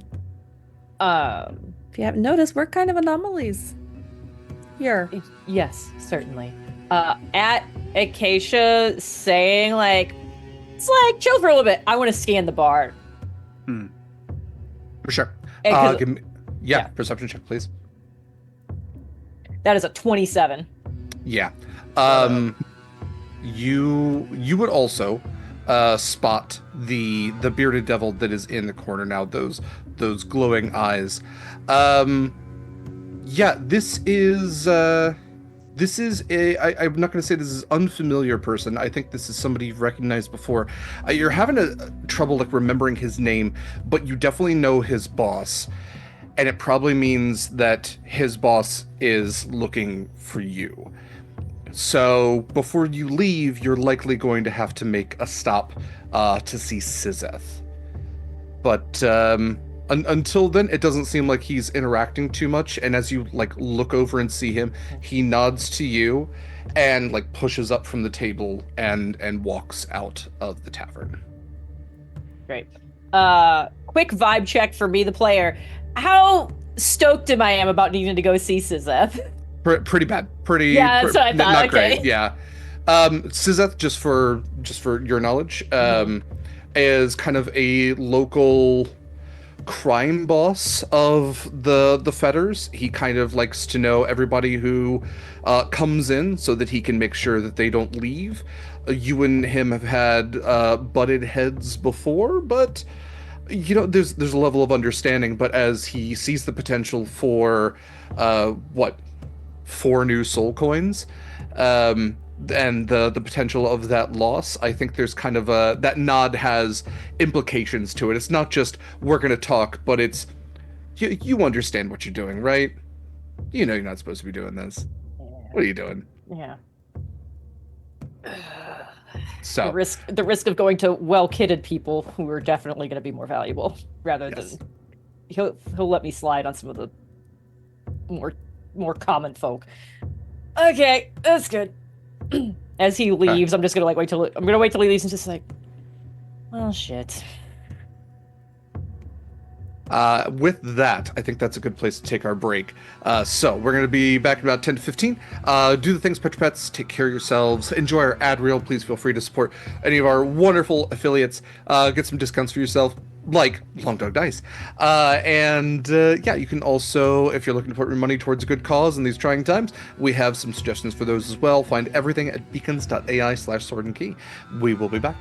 If you haven't noticed, we're kind of anomalies. Here. Yes, certainly. At Acacia saying like, it's like chill for a little bit. I want to scan the bar. For sure. And 'cause- Give me, yeah. Perception check, please. That is a 27. Yeah. You would also spot the bearded devil that is in the corner now. Those glowing eyes. Yeah. This is a. I'm not going to say this is unfamiliar person. I think this is somebody you've recognized before. You're having trouble like remembering his name, but you definitely know his boss, and it probably means that his boss is looking for you. So before you leave, you're likely going to have to make a stop to see Sizeth. But until then, it doesn't seem like he's interacting too much. And as you like look over and see him, he nods to you and like pushes up from the table and walks out of the tavern. Great. Quick vibe check for me, the player. How stoked am I about needing to go see Sizeth? Pretty bad. Yeah, that's what I thought. Not Okay. great. Yeah. Sizeth, just for your knowledge, is kind of a local crime boss of the Fetters. He kind of likes to know everybody who comes in so that he can make sure that they don't leave. You and him have had butted heads before, but you know there's a level of understanding. But as he sees the potential for 4 new soul coins, and the potential of that loss, I think there's kind of that nod has implications to it. It's not just we're gonna talk, but it's you understand what you're doing, right? You know you're not supposed to be doing this. What are you doing? Yeah. So The risk of going to well-kitted people who are definitely going to be more valuable, rather Yes. than he'll let me slide on some of the more common folk. Okay, that's good. As he leaves, I'm just gonna wait till he leaves and just like, oh shit. With that, I think that's a good place to take our break. So we're going to be back in about 10 to 15. Do the things, Petro Pets. Take care of yourselves. Enjoy our ad reel. Please feel free to support any of our wonderful affiliates. Get some discounts for yourself, like Long Dog Dice. Yeah, you can also, if you're looking to put your money towards a good cause in these trying times, we have some suggestions for those as well. Find everything at beacons.ai/sword and key. We will be back.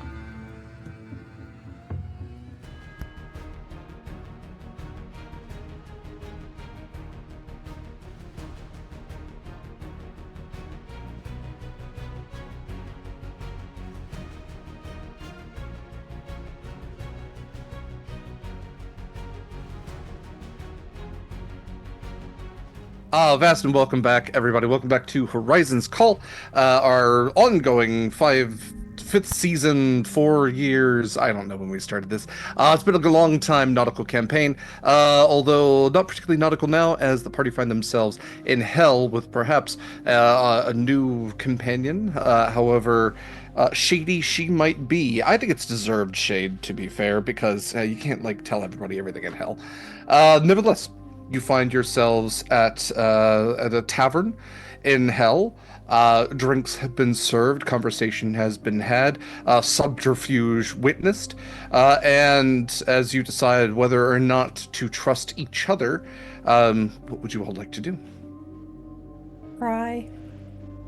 Vast and welcome back, everybody. Welcome back to Horizon's Call, our ongoing 5th season, 4 years. I don't know when we started this. It's been a long time nautical campaign, although not particularly nautical now, as the party find themselves in hell with perhaps a new companion. However shady she might be. I think it's deserved shade, to be fair, because you can't like tell everybody everything in hell. Nevertheless, you find yourselves at a tavern in hell. Drinks have been served, conversation has been had, subterfuge witnessed, and as you decide whether or not to trust each other, what would you all like to do? Cry.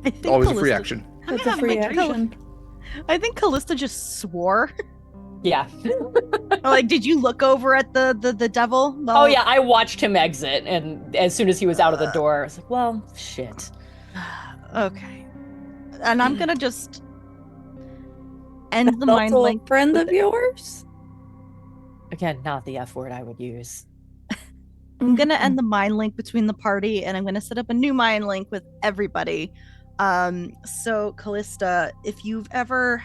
I think Always a Callista- free action. I'm It's gonna a free have my drink. action. I think Callista just swore. Yeah. Like, did you look over at the devil? Oh yeah, I watched him exit, and as soon as he was out of the door, I was like, well, shit. Okay. And I'm gonna just end the mind Also link. a friend of yours? Again, not the F word I would use. I'm gonna end the mind link between the party, and I'm gonna set up a new mind link with everybody. So Callista, if you've ever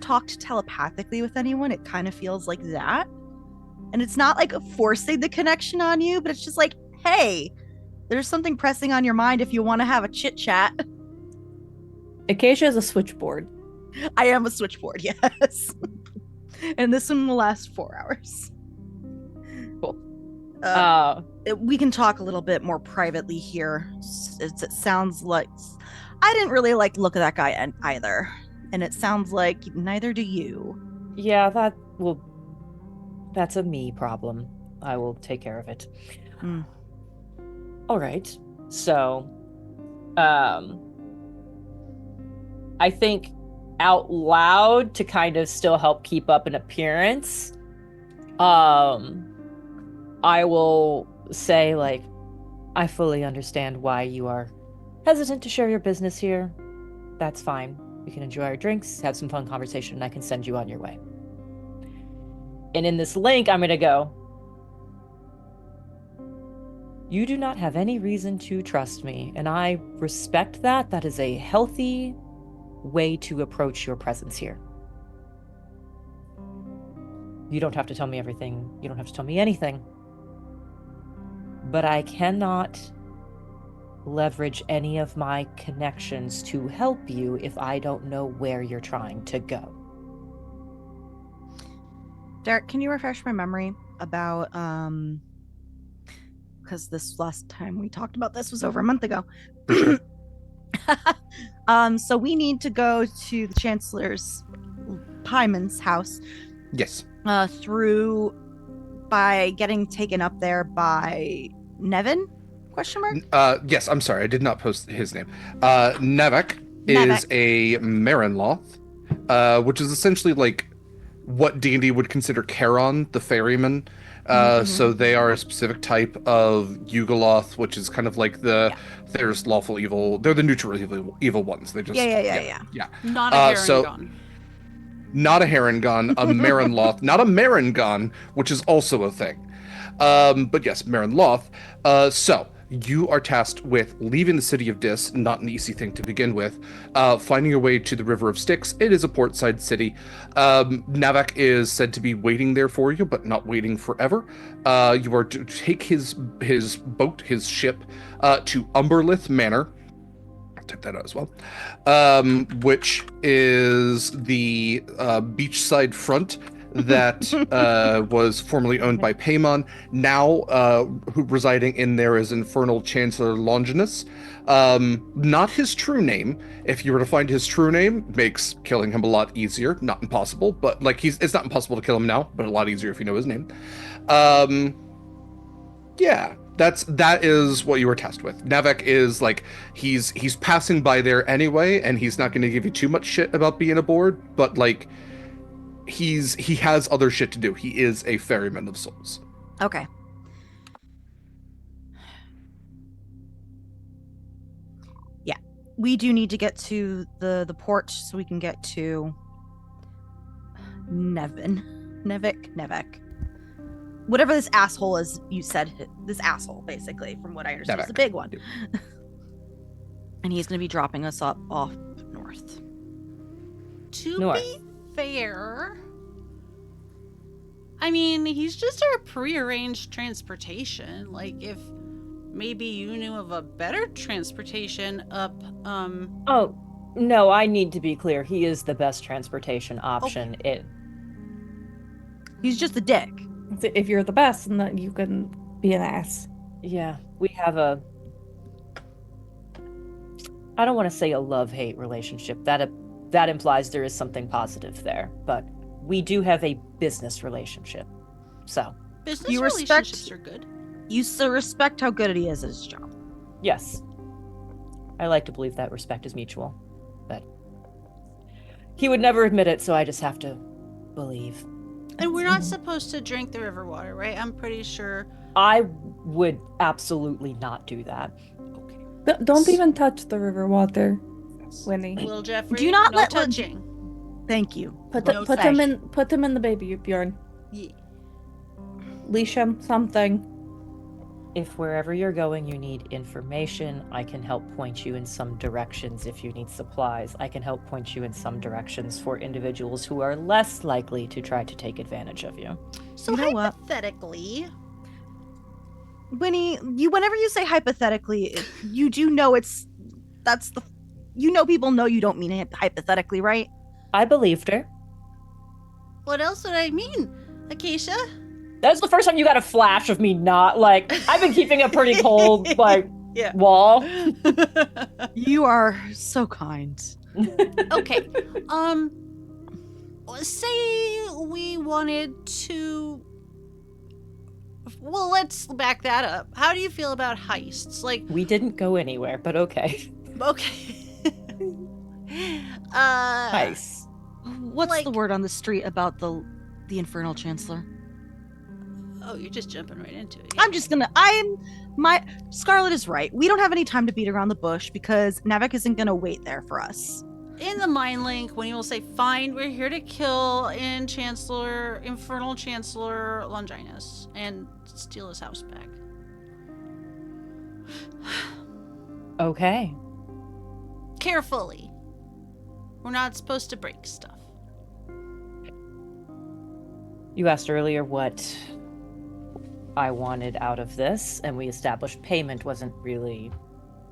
talked telepathically with anyone, it kind of feels like that. And it's not like forcing the connection on you, but it's just like, hey, there's something pressing on your mind if you want to have a chit chat. Acacia is a switchboard. I am a switchboard, yes. And this one will last 4 hours. Cool. We can talk a little bit more privately here. It sounds like I didn't really like look at that guy either, and it sounds like neither do you. Yeah, that's a me problem. I will take care of it. All right. So, I think out loud to kind of still help keep up an appearance, I will say, like, I fully understand why you are hesitant to share your business here. That's fine. We can enjoy our drinks, have some fun conversation, and I can send you on your way. And in this link, I'm going to go, you do not have any reason to trust me, and I respect that. That is a healthy way to approach your presence here. You don't have to tell me everything. You don't have to tell me anything. But I cannot leverage any of my connections to help you if I don't know where you're trying to go. Derek, can you refresh my memory about because this last time we talked about this was over a month ago. So we need to go to the Chancellor's Hyman's house. Yes. Through by getting taken up there by Nevin? Question mark? Yes, I'm sorry, I did not post his name. Nevek is a Marinloth, which is essentially like what D&D would consider Charon, the ferryman. So they are a specific type of Yugoloth, which is kind of like there's lawful evil. They're the neutral evil ones. They just yeah. Not a Harengon. Not a Harengon, a Marinloth, not a Marengon, which is also a thing. But yes, Marinloth. So you are tasked with leaving the city of Dis, not an easy thing to begin with, finding your way to the River of Styx. It is a portside city. Navak is said to be waiting there for you, but not waiting forever. You are to take his boat, his ship, to Umberlith Manor. I'll type that out as well. Which is the beachside front that was formerly owned by Paimon. Now who residing in there is Infernal Chancellor Longinus. Not his true name. If you were to find his true name, makes killing him a lot easier. Not impossible, but like it's not impossible to kill him now, but a lot easier if you know his name. Yeah. That is what you were tasked with. Navek is like he's passing by there anyway, and he's not going to give you too much shit about being aboard, but like he has other shit to do. He is a ferryman of souls. Okay. Yeah, we do need to get to the port so we can get to Nevek. Whatever this asshole is, you said this asshole, basically, from what I understand, is a big one. And he's going to be dropping us off north. To be fair, I mean, he's just our prearranged transportation. Like, if maybe you knew of a better transportation up, Oh, no, I need to be clear. He is the best transportation option. Okay. He's just a dick. If you're the best, then you can be an ass. Yeah, we have I don't want to say a love-hate relationship. That implies there is something positive there, but we do have a business relationship. So business you relationships are good. You still respect how good he is at his job. Yes. I like to believe that respect is mutual, but he would never admit it, so I just have to believe. And we're not supposed to drink the river water, right? I'm pretty sure. I would absolutely not do that. Okay. Don't even touch the river water, Winnie. Will Jeffrey? Do not no let touching. Thank you. Put No him in the baby, Bjorn. Yeah. Leash him, something. If wherever you're going you need information, I can help point you in some directions. If you need supplies, I can help point you in some directions for individuals who are less likely to try to take advantage of you. So You know what? hypothetically, Winnie, whenever you say hypothetically, you do know people know you don't mean it hypothetically, right? I believed her. what else would I mean? Acacia? That's the first time you got a flash of me not, like, I've been keeping a pretty cold, like, Yeah. wall. You are so kind. Okay. Say we wanted to. Well, let's back that up. How do you feel about heists? Like, We didn't go anywhere, but okay. okay. Nice. What's Like- the word on the street about the Infernal Chancellor? Oh, you're just jumping right into it. Scarlett is right. We don't have any time to beat around the bush because Navik isn't gonna wait there for us. In the mind link, when you will say, "Fine, we're here to kill Infernal Chancellor Longinus and steal his house back." Okay. Carefully. We're not supposed to break stuff. You asked earlier what I wanted out of this, and we established payment wasn't really,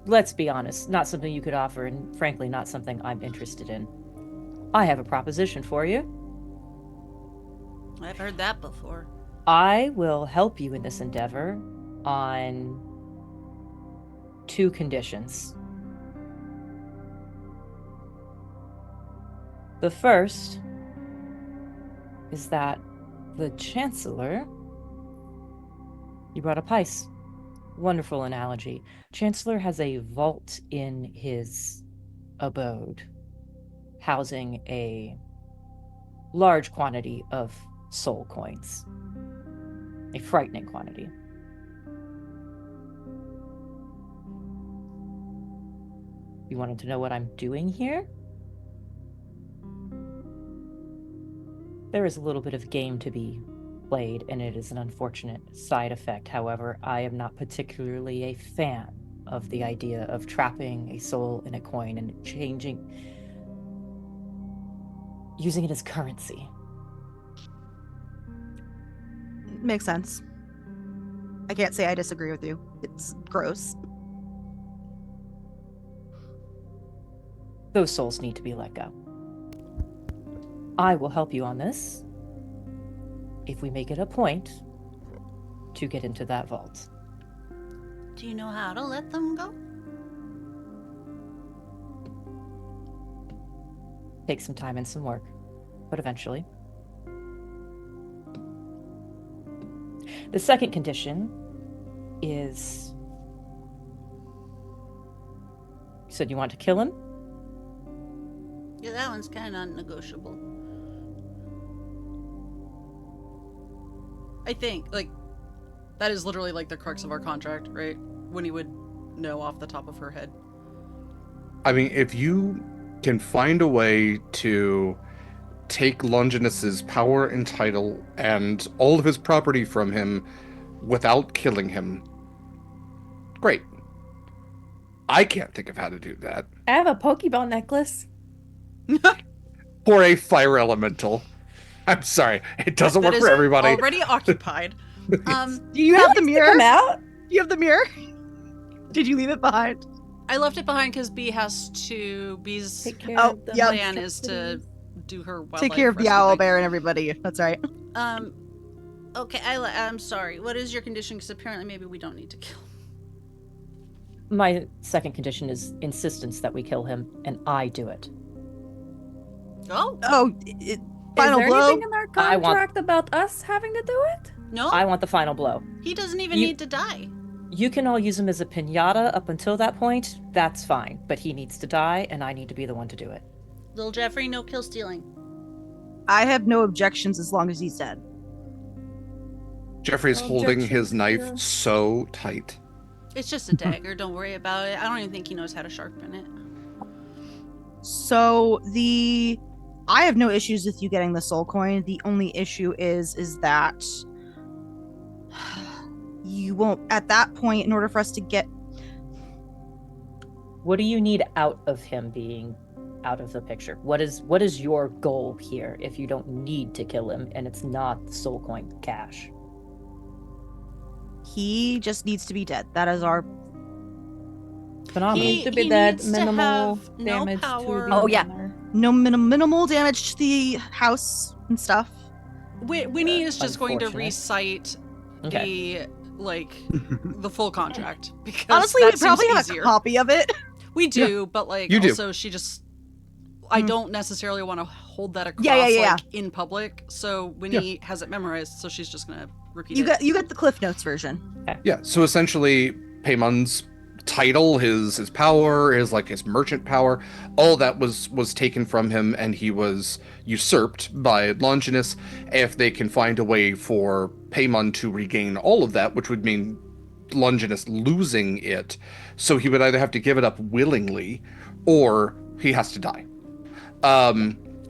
let's be honest, not something you could offer, and frankly, not something I'm interested in. I have a proposition for you. I've heard that before. I will help you in this endeavor on 2 conditions. The first is that the Chancellor... You brought up ice. Wonderful analogy. Chancellor has a vault in his abode, housing a large quantity of soul coins. A frightening quantity. You wanted to know what I'm doing here? There is a little bit of game to be played, and it is an unfortunate side effect. However, I am not particularly a fan of the idea of trapping a soul in a coin and using it as currency. Makes sense. I can't say I disagree with you. It's gross. Those souls need to be let go. I will help you on this if we make it a point to get into that vault. Do you know how to let them go? Take some time and some work, but eventually. The second condition is... You said you want to kill him? Yeah, that one's kind of non-negotiable. I think, like, that is literally like the crux of our contract, right? When you would know off the top of her head. I mean, if you can find a way to take Longinus's power and title and all of his property from him without killing him, great. I can't think of how to do that. I have a Pokeball necklace. For a fire elemental. I'm sorry, it doesn't That work is for everybody. Already occupied. Do you have the mirror? Come out. Do you have the mirror? Did you leave it behind? I left it behind because Bee's Take care Oh, of the yep. plan is to do her wildlife Take care of the rescue owl thing. bear and everybody. That's right. Okay, I'm sorry. What is your condition? Because apparently maybe we don't need to kill him. My second condition is insistence that we kill him, and I do it. Oh, Final Is there blow. anything in our I want- contract about us having to do it? no. I want the final blow. He doesn't even You- need to die. You can all use him as a piñata up until that point. That's fine. But he needs to die, and I need to be the one to do it. Little Jeffrey, no kill stealing. I have no objections as long as he's dead. Jeffrey's No holding objections, his knife yeah. so tight. It's just a dagger. Don't worry about it. I don't even think he knows how to sharpen it. So I have no issues with you getting the soul coin. The only issue is that you won't at that point in order for us to get What do you need out of him being out of the picture? What is your goal here if you don't need to kill him and it's not soul coin cash? he just needs to be dead. That is our Phenomenal. He- To be he that needs to minimal have no damage power. to the Oh, yeah. owner. minimal damage to the house and stuff. Winnie is just going to unfortunate. recite Okay. the full contract because Honestly, that we probably seems have easier. a copy of it. We do, but like You do. also she just I don't necessarily want to hold that across Yeah. like in public. So Winnie has it memorized, so she's just gonna repeat You it. got the Cliff Notes version. Yeah, so essentially, Paymon's title, his power, his merchant power, all that was taken from him, and he was usurped by Longinus. If they can find a way for Paymon to regain all of that, which would mean Longinus losing it, so he would either have to give it up willingly, or he has to die.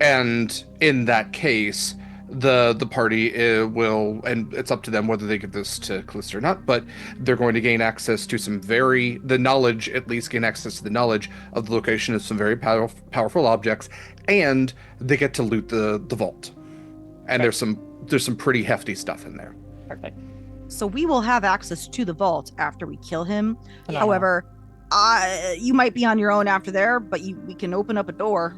And in that case, the party will, and it's up to them whether they give this to Callista or not, but they're going to gain access to the knowledge, at least gain access to the knowledge of the location of some very powerful objects, and they get to loot the vault. And there's some pretty hefty stuff in there. Perfect. So we will have access to the vault after we kill him. Yeah. However, you might be on your own after there, but we can open up a door.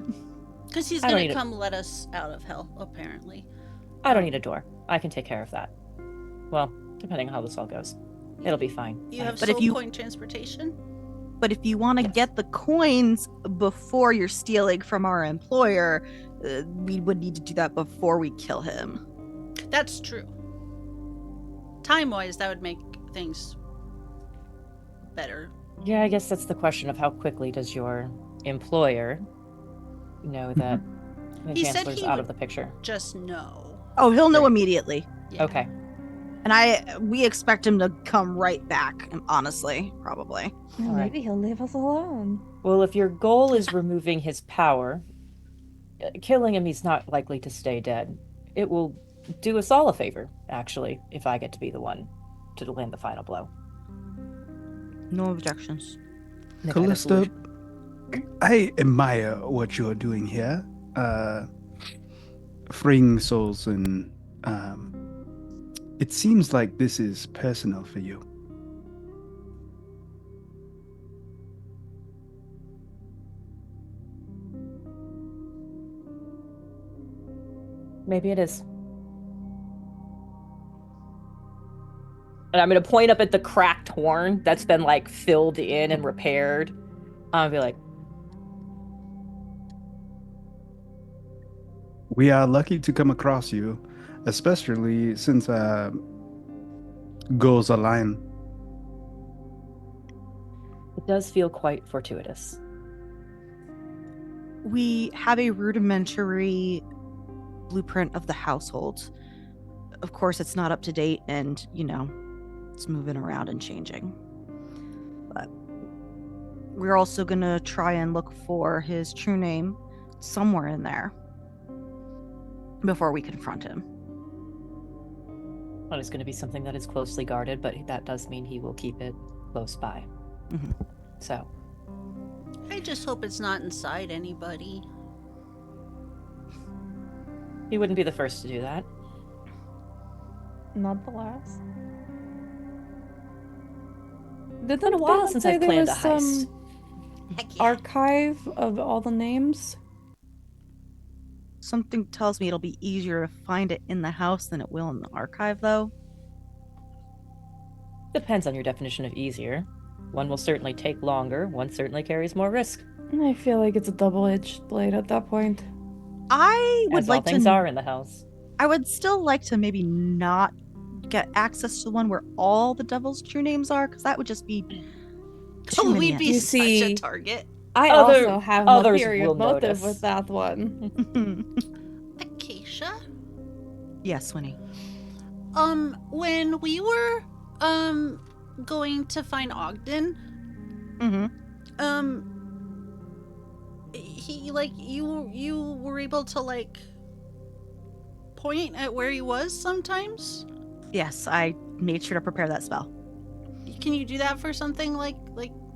Because he's I don't gonna need come let us out of hell, apparently. I don't need a door. I can take care of that. Well, depending on how this all goes. It'll be fine. You have But if soul you- coin transportation? But if you want to Yes. get the coins before you're stealing from our employer, we would need to do that before we kill him. That's true. Time-wise, that would make things better. Yeah, I guess that's the question of how quickly does your employer know that the He said Chancellor's he out would- of the picture. Just no. Oh, he'll know Great. immediately. Yeah. Okay. And we expect him to come right back, honestly, probably. Well, All right. maybe he'll leave us alone. Well, if your goal is removing his power, killing him, he's not likely to stay dead. It will do us all a favor, actually, if I get to be the one to land the final blow. No objections. Any kind of Callista, solution. I admire what you're doing here. Freeing souls, and it seems like this is personal for you. Maybe it is. And I'm going to point up at the cracked horn that's been like filled in and repaired. I'll be like, We are lucky to come across you, especially since goals align. it does feel quite fortuitous. We have a rudimentary blueprint of the household. Of course, it's not up to date and, it's moving around and changing. But we're also going to try and look for his true name somewhere in there before we confront him. Well, it's going to be something that is closely guarded, but that does mean he will keep it close by. Mhm. So, I just hope it's not inside anybody. he wouldn't be the first to do that. Not the last. Didn't It's been a while Dad since say I've there planned a was some heist. Heck yeah. archive of all the names? Something tells me it'll be easier to find it in the house than it will in the archive, though. Depends on your definition of easier. One will certainly take longer, one certainly carries more risk. I feel like it's a double-edged blade at that point. I would As all like things to. are in the house. I would still like to maybe not get access to the one where all the devil's true names are, because that would just be too Oh, many we'd be You such a see- target. I Other- also have a others theory will of motive notice. with that one. Acacia? Yes, Winnie. When we were, going to find Ogden, Mm-hmm. he, you were able to, point at where he was sometimes? Yes, I made sure to prepare that spell. Can you do that for something like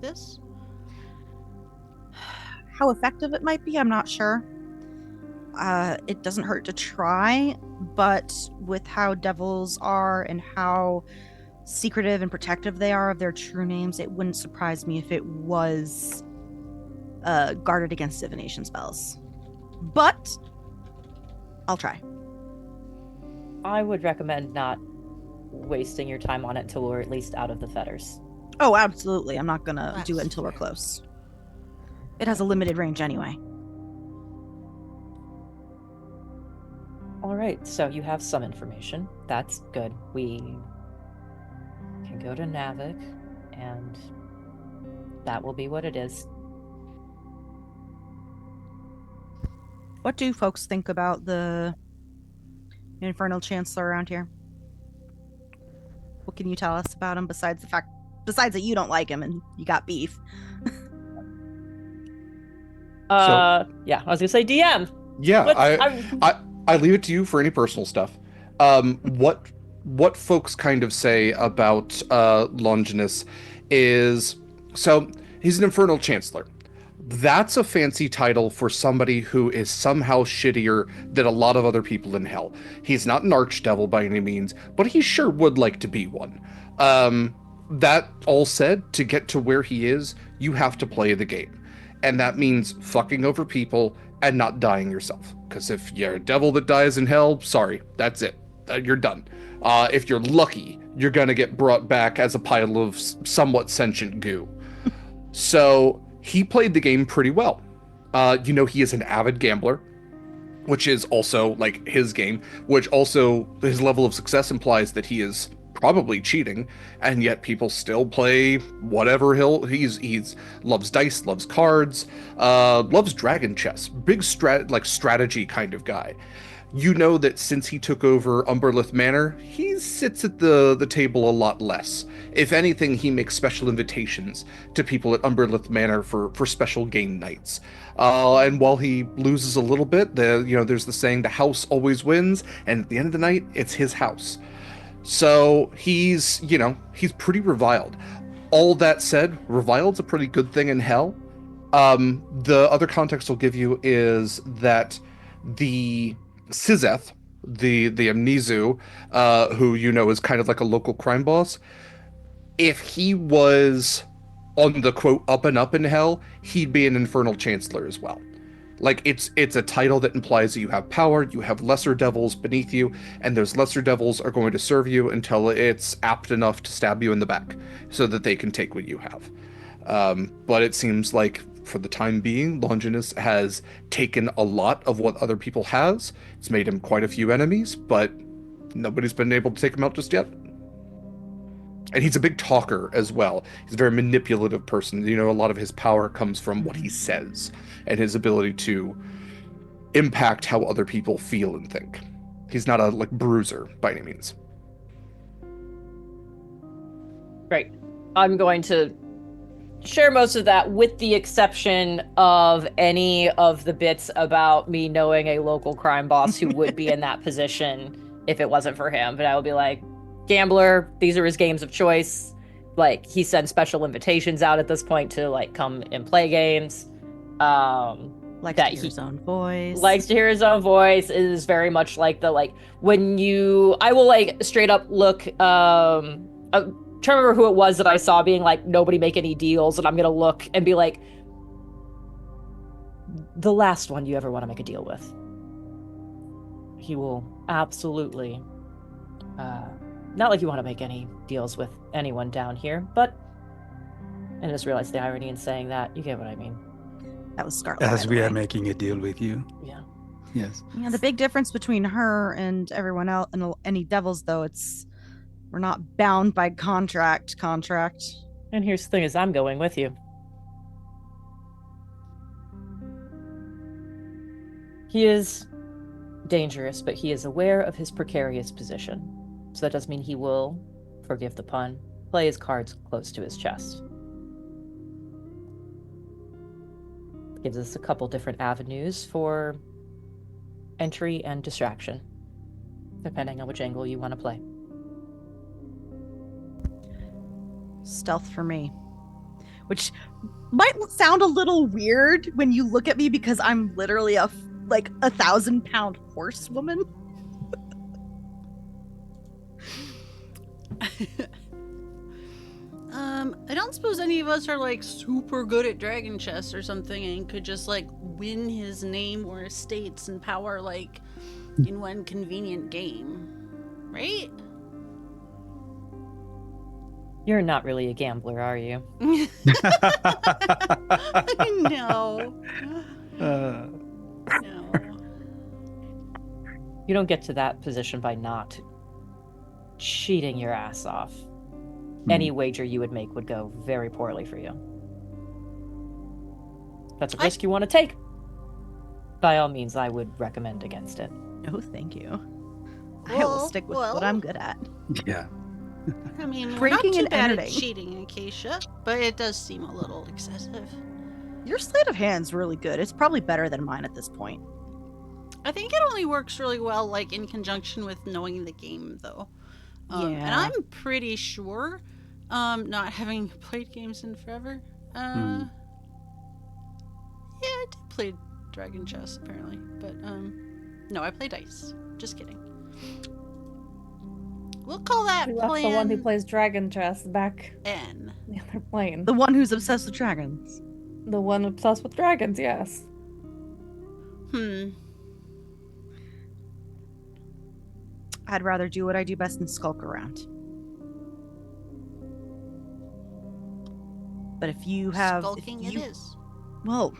this? How effective it might be, I'm not sure. It doesn't hurt to try, but with how devils are and how secretive and protective they are of their true names, it wouldn't surprise me if it was guarded against divination spells. But I'll try. I would recommend not wasting your time on it until we're at least out of the fetters. Oh, absolutely. I'm not gonna do it That's until we're fair. close. It has a limited range anyway. All right, so you have some information. That's good. We can go to Navik, and that will be what it is. What do folks think about the Infernal Chancellor around here? What can you tell us about him besides that you don't like him and you got beef? Yeah, I was gonna say DM. Yeah, I leave it to you for any personal stuff. What folks kind of say about Longinus is, so he's an Infernal Chancellor. That's a fancy title for somebody who is somehow shittier than a lot of other people in hell. He's not an archdevil by any means, but he sure would like to be one. That all said, to get to where he is, you have to play the game. And that means fucking over people and not dying yourself. Because if you're a devil that dies in hell, sorry, that's it. You're done. If you're lucky, you're gonna get brought back as a pile of somewhat sentient goo. So he played the game pretty well. He is an avid gambler, which is also like his game, which also his level of success implies that he is probably cheating, and yet people still play whatever he's loves dice, loves cards, loves dragon chess, big strategy kind of guy. You know that since he took over Umberlith Manor, he sits at the table a lot less. If anything, he makes special invitations to people at Umberlith Manor for special game nights. And while he loses a little bit, there's the saying, the house always wins, and at the end of the night, it's his house. So he's pretty reviled. All that said, reviled's a pretty good thing in hell. The other context I'll give you is that the Sizeth, the Amnesu, who is kind of like a local crime boss, if he was on the quote up and up in hell, he'd be an Infernal Chancellor as well. Like it's a title that implies that you have power, you have lesser devils beneath you, and those lesser devils are going to serve you until it's apt enough to stab you in the back so that they can take what you have. But it seems like for the time being, Longinus has taken a lot of what other people has. It's made him quite a few enemies, but nobody's been able to take him out just yet. And he's a big talker as well. He's a very manipulative person. A lot of his power comes from what he says and his ability to impact how other people feel and think. He's not a bruiser by any means. Great. I'm going to share most of that with the exception of any of the bits about me knowing a local crime boss who would be in that position if it wasn't for him. But I will be like, gambler, these are his games of choice. He sends special invitations out at this point to come and play games. Likes to hear his own voice. Likes to hear his own voice. It is very much like the when you, I will straight up look, I'm trying to remember who it was that I saw being nobody make any deals, and I'm gonna look and be like, the last one you ever want to make a deal with. He will absolutely, not like you want to make any deals with anyone down here, but I just realized the irony in saying that. You get what I mean. That was Scarlett. As we are making a deal with you. Yeah. Yes. Yeah, the big difference between her and everyone else and any devils, though, we're not bound by contract. And here's the thing is I'm going with you. He is dangerous, but he is aware of his precarious position. So that does mean he will, forgive the pun, play his cards close to his chest. Gives us a couple different avenues for entry and distraction, depending on which angle you want to play. Stealth for me, which might sound a little weird when you look at me because I'm literally a 1,000-pound horsewoman. I don't suppose any of us are super good at dragon chess or something and could just win his name or estates and power in one convenient game. right? You're not really a gambler, are you? No. No. You don't get to that position by not cheating your ass off. Any wager you would make would go very poorly for you. That's a risk you want to take. By all means, I would recommend against it. No, thank you. I will stick with what I'm good at. Yeah. I mean, we're Breaking not too and bad at editing. cheating, Acacia, but it does seem a little excessive. Your sleight of hand's really good. It's probably better than mine at this point. I think it only works really well, like, in conjunction with knowing the game, though. And Yeah. I'm pretty sure, not having played games in forever, yeah, I did play Dragon Chess, apparently, but, no, I play dice. Just kidding. We'll call that We left plan the one who plays Dragon Chess back N. on the other plane. The one who's obsessed with dragons. The one obsessed with dragons, yes. I'd rather do what I do best and skulk around. But if you have Skulking if you, it is. Well,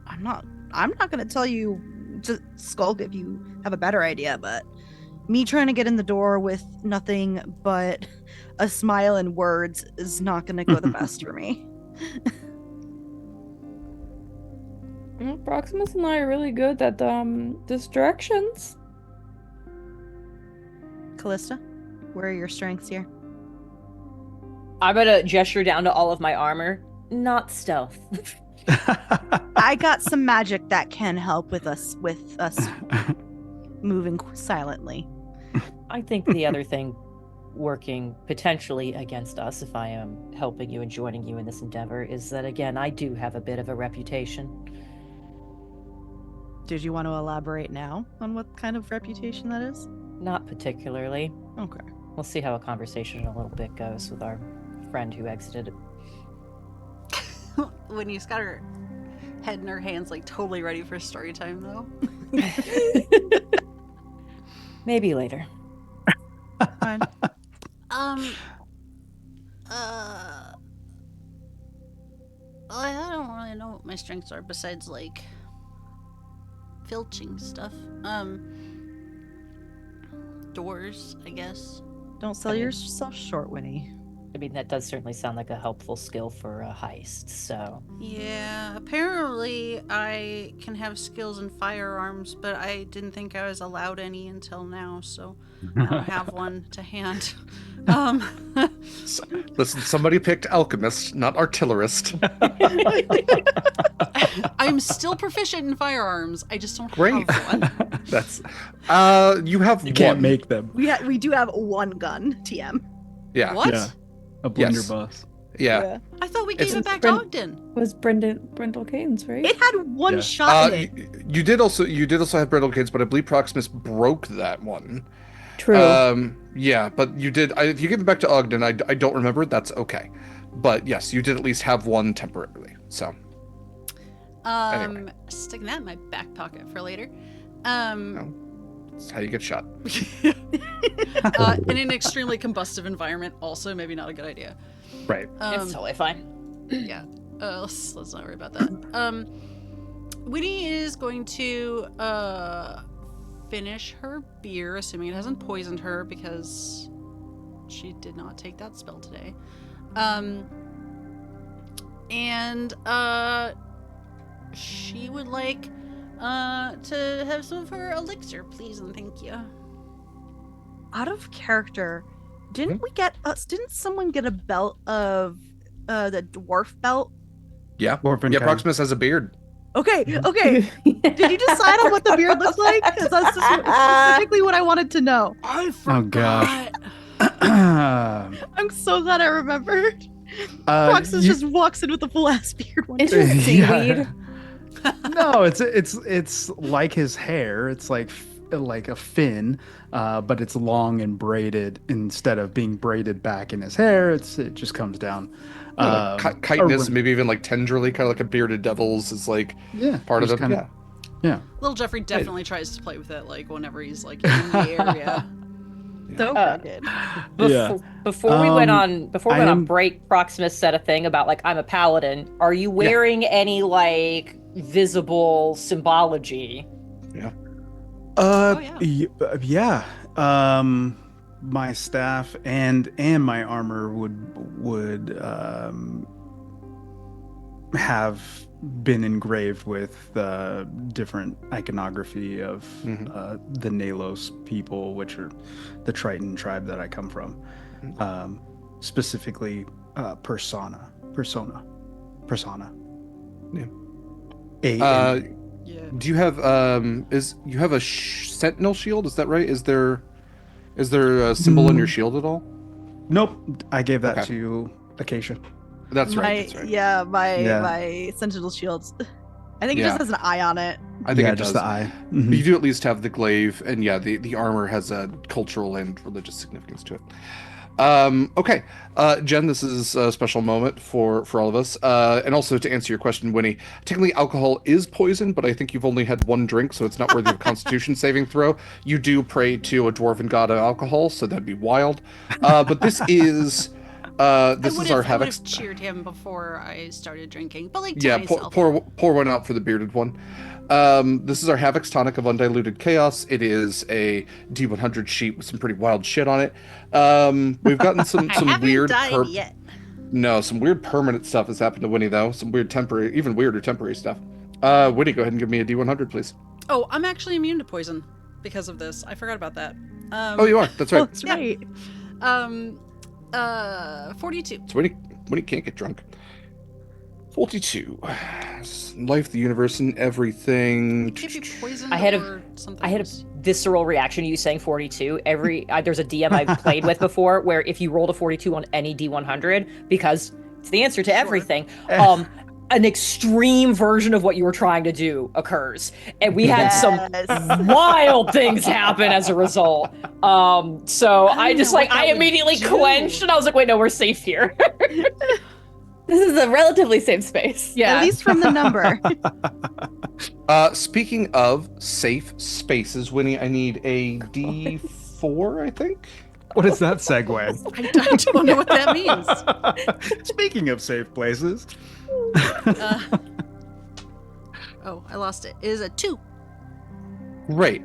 I'm not going to tell you to skulk if you have a better idea, but me trying to get in the door with nothing but a smile and words is not going to go the best for me. Proximus and I are really good at distractions. Callista, where are your strengths here? I'm gonna gesture down to all of my armor. Not stealth. I got some magic that can help with us moving silently. I think the other thing working potentially against us, if I am helping you and joining you in this endeavor, is that, again, I do have a bit of a reputation. Did you want to elaborate now on what kind of reputation that is? Not particularly. Okay. We'll see how a conversation in a little bit goes with our friend who exited. When she's got her head in her hands, like, totally ready for story time, though. Maybe later. Fine. I don't really know what my strengths are besides, like, filching stuff. Doors, I guess. Don't sell yourself short, Winnie. I mean, that does certainly sound like a helpful skill for a heist, so... Yeah, apparently I can have skills in firearms, but I didn't think I was allowed any until now, so I don't have one to hand. Listen, somebody picked alchemist, not artillerist. I'm still proficient in firearms. I just don't Great. have one. That's you have You can't one. make them. We do have one gun, TM. Yeah. What? Yeah. A Yes. blunderbuss. Yeah. I thought we gave It's it back Bren- to Ogden. It was Brindle Canes, right? It had one Yeah. shot in it. You did also have brittle kids, but I believe Proximus broke that one. True. Yeah, but you did. If you give it back to Ogden, I don't remember. That's okay. But yes, you did at least have one temporarily. So Anyway. Sticking that in my back pocket for later. that's how you get shot. In an extremely combustive environment, also maybe not a good idea. Right. it's totally fine. Yeah. Let's not worry about that. Winnie is going to finish her beer, assuming it hasn't poisoned her because she did not take that spell today. And she would like to have some of her elixir, please and thank you. Out of character, didn't someone get a belt of the dwarf belt? Yeah. Orphan Yeah. kind. Proximus has a beard. Okay. Did you decide on what the beard looks like? Because that's just specifically what I wanted to know. I Oh, gosh. I'm so glad I remembered. Proximus just walks in with a full ass beard one It's day. just seaweed. No, it's like his hair. It's like a fin, but it's long and braided instead of being braided back in his hair. It just comes down. Chitinous, or- maybe even like tendrily, kind of like a bearded devil's is like Yeah, part of just it. kinda- Yeah. Little Jeffrey definitely tries to play with it, like whenever he's like in the area. So crooked. Before we went on am- break, Proximus said a thing about like I'm a paladin. Are you wearing any like visible symbology? Yeah. Yeah. My staff and my armor would have been engraved with different iconography of the Nalos people, which are the Triton tribe that I come from. Specifically, persona. Yeah. A Yeah. Do you have you have a sentinel shield? Is that right? Is there a symbol on your shield at all? Nope, I gave that Okay. to Acacia. That's right. That's right. Yeah, my Yeah. sentinel shields. I think it Yeah. just has an eye on it. I think Yeah, it just does. the eye. But you do at least have the glaive, and yeah, the armor has a cultural and religious significance to it. Okay, Jen, this is a special moment for all of us, and also to answer your question, Winnie. Technically, alcohol is poison, but I think you've only had one drink, so it's not worthy of a Constitution saving throw. You do pray to a dwarven god of alcohol, so that'd be wild. But this is our I would havoc. have cheered him before I started drinking, but like to Yeah, myself. pour one out for the bearded one. This is our Havoc's Tonic of Undiluted Chaos. It is a D100 sheet with some pretty wild shit on it. We've gotten some I haven't weird died yet. No, some weird permanent stuff has happened to Winnie though. Some weird temporary, even weirder temporary stuff. Winnie, go ahead and give me a D100, please. Oh, I'm actually immune to poison because of this. I forgot about that. Oh, you are. That's right. That's right. 42. So Winnie can't get drunk. 42. Life, the universe, and everything. It can't be poisoned I had or something. I had a else. visceral reaction to you saying 42. There's a DM I've played with before where if you rolled a 42 on any D100, because it's the answer to everything, an extreme version of what you were trying to do occurs, and we had some wild things happen as a result. So I just know like what that I would immediately do. clenched, and I was like, wait, no, we're safe here. This is a relatively safe space. At least from the number. Speaking of safe spaces, Winnie, I need a D4, I think. What is that segue? I don't know what that means. Speaking of safe places. Oh, I lost it. It is a 2. Great.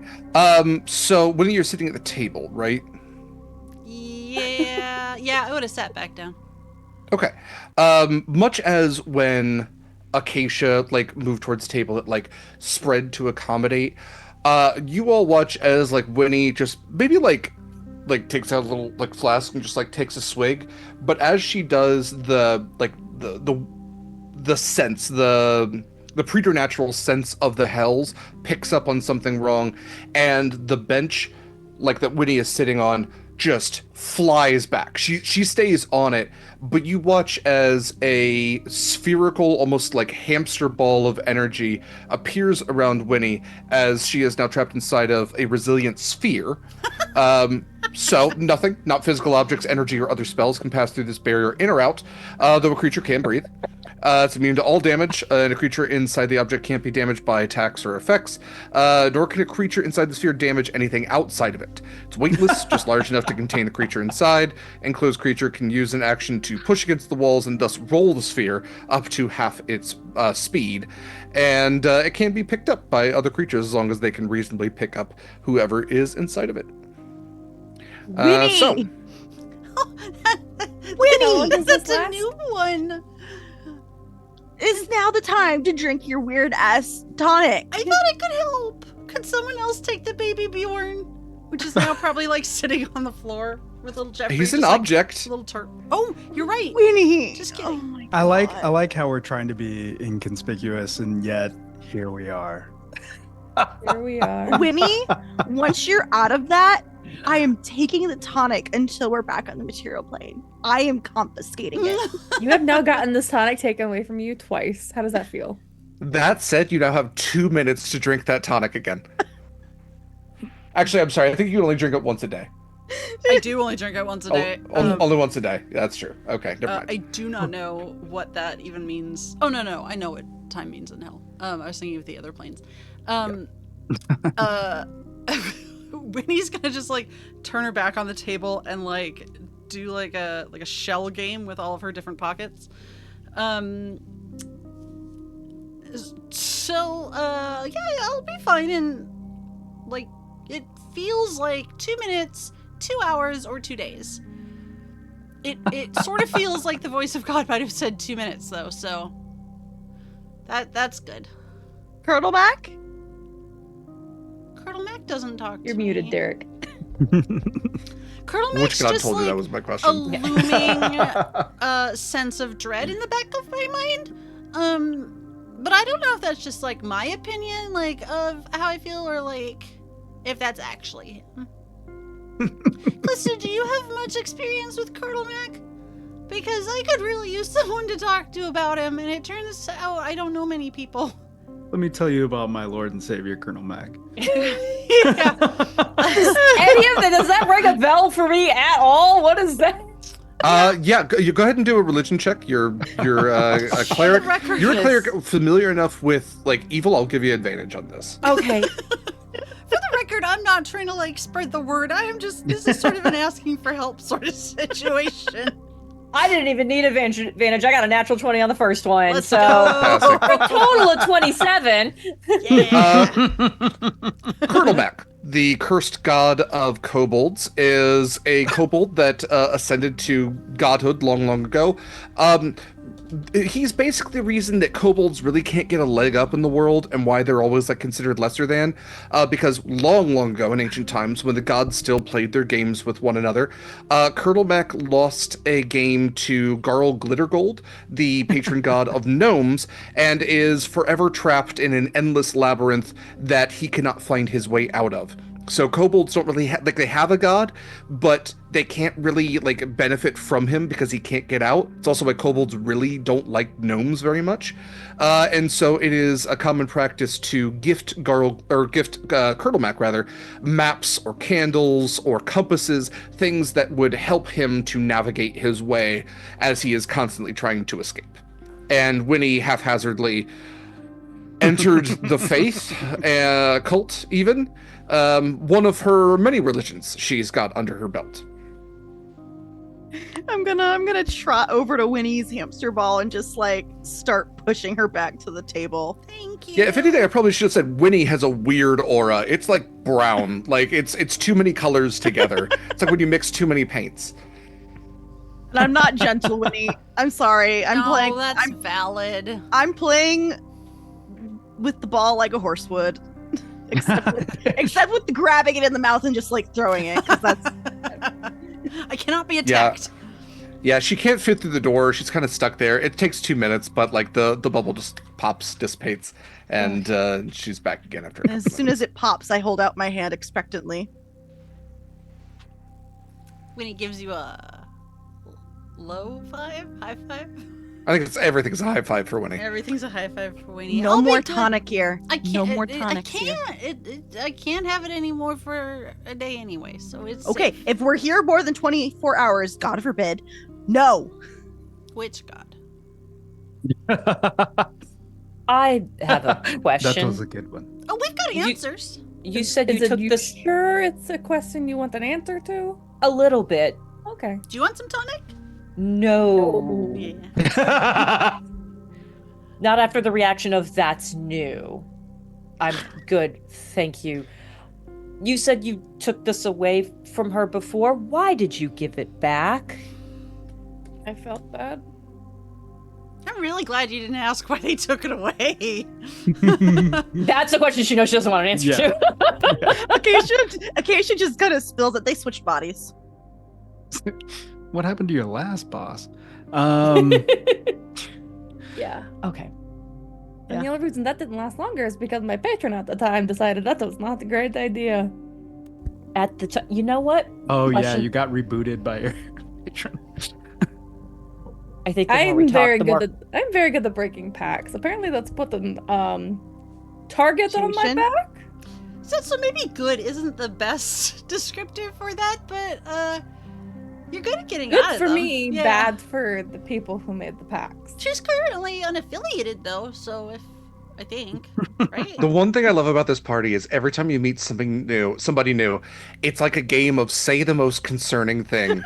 So Winnie, you're sitting at the table, right? Yeah, I would have sat back down. Okay. Much as when Acacia moved towards the table, it spread to accommodate. You all watch as Winnie just maybe takes out a little flask and just takes a swig, but as she does the sense, the preternatural sense of the hells picks up on something wrong, and the bench that Winnie is sitting on just flies back. She stays on it, but you watch as a spherical, almost hamster ball of energy appears around Winnie as she is now trapped inside of a resilient sphere. So nothing, not physical objects, energy, or other spells can pass through this barrier in or out, though a creature can breathe. It's immune to all damage, and a creature inside the object can't be damaged by attacks or effects, nor can a creature inside the sphere damage anything outside of it. It's weightless, just large enough to contain the creature inside. Enclosed creature can use an action to push against the walls and thus roll the sphere up to half its speed, and it can be picked up by other creatures as long as they can reasonably pick up whoever is inside of it. Winnie! Winnie, does that's this a last? new one. Is now the time to drink your weird ass tonic. I thought it could help. Could someone else take the baby Bjorn, which is now probably sitting on the floor with little Jeffrey? He's an just, object. Little turp. Oh, you're right. Winnie! Just kidding. Oh my I God. like how we're trying to be inconspicuous, and yet here we are. Here we are. Winnie, once you're out of that, I am taking the tonic until we're back on the material plane. I am confiscating it. You have now gotten this tonic taken away from you twice. How does that feel? That said, you now have 2 minutes to drink that tonic again. Actually, I'm sorry. I think you can only drink it once a day. I do only drink it once a day. Only once a day. That's true. Okay, never mind. I do not know what that even means. Oh, no. I know what time means in hell. I was thinking of the other planes. Winnie's gonna just like turn her back on the table and like do like a shell game with all of her different pockets. So yeah, I'll be fine in like it feels like 2 minutes, 2 hours, or 2 days. It sort of feels like the voice of God might have said 2 minutes though, so that's good. Colonel Mac? Colonel Mac doesn't talk to You're me. muted, Derek. Colonel Which Mac's God just told you like that was my a question? looming sense of dread in the back of my mind. But I don't know if that's just like my opinion, like of how I feel, or like if that's actually him. Listen, do you have much experience with Colonel Mac? Because I could really use someone to talk to about him, and it turns out I don't know many people. Let me tell you about my Lord and Savior, Colonel Mac. Yeah. Any of that, does that ring a bell for me at all? What is that? Yeah, you go ahead and do a religion check. You're a cleric. The record You're a is- cleric familiar enough with like evil. I'll give you advantage on this. Okay. For the record, I'm not trying to like spread the word. This is sort of an asking for help sort of situation. I didn't even need advantage. I got a natural 20 on the first one. Let's so go. for a total of 27. Yeah. Colonel Mac, the cursed god of kobolds, is a kobold that ascended to godhood long, long ago. He's basically the reason that kobolds really can't get a leg up in the world and why they're always like considered lesser than. Because long, long ago in ancient times, when the gods still played their games with one another, Colonel Mac lost a game to Garl Glittergold, the patron god of gnomes, and is forever trapped in an endless labyrinth that he cannot find his way out of. So kobolds don't really like they have a god, but they can't really like benefit from him because he can't get out. It's also why kobolds really don't like gnomes very much, and so it is a common practice to gift Colonel Mac rather maps or candles or compasses, things that would help him to navigate his way as he is constantly trying to escape. And Winnie haphazardly entered the faith cult even. One of her many religions she's got under her belt. I'm gonna trot over to Winnie's hamster ball and just like start pushing her back to the table. Thank you. Yeah, if anything, I probably should have said Winnie has a weird aura. It's like brown, like it's too many colors together. It's like when you mix too many paints. And I'm not gentle, Winnie. I'm sorry. I'm no, playing. that's valid. I'm playing with the ball like a horse would, except with the grabbing it in the mouth and just like throwing it. 'Cause that's I cannot be attacked. Yeah, she can't fit through the door. She's kind of stuck there. It takes 2 minutes, but like the bubble just dissipates, and she's back again after. as soon as it pops, I hold out my hand expectantly. When he gives you a low five, high five. I think everything's a high five for Winnie. Everything's a high five for Winnie. No I'll be more good. tonic here. I can't. No more I tonic here. can't. I can't have it anymore for a day anyway. So it's Okay, safe. if we're here more than 24 hours, God forbid, no. Which god? I have a question. That was a good one. Oh, we've got You- answers. You said you Is it took you this sure it's a question you want an answer to? a little bit. Okay. Do you want some tonic? No. Yeah. Not after the reaction of that's new. I'm good, thank you. You said you took this away from her before. Why did you give it back? I felt bad. I'm really glad you didn't ask why they took it away. That's a question she knows she doesn't want an answer Yeah. to. Acacia just kind of spills it. They switched bodies. What happened to your last boss? Yeah. Okay. And Yeah. the only reason that didn't last longer is because my patron at the time decided that was not a great idea. At the time, you know what? Oh yeah, Question- you got rebooted by your patron. I think the more we I'm talk, very the good more... at I'm very good at breaking packs. Apparently that's put the target on my Tuition? back. So maybe good isn't the best descriptor for that, but you're good at getting Good out of for them. me, Yeah. bad for the people who made the packs. She's currently unaffiliated though, so I think. Right? The one thing I love about this party is every time you meet somebody new, it's like a game of say the most concerning thing.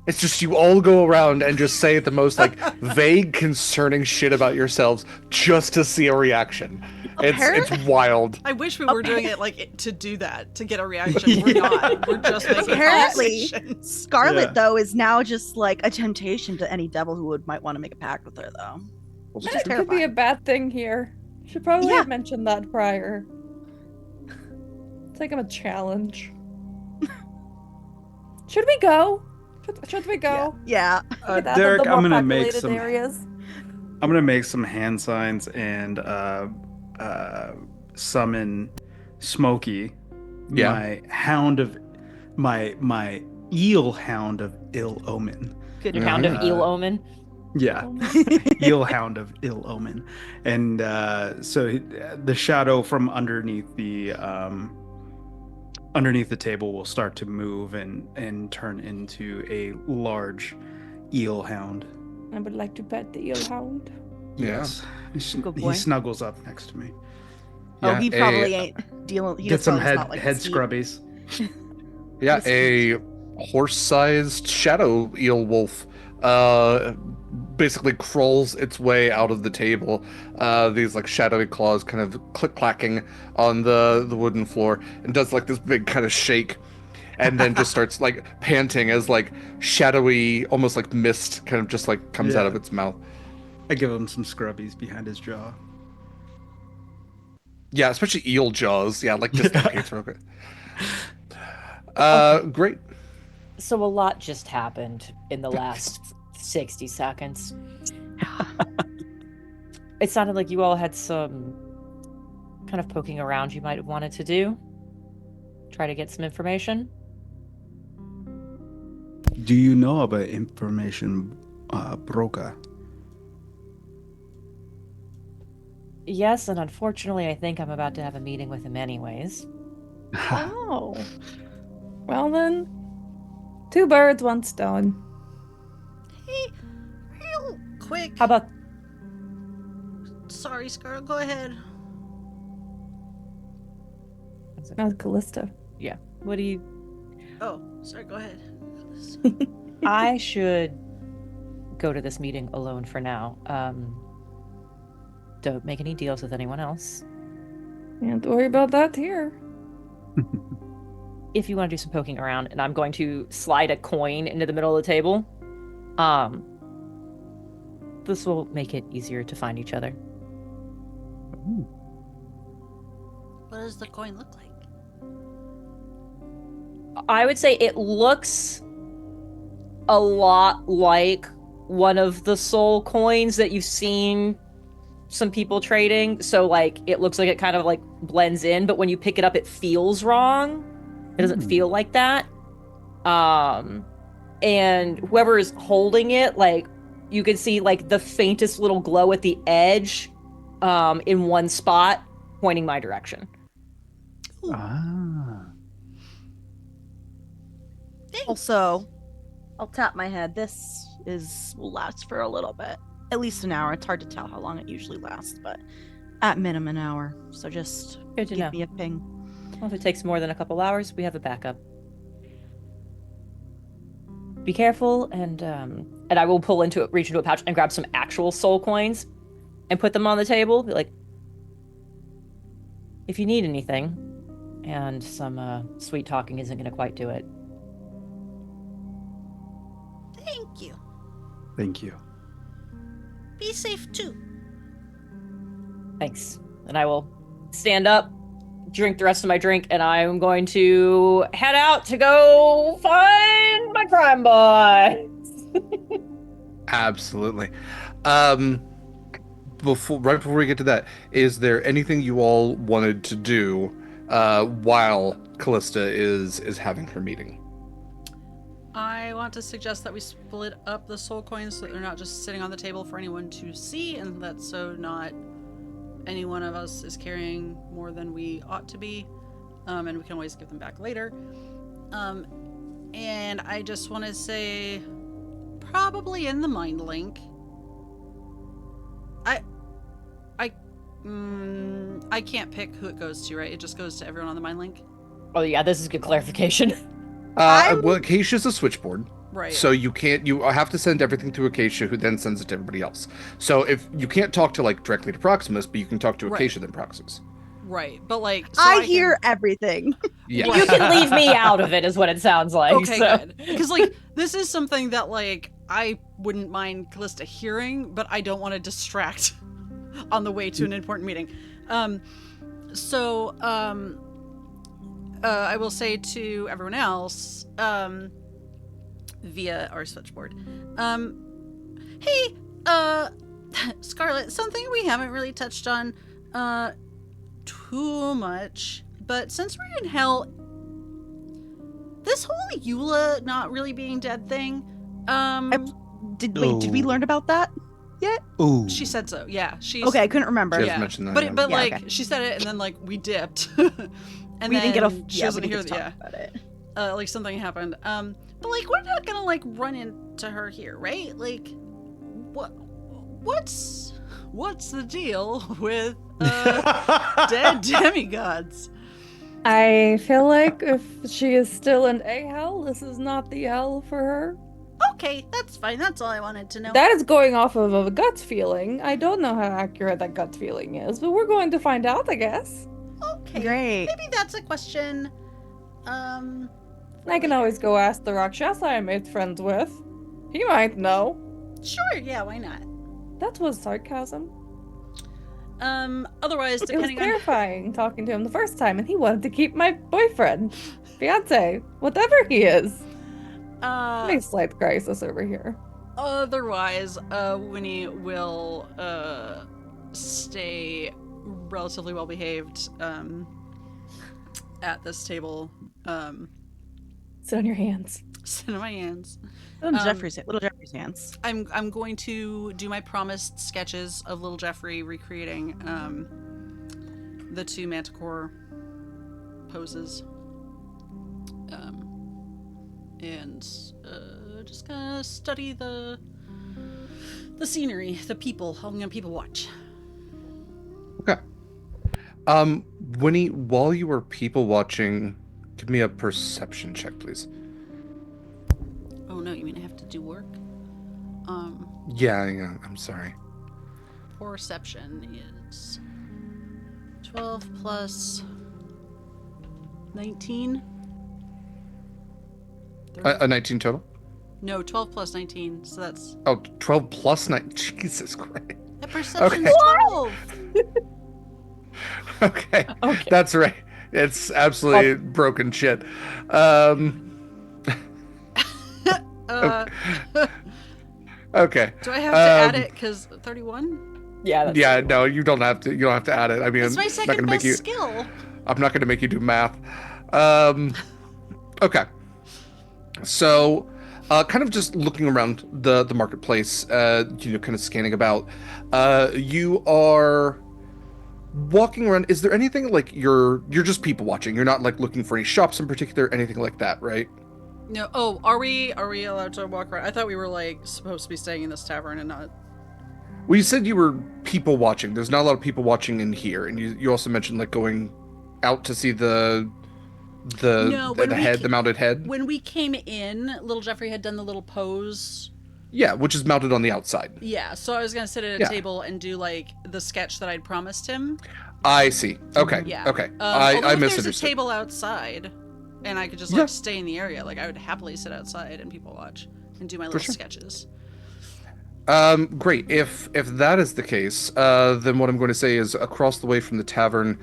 It's just you all go around and just say the most like vague, concerning shit about yourselves just to see a reaction. It's wild. I wish we were doing it like to do that, to get a reaction. We're not. We're just making Apparently, conversations. Scarlett though is now just like a temptation to any devil who might want to make a pact with her though. That could be a bad thing here. Should probably have mentioned that prior. Take him a challenge. Should we go? Should we go? Yeah. Derek, I'm gonna make populated some. areas. I'm gonna make some hand signs and summon Smokey, my hound of my eel hound of ill omen. Good hound of eel omen. Yeah, eel hound of ill omen, and so the shadow from underneath the table will start to move and turn into a large eel hound. I would like to pet the eel hound. Yes, Good he boy. snuggles up next to me. Oh, he probably ain't dealing. Get some head not like head Steve. scrubbies. Yeah, a horse-sized shadow eel wolf basically crawls its way out of the table. These like shadowy claws kind of click-clacking on the wooden floor and does like this big kind of shake and then just starts like panting as like shadowy, almost like mist kind of just like comes out of its mouth. I give him some scrubbies behind his jaw. Yeah, especially eel jaws. Yeah, like dislocates real quick. Great. So a lot just happened in the last 60 seconds. It sounded like you all had some kind of poking around you might have wanted to do. Try to get some information. Do you know about information broker? Yes, and unfortunately, I think I'm about to have a meeting with him anyways. Oh. Well then, two birds, one stone. Hey, real quick. How about... Sorry, Scarlett, go ahead. Not Callista. Yeah. What do you... Oh, sorry, go ahead. I should go to this meeting alone for now. Don't make any deals with anyone else. Can't worry about that here. If you want to do some poking around, and I'm going to slide a coin into the middle of the table, this will make it easier to find each other. What does the coin look like? I would say it looks a lot like one of the soul coins that you've seen some people trading. So like it looks like it kind of like blends in, but when you pick it up, it feels wrong. It doesn't feel like that. And whoever is holding it, like you can see like the faintest little glow at the edge, in one spot, pointing my direction. Ooh. Also, I'll tap my head. This will last for a little bit. At least an hour. It's hard to tell how long it usually lasts, but at minimum an hour. So just Good to give know. me a ping. Well, if it takes more than a couple hours, we have a backup. Be careful, and I will reach into a pouch and grab some actual soul coins and put them on the table. Be like, if you need anything, and some sweet talking isn't going to quite do it. Thank you. Thank you. Be safe too. Thanks. And I will stand up, drink the rest of my drink, and I'm going to head out to go find my crime boy. Absolutely. Right before we get to that, is there anything you all wanted to do while Callista is having her meeting? I want to suggest that we split up the soul coins so that they're not just sitting on the table for anyone to see, and that so not any one of us is carrying more than we ought to be, and we can always give them back later. And I just want to say, probably in the mind link, I can't pick who it goes to, right? It just goes to everyone on the mind link. Oh yeah, this is good clarification. Well, Acacia's a switchboard. Right. So you have to send everything to Acacia, who then sends it to everybody else. So if you can't talk to directly to Proximus, but you can talk to Acacia, then Proximus. Right, but so I hear everything. Yeah. You can leave me out of it, is what it sounds like. Okay, so. good. Because this is something that I wouldn't mind Callista hearing, but I don't want to distract on the way to an important meeting. I will say to everyone else, via our switchboard, hey, Scarlett, something we haven't really touched on too much, but since we're in hell, this whole Eula not really being dead thing, Did we learn about that yet? Ooh. she said so. Yeah, she's Okay, I couldn't remember. She hasn't mentioned that But yet. but Yeah, okay. she said it, and then we dipped, and We then didn't get a she yeah, doesn't we hear didn't get to yeah, talk about it. something happened. But we're not gonna run into her here, right? What's the deal with dead demigods? I feel like if she is still in a hell, this is not the hell for her. Okay, that's fine. That's all I wanted to know. That is going off of a gut feeling. I don't know how accurate that gut feeling is, but we're going to find out, I guess. Okay, Great. maybe that's a question. I can always go ask the Rakshasa I made friends with. He might know. Sure, yeah, why not? That was sarcasm. Otherwise, It was depending on terrifying talking to him the first time, and he wanted to keep my boyfriend, fiance, whatever he is. Nice slight crisis over here. otherwise, Winnie will stay relatively well behaved at this table. Sit on your hands. Sit in my hands. Little Jeffrey's hands. I'm going to do my promised sketches of little Jeffrey recreating the two manticore poses. And just gonna study the scenery, the people. I'm gonna people watch. Okay. Winnie, while you were people watching, give me a perception check, please. Oh no, you mean I have to do work? Yeah, I'm sorry. Perception is 12 plus 19. A 19 total? No, 12 plus 19, so that's... Oh, 12 plus 9. Jesus Christ. That perception's Okay. 12! Okay. Okay. That's right. It's absolutely broken shit. Okay. Do I have to add it? Because 31? Yeah. That's Yeah, no, you don't have to. You don't have to add it. I mean, It's my I'm not second gonna make best you. skill. I'm not going to make you do math. Okay. So, kind of just looking around the marketplace, kind of scanning about. You are walking around. Is there anything you're just people watching? You're not looking for any shops in particular, anything like that, right? No. Oh, are we allowed to walk around? I thought we were supposed to be staying in this tavern and not. Well, you said you were people watching. There's not a lot of people watching in here, and you also mentioned going out to see the mounted head. When we came in, little Jeffrey had done the little pose. Yeah, which is mounted on the outside. Yeah, so I was gonna sit at a table and do the sketch that I'd promised him. I see. Okay. Yeah. Okay. I I if there's a misunderstood. table outside, and I could just stay in the area. I would happily sit outside and people watch and do my little sketches. Great. If that is the case, then what I'm going to say is across the way from the tavern,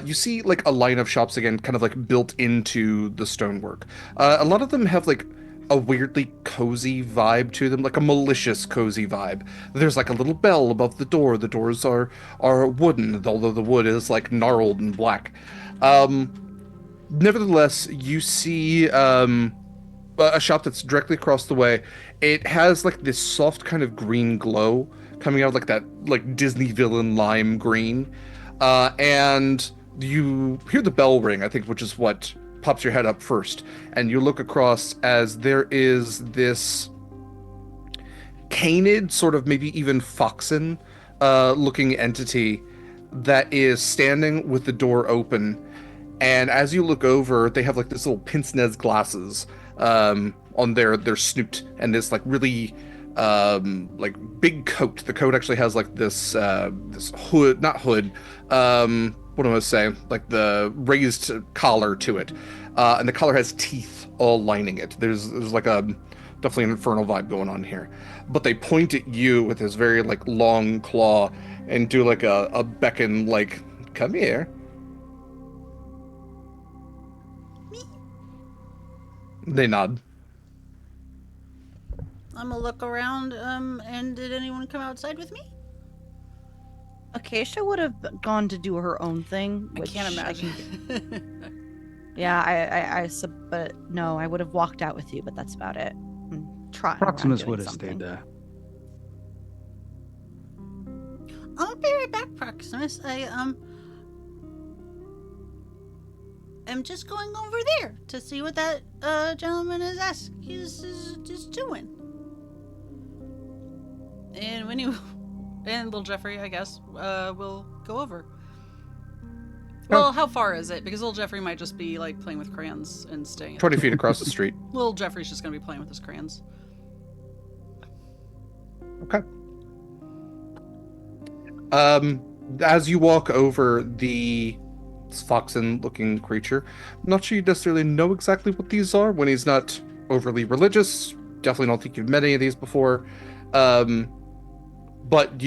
you see a line of shops again, kind of built into the stonework. A lot of them have a weirdly cozy vibe to them, a malicious cozy vibe. There's a little bell above the door. The doors are wooden, although the wood is gnarled and black. Nevertheless, you see a shop that's directly across the way. It has this soft kind of green glow coming out of that Disney villain lime green, and you hear the bell ring, I think, which is what pops your head up first, and you look across as there is this canid, sort of maybe even foxen looking entity that is standing with the door open. And as you look over, they have like this little pince-nez glasses on their snoot, and this like really like big coat. The coat actually has like this this hood, not hood. What do I say? Like the raised collar to it, and the collar has teeth all lining it. There's like a definitely an infernal vibe going on here. But they point at you with this very like long claw and do like a beckon, like come here. They nod. I'm gonna look around, and did anyone come outside with me? Acacia would have gone to do her own thing. I Which can't imagine. Yeah, but no, I would have walked out with you, but that's about it. Proximus would have stayed there. I'll be right back, Proximus. I'm just going over there to see what that gentleman is doing. And when you and little Jeffrey, I guess, will go over. Well, how far is it? Because little Jeffrey might just be like playing with crayons and staying. 20 feet across the street. Little Jeffrey's just gonna be playing with his crayons. Okay. As you walk over the foxen-looking creature, I'm not sure you necessarily know exactly what these are. When he's not overly religious, definitely don't think you've met any of these before. But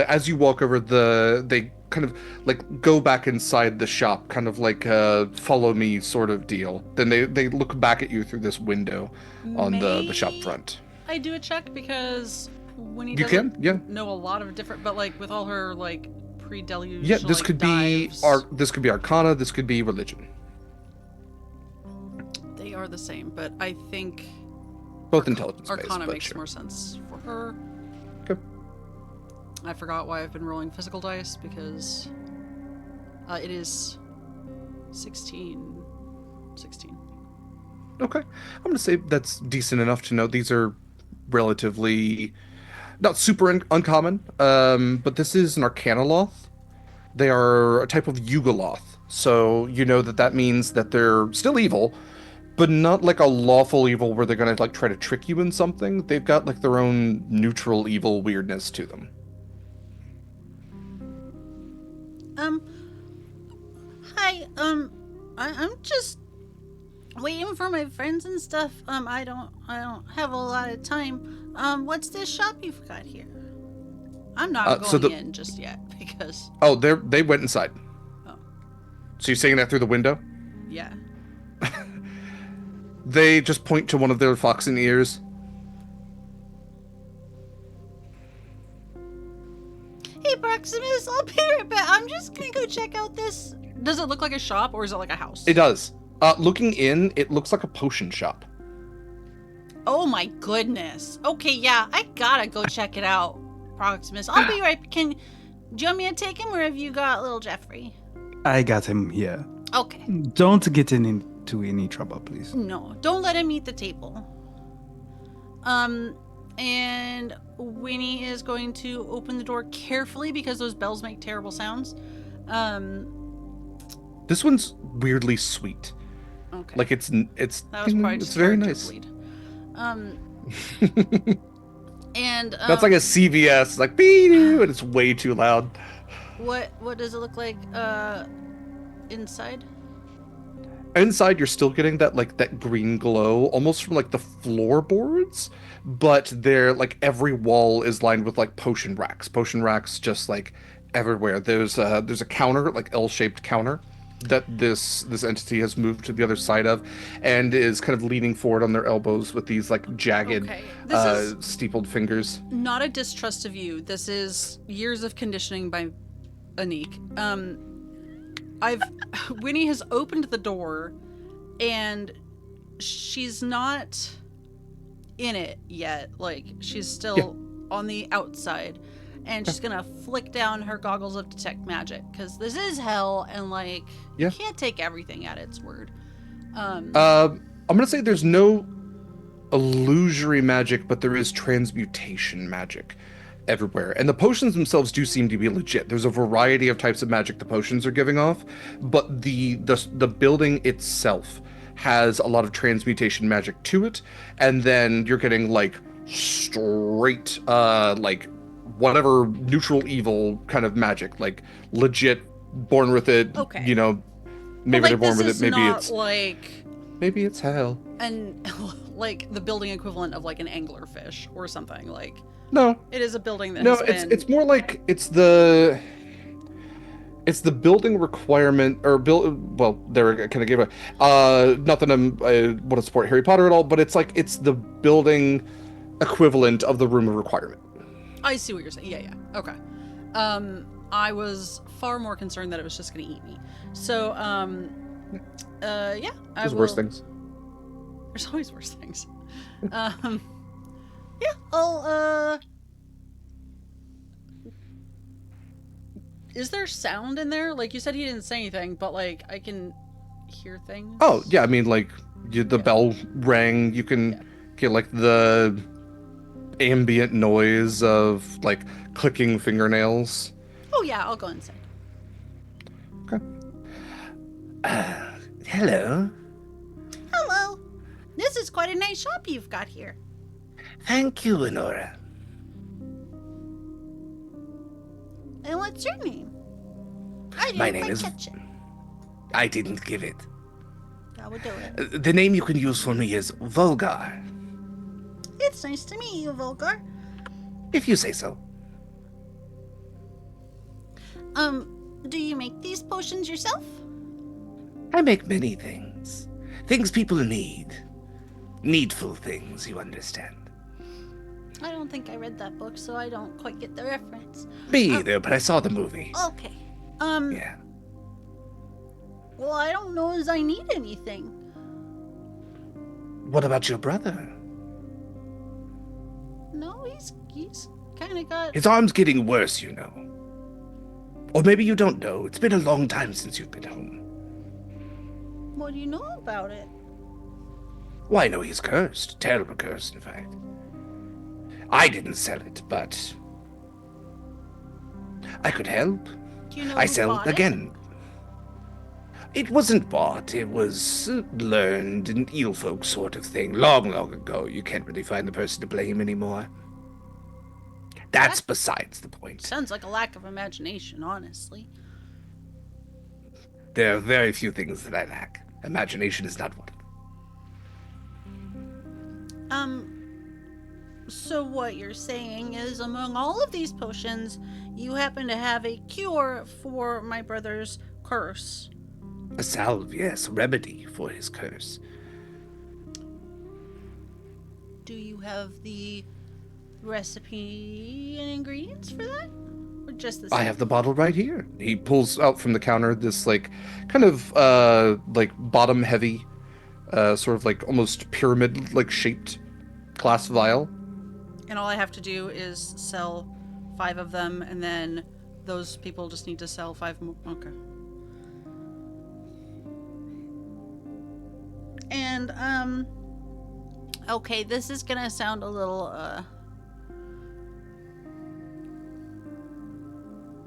as you walk over, they kind of like go back inside the shop, kind of like a follow me sort of deal. Then they look back at you through this window on the shop front. I do a check because when he know a lot of different, but like with all her like pre-deluge. Yeah, this like, could dives, be this could be Arcana, this could be religion. They are the same, but I think both intelligence based. Arcana makes more sense for her. Okay. I forgot why I've been rolling physical dice because it is 16. Okay. I'm going to say that's decent enough to know these are relatively not super uncommon, but this is an Arcanoloth. They are a type of Yugoloth, so you know that means that they're still evil, but not like a lawful evil where they're going to like try to trick you in something. They've got like their own neutral evil weirdness to them. Hi, I'm just waiting for my friends and stuff. I don't have a lot of time. What's this shop you've got here? I'm not going in just yet because. Oh, they went inside. Oh. So you're saying that through the window? Yeah. They just point to one of their foxen ears. Hey, Proximus, I'll be right back. I'm just gonna go check out this. Does it look like a shop or is it like a house? It does. Looking in, it looks like a potion shop. Oh my goodness. Okay, yeah, I gotta go check it out, Proximus. I'll be right. Do you want me to take him or have you got little Jeffrey? I got him here. Okay. Don't get into any trouble, please. No, don't let him eat the table. And Winnie is going to open the door carefully because those bells make terrible sounds. This one's weirdly sweet. Okay. Like it's that was probably it's very nice. Bleed. And that's like a CVS, like beep, and it's way too loud. What does it look like inside? Inside, you're still getting that green glow, almost from like the floorboards, but they're like every wall is lined with like potion racks just like everywhere. There's a counter, like L-shaped counter, that this entity has moved to the other side of, and is kind of leaning forward on their elbows with these like jagged, steepled fingers. Not a distrust of you. This is years of conditioning by Anik. Winnie has opened the door, and she's not in it yet. Like, she's still on the outside, and she's gonna flick down her goggles of detect magic, because this is hell, and like, you can't take everything at its word. I'm gonna say there's no illusory magic, but there is transmutation magic. everywhere. And the potions themselves do seem to be legit. There's a variety of types of magic the potions are giving off, but the building itself has a lot of transmutation magic to it, and then you're getting like straight like whatever neutral evil kind of magic, like legit born with it. Okay. You know, maybe like, they're born with this it, is maybe not it's like maybe it's hell. and like the building equivalent of like an anglerfish or something. Like, No. it is a building that No, has been... it's more like it's the building requirement or build. Well, there I kind of gave a not that I want to support Harry Potter at all, but it's like it's the building equivalent of the room of requirement. I see what you're saying. Yeah. Okay. I was far more concerned that it was just going to eat me. So, yeah. There's worse things. There's always worse things. Yeah, I'll, is there sound in there? Like, you said he didn't say anything, but, like, I can hear things. Oh, yeah, I mean, like, the bell rang, you can get, like, the ambient noise of, like, clicking fingernails. Oh, yeah, I'll go inside. Okay. Hello. Hello. This is quite a nice shop you've got here. Thank you, Honora. And what's your name? I didn't My name quite is... catch it. I didn't give it. That would do it. The name you can use for me is Volgar, It's nice to meet you, Volgar. if you say so. Do you make these potions yourself? I make many things. Things people need. Needful things, you understand. I don't think I read that book, so I don't quite get the reference. Me either, but I saw the movie. Okay. Yeah. Well, I don't know as I need anything. What about your brother? No, he's kind of got... His arm's getting worse, you know. Or maybe you don't know. It's been a long time since you've been home. What do you know about it? Well, I know he's cursed. Terrible cursed, in fact. I didn't sell it, but... I could help. Do you know I who sell bought it? again. It wasn't bought. It was learned, an eel folk sort of thing, long, long ago. You can't really find the person to blame anymore. That's besides the point. Sounds like a lack of imagination, honestly. There are very few things that I lack. Imagination is not one of them. So what you're saying is, among all of these potions, you happen to have a cure for my brother's curse. A salve, yes, a remedy for his curse. Do you have the recipe and ingredients for that? Or just the I have the bottle right here. He pulls out from the counter this like kind of like bottom heavy, sort of like almost pyramid like shaped glass vial. And all I have to do is sell 5 of them, and then those people just need to sell 5 more. Okay. And, okay, this is gonna sound a little,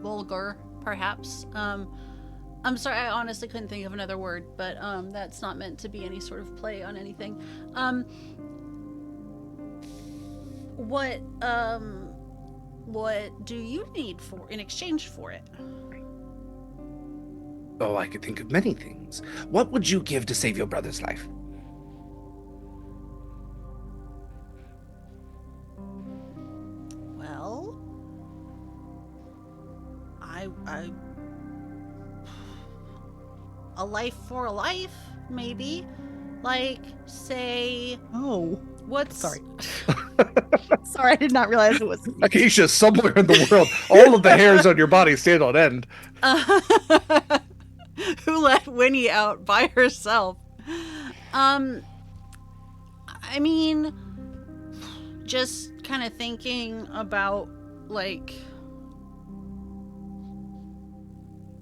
vulgar, perhaps. I'm sorry, I honestly couldn't think of another word, but, that's not meant to be any sort of play on anything. What do you need for in exchange for it? Oh, I could think of many things. What would you give to save your brother's life? Well, I a life for a life, maybe. Like, say, Oh, what's sorry. Sorry, I did not realize it was. Acacia, somewhere in the world, all of the hairs on your body stand on end. Who let Winnie out by herself? I mean, just kind of thinking about, like,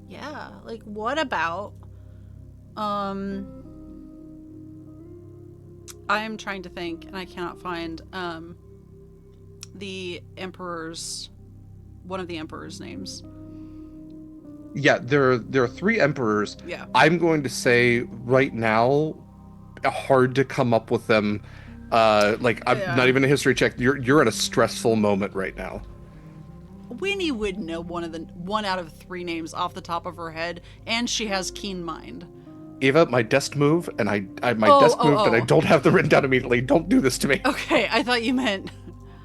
yeah, like, what about, I'm trying to think, and I cannot find, the Emperor's, one of the Emperor's names. Yeah, there are 3 emperors. Yeah. I'm going to say right now, hard to come up with them. Like I'm not even a history check. You're at a stressful moment right now. Winnie would know one out of 3 names off the top of her head, and she has keen mind. Eva, my desk moved, and I desk moved, and I don't have them written down immediately. Don't do this to me. Okay, I thought you meant.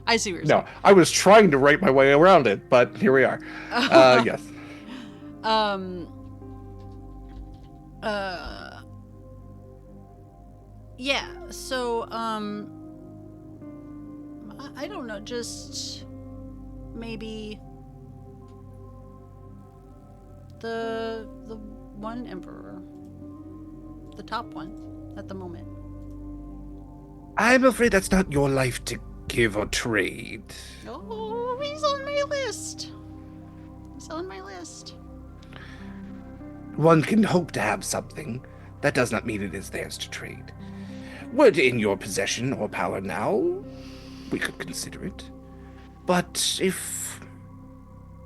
I see what you're saying. No, I was trying to write my way around it, but here we are. Yes. Yeah. So I don't know. Just maybe the one emperor, the top one at the moment. I'm afraid that's not your life to give or trade. Oh, he's on my list. He's on my list. One can hope to have something. That does not mean it is theirs to trade. Were it in your possession or power now, we could consider it. But if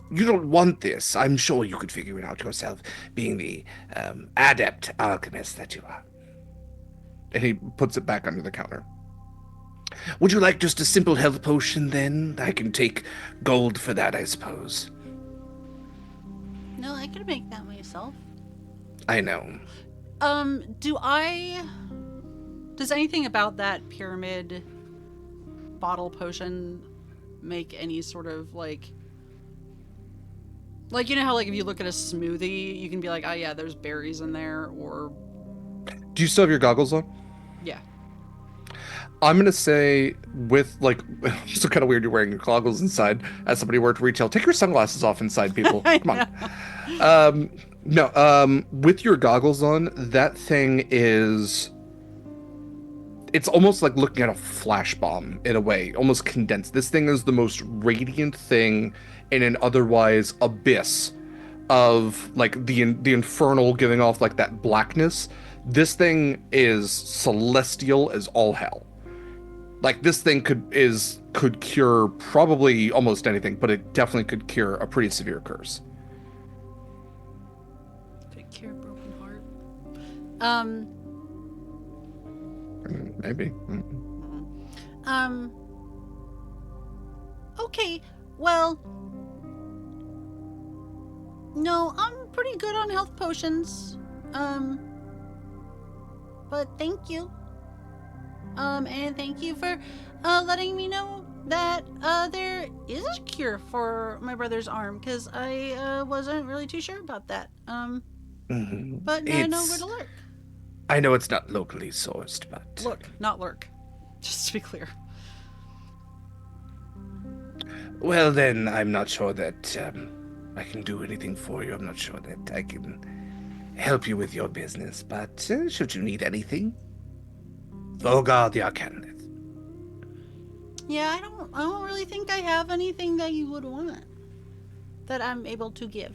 you don't want this, I'm sure you could figure it out yourself, being the adept alchemist that you are. And he puts it back under the counter. Would you like just a simple health potion, then? I can take gold for that, I suppose. No, I could make that myself. I know. Does anything about that pyramid bottle potion make any sort of like, you know how like if you look at a smoothie, you can be like, oh yeah, there's berries in there, or... Do you still have your goggles on? Yeah. I'm going to say with like, it's kind of weird you're wearing your goggles inside as somebody who worked retail. Take your sunglasses off inside, people. Come on. No, with your goggles on, that thing is... It's almost like looking at a flash bomb in a way, almost condensed. This thing is the most radiant thing in an otherwise abyss of like the infernal giving off like that blackness. This thing is celestial as all hell. Like this thing could cure probably almost anything, but it definitely could cure a pretty severe curse. Could cure a broken heart. Maybe. Okay, well, no, I'm pretty good on health potions. But thank you. And thank you for letting me know that there is a cure for my brother's arm, because I wasn't really too sure about that. But now I know where to look. I know it's not locally sourced, but... Look, not lurk. Just to be clear. Well, then, I'm not sure that I can do anything for you. I'm not sure that I can help you with your business, but should you need anything, Vogar the Arcanist. Yeah, I don't really think I have anything that you would want that I'm able to give.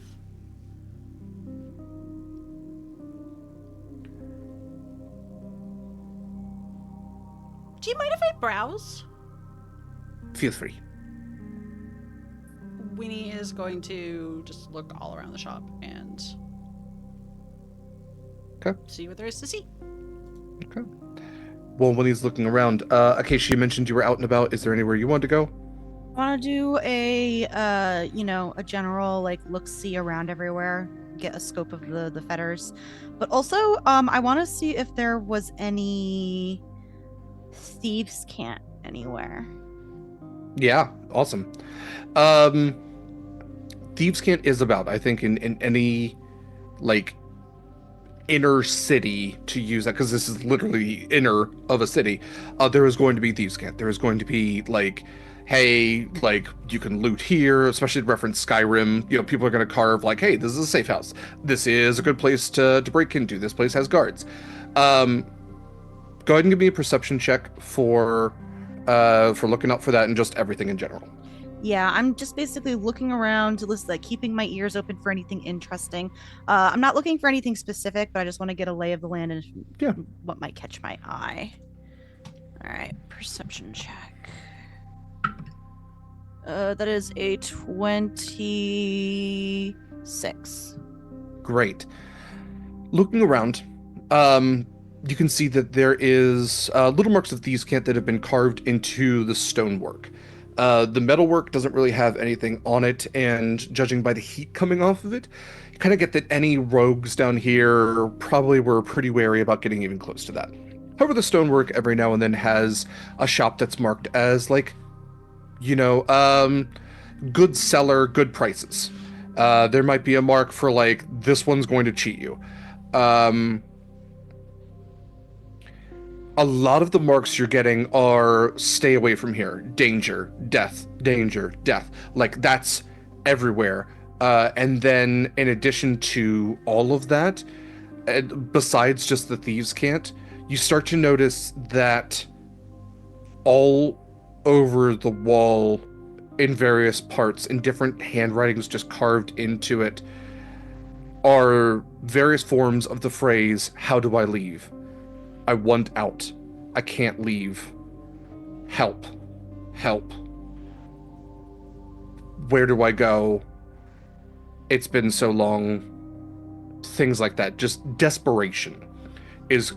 Do you mind if I browse? Feel free. Winnie is going to just look all around the shop and see what there is to see. Okay. Well, when he's looking around, Acacia, you mentioned you were out and about. Is there anywhere you want to go? I want to do a general like look-see around everywhere, get a scope of the fetters, but also I want to see if there was any thieves' cant anywhere. Yeah, awesome. Thieves' Cant is about, I think, in any like inner city, to use that, because this is literally inner of a city. There is going to be Thieves' Cant. There is going to be like, hey, like you can loot here, especially to reference Skyrim. You know, people are going to carve like, hey, this is a safe house. This is a good place to break into. This place has guards. Go ahead and give me a perception check for looking out for that and just everything in general. Yeah, I'm just basically looking around to list, like keeping my ears open for anything interesting. I'm not looking for anything specific, but I just want to get a lay of the land and what might catch my eye. All right, perception check. That is a 26. Great. Looking around, you can see that there is little marks of thieves' cant that have been carved into the stonework. The metalwork doesn't really have anything on it, and judging by the heat coming off of it, you kind of get that any rogues down here probably were pretty wary about getting even close to that. However, the stonework every now and then has a shop that's marked as, like, good seller, good prices. There might be a mark for, like, this one's going to cheat you. A lot of the marks you're getting are stay away from here, danger, death, danger, death. Like, that's everywhere. And then in addition to all of that, besides just the thieves' cant, you start to notice that all over the wall, in various parts, in different handwritings just carved into it, are various forms of the phrase, "How do I leave? I want out. I can't leave. Help. Help. Where do I go? It's been so long." Things like that. Just desperation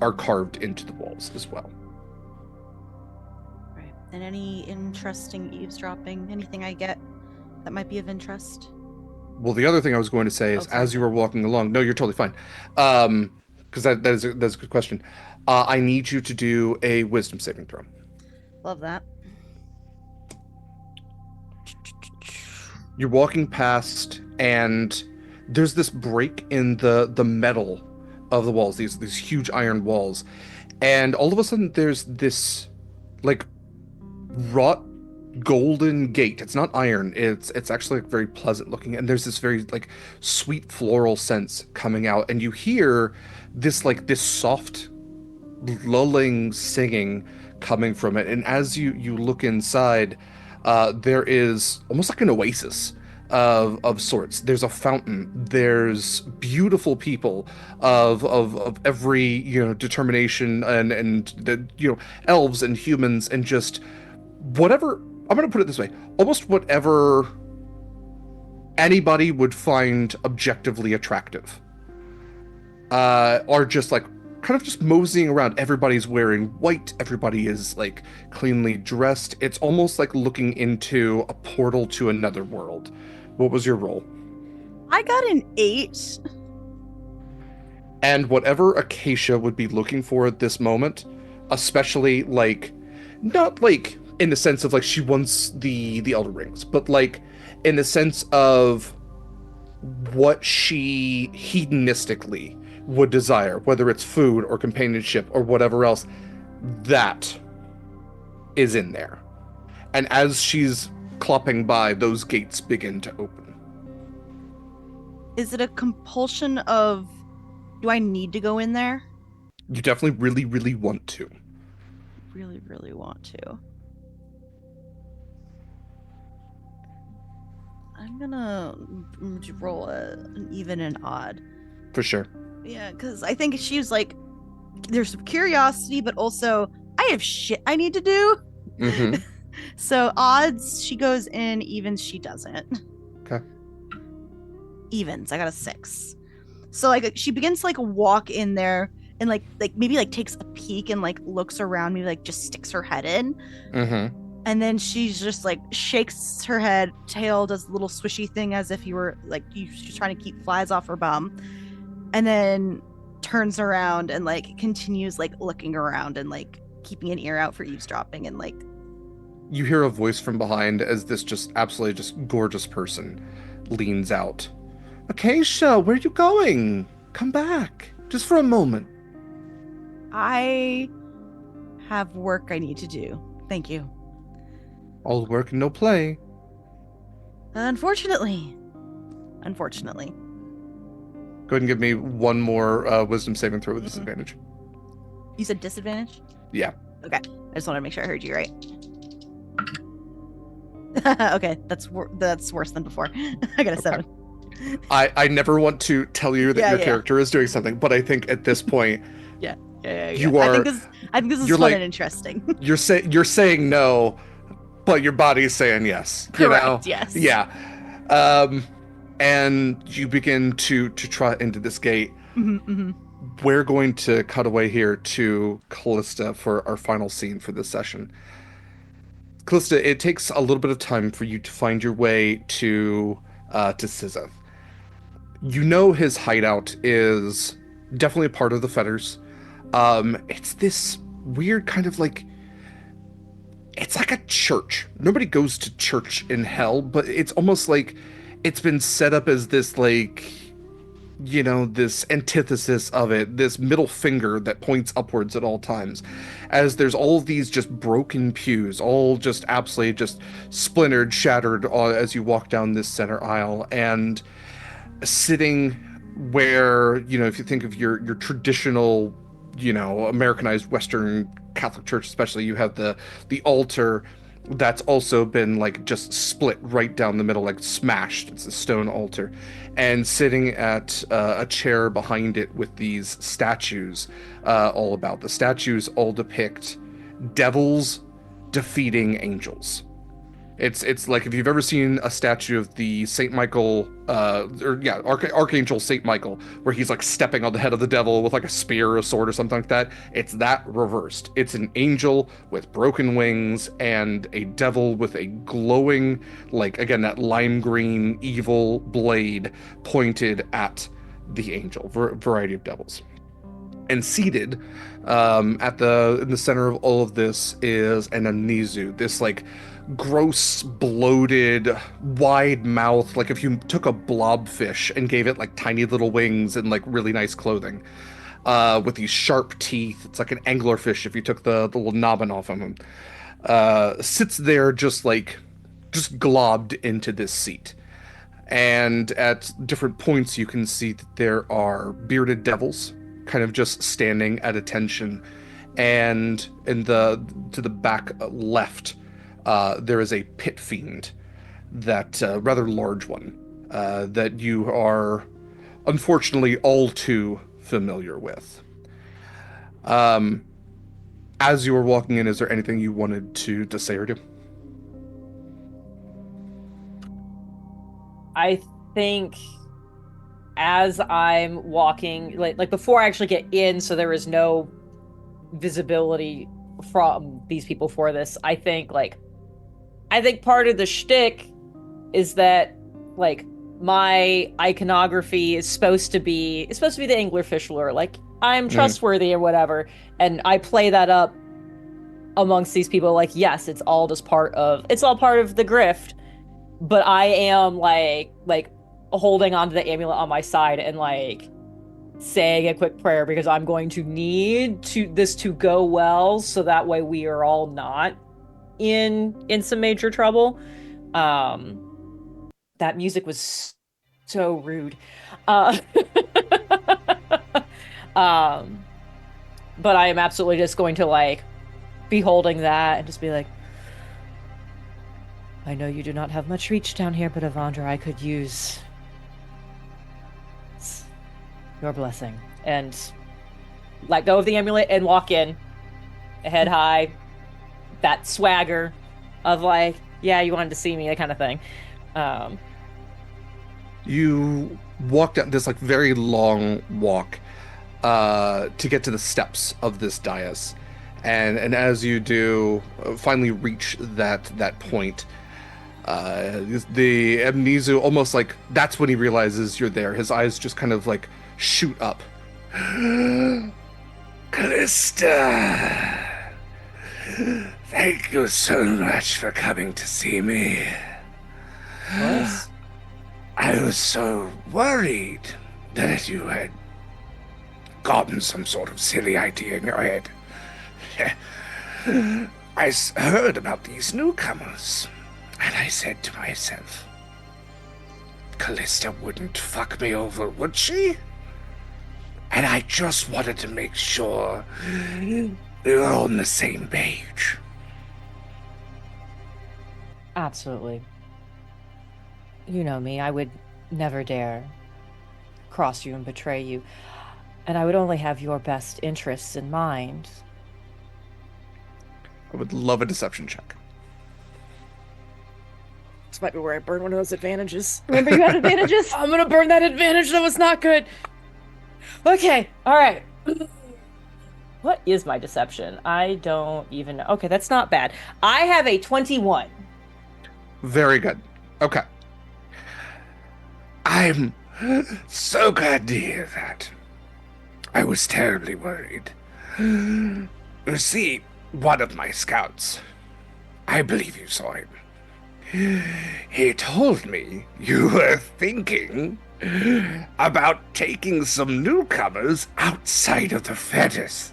are carved into the walls as well. Right. And any interesting eavesdropping? Anything I get that might be of interest? Well, the other thing I was going to say is, as you were walking along, no, you're totally fine. Because that's a good question. I need you to do a wisdom saving throw. Love that. You're walking past, and there's this break in the metal of the walls, these huge iron walls, and all of a sudden there's this, like, wrought golden gate. It's not iron. It's actually, like, very pleasant looking, and there's this very, like, sweet floral sense coming out, and you hear this soft lulling singing coming from it. And as you look inside, there is almost like an oasis of sorts. There's a fountain. There's beautiful people of every determination, and the elves and humans, and just whatever. I'm gonna put it this way: almost whatever anybody would find objectively attractive are just, like, kind of just moseying around. Everybody's wearing white. Everybody is, like, cleanly dressed. It's almost like looking into a portal to another world. What was your roll? I got an 8. And whatever Acacia would be looking for at this moment, especially, like, not like in the sense of, like, she wants the Elder Rings, but, like, in the sense of what she hedonistically would desire, whether it's food or companionship or whatever else, that is in there. And as she's clopping by, those gates begin to open. Is it a compulsion of, do I need to go in there? You definitely really, really want to. Really, really want to. I'm gonna roll an even and odd. For sure. Yeah, because I think she's like, there's some curiosity, but also I have shit I need to do. Mm-hmm. So odds, she goes in. Evens, she doesn't. Okay. Evens, I got a 6. So, like, she begins to, like, walk in there and like maybe, like, takes a peek and, like, looks around, maybe, like, just sticks her head in. Mm-hmm. And then she's just, like, shakes her head, tail does a little swishy thing as if you were, like, she's trying to keep flies off her bum. And then turns around and, like, continues, like, looking around and, like, keeping an ear out for eavesdropping. And, like, you hear a voice from behind as this just absolutely just gorgeous person leans out. Acacia, where are you going? Come back, just for a moment. I have work I need to do. Thank you. All work and no play. Unfortunately. Go ahead and give me one more wisdom saving throw with disadvantage. You said disadvantage? Yeah. Okay. I just wanted to make sure I heard you right. Okay, that's worse than before. I got a 7. I never want to tell you that your character is doing something, but I think at this point, yeah. you are. I think this is fun, like, and interesting. You're saying no, but your body's saying yes. Correct, yes. Yeah. And you begin to trot into this gate. We're going to cut away here to Callista for our final scene for this session. Callista, it takes a little bit of time for you to find your way to Sizeth. You know his hideout is definitely a part of the Fetters. It's this weird kind of like, it's like a church. Nobody goes to church in hell, but it's almost like it's been set up as this like, you know, this antithesis of it, this middle finger that points upwards at all times, as there's all of these just broken pews, all just absolutely just splintered, shattered as you walk down this center aisle, and sitting where, you know, if you think of your traditional, you know, Americanized Western Catholic Church especially, you have the altar that's also been like just split right down the middle, like smashed. It's a stone altar, and sitting at a chair behind it with these statues all about. The statues all depict devils defeating angels. It's like if you've ever seen a statue of the Saint Michael, Archangel Saint Michael, where he's like stepping on the head of the devil with like a spear or a sword or something like that. It's that reversed. It's an angel with broken wings and a devil with a glowing, like again, that lime green evil blade pointed at the angel. Variety of devils. And seated in the center of all of this is an Amnesu, this like gross, bloated, wide mouth, like if you took a blobfish and gave it like tiny little wings and like really nice clothing, with these sharp teeth. It's like an anglerfish if you took the little nobbin off of him. Sits there just globbed into this seat. And at different points you can see that there are bearded devils kind of just standing at attention, and to the back left there is a pit fiend, that rather large one, that you are unfortunately all too familiar with. As you were walking in, is there anything you wanted to say or do? I think as I'm walking, like before I actually get in, so there is no visibility from these people for this, I think part of the shtick is that like my iconography is supposed to be the anglerfish lure, like I'm trustworthy or whatever, and I play that up amongst these people like, yes, it's all part of the grift, but I am like holding onto the amulet on my side and like saying a quick prayer, because I'm going to need this to go well, so that way we are all not in some major trouble. That music was so rude. But I am absolutely just going to like be holding that and just be like, I know you do not have much reach down here, but Avandra, I could use your blessing. And let go of the amulet and walk in, head high, that swagger of like, yeah, you wanted to see me, that kind of thing. You walk down this like very long walk to get to the steps of this dais, and as you do, finally reach that point, the Amnesu, almost like that's when he realizes you're there. His eyes just kind of like shoot up. Callista, thank you so much for coming to see me. What? I was so worried that you had gotten some sort of silly idea in your head. I heard about these newcomers, and I said to myself, Callista wouldn't fuck me over, would she? And I just wanted to make sure we were on the same page. Absolutely. You know me, I would never dare cross you and betray you, and I would only have your best interests in mind. I would love a deception check. This might be where I burn one of those advantages. Remember, you had advantages. I'm gonna burn that advantage. That was not good. Okay, all right. What is my deception? I don't even know. Okay, that's not bad. I have a 21. Very good. Okay. I'm so glad to hear that. I was terribly worried. You see, one of my scouts, I believe you saw him. He told me you were thinking about taking some newcomers outside of the fetters.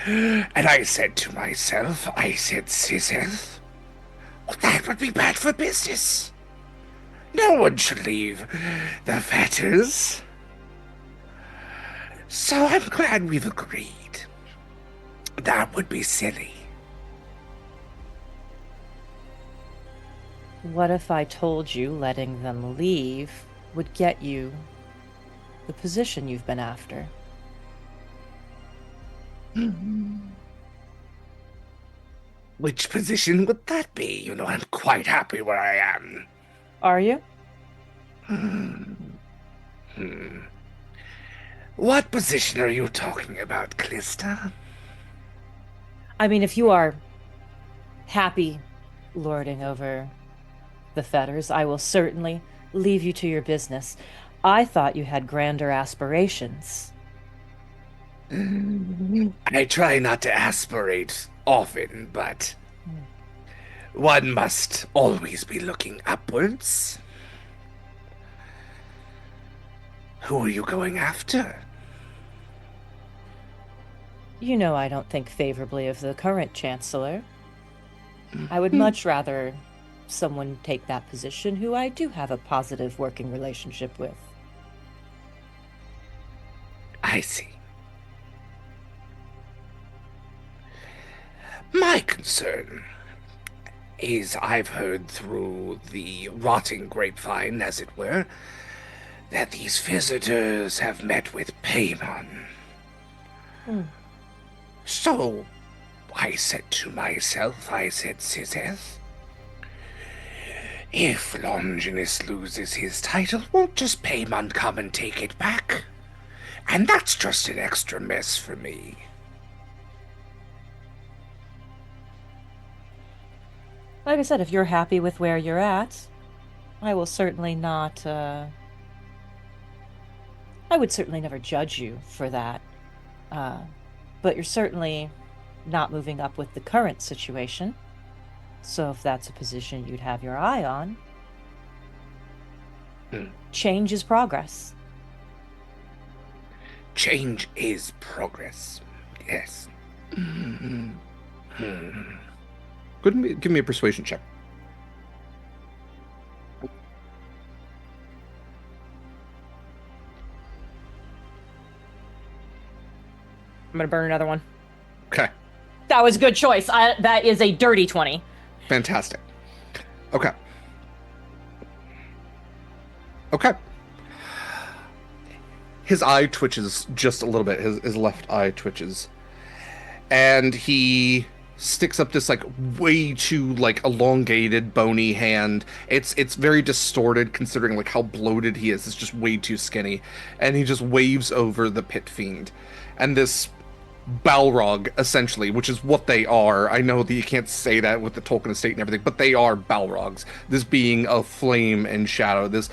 And I said to myself, Sisseth, well, that would be bad for business. No one should leave the fetters. So I'm glad we've agreed. That would be silly. What if I told you letting them leave would get you the position you've been after? Which position would that be? You know, I'm quite happy where I am. Are you? What position are you talking about, Callista? I mean, if you are happy lording over the fetters, I will certainly leave you to your business. I thought you had grander aspirations. I try not to aspirate often, but one must always be looking upwards. Who are you going after? You know I don't think favorably of the current chancellor. I would much rather someone take that position who I do have a positive working relationship with. I see. My concern is I've heard through the rotting grapevine, as it were, that these visitors have met with Paimon. So I said to myself, Sisseth, if Longinus loses his title, won't just Paimon come and take it back? And that's just an extra mess for me. Like I said, if you're happy with where you're at, I will certainly not, I would certainly never judge you for that. But you're certainly not moving up with the current situation. So if that's a position you'd have your eye on, change is progress. Change is progress. Yes. Give me a persuasion check. I'm gonna burn another one. Okay. That was a good choice. That is a dirty 20. Fantastic. Okay. Okay. His eye twitches just a little bit. His left eye twitches. And he sticks up this like way too like elongated bony hand. It's very distorted considering like how bloated he is. It's just way too skinny. And he just waves over the pit fiend. And this Balrog, essentially, which is what they are. I know that you can't say that with the Tolkien estate and everything, but they are Balrogs. This being of flame and shadow, this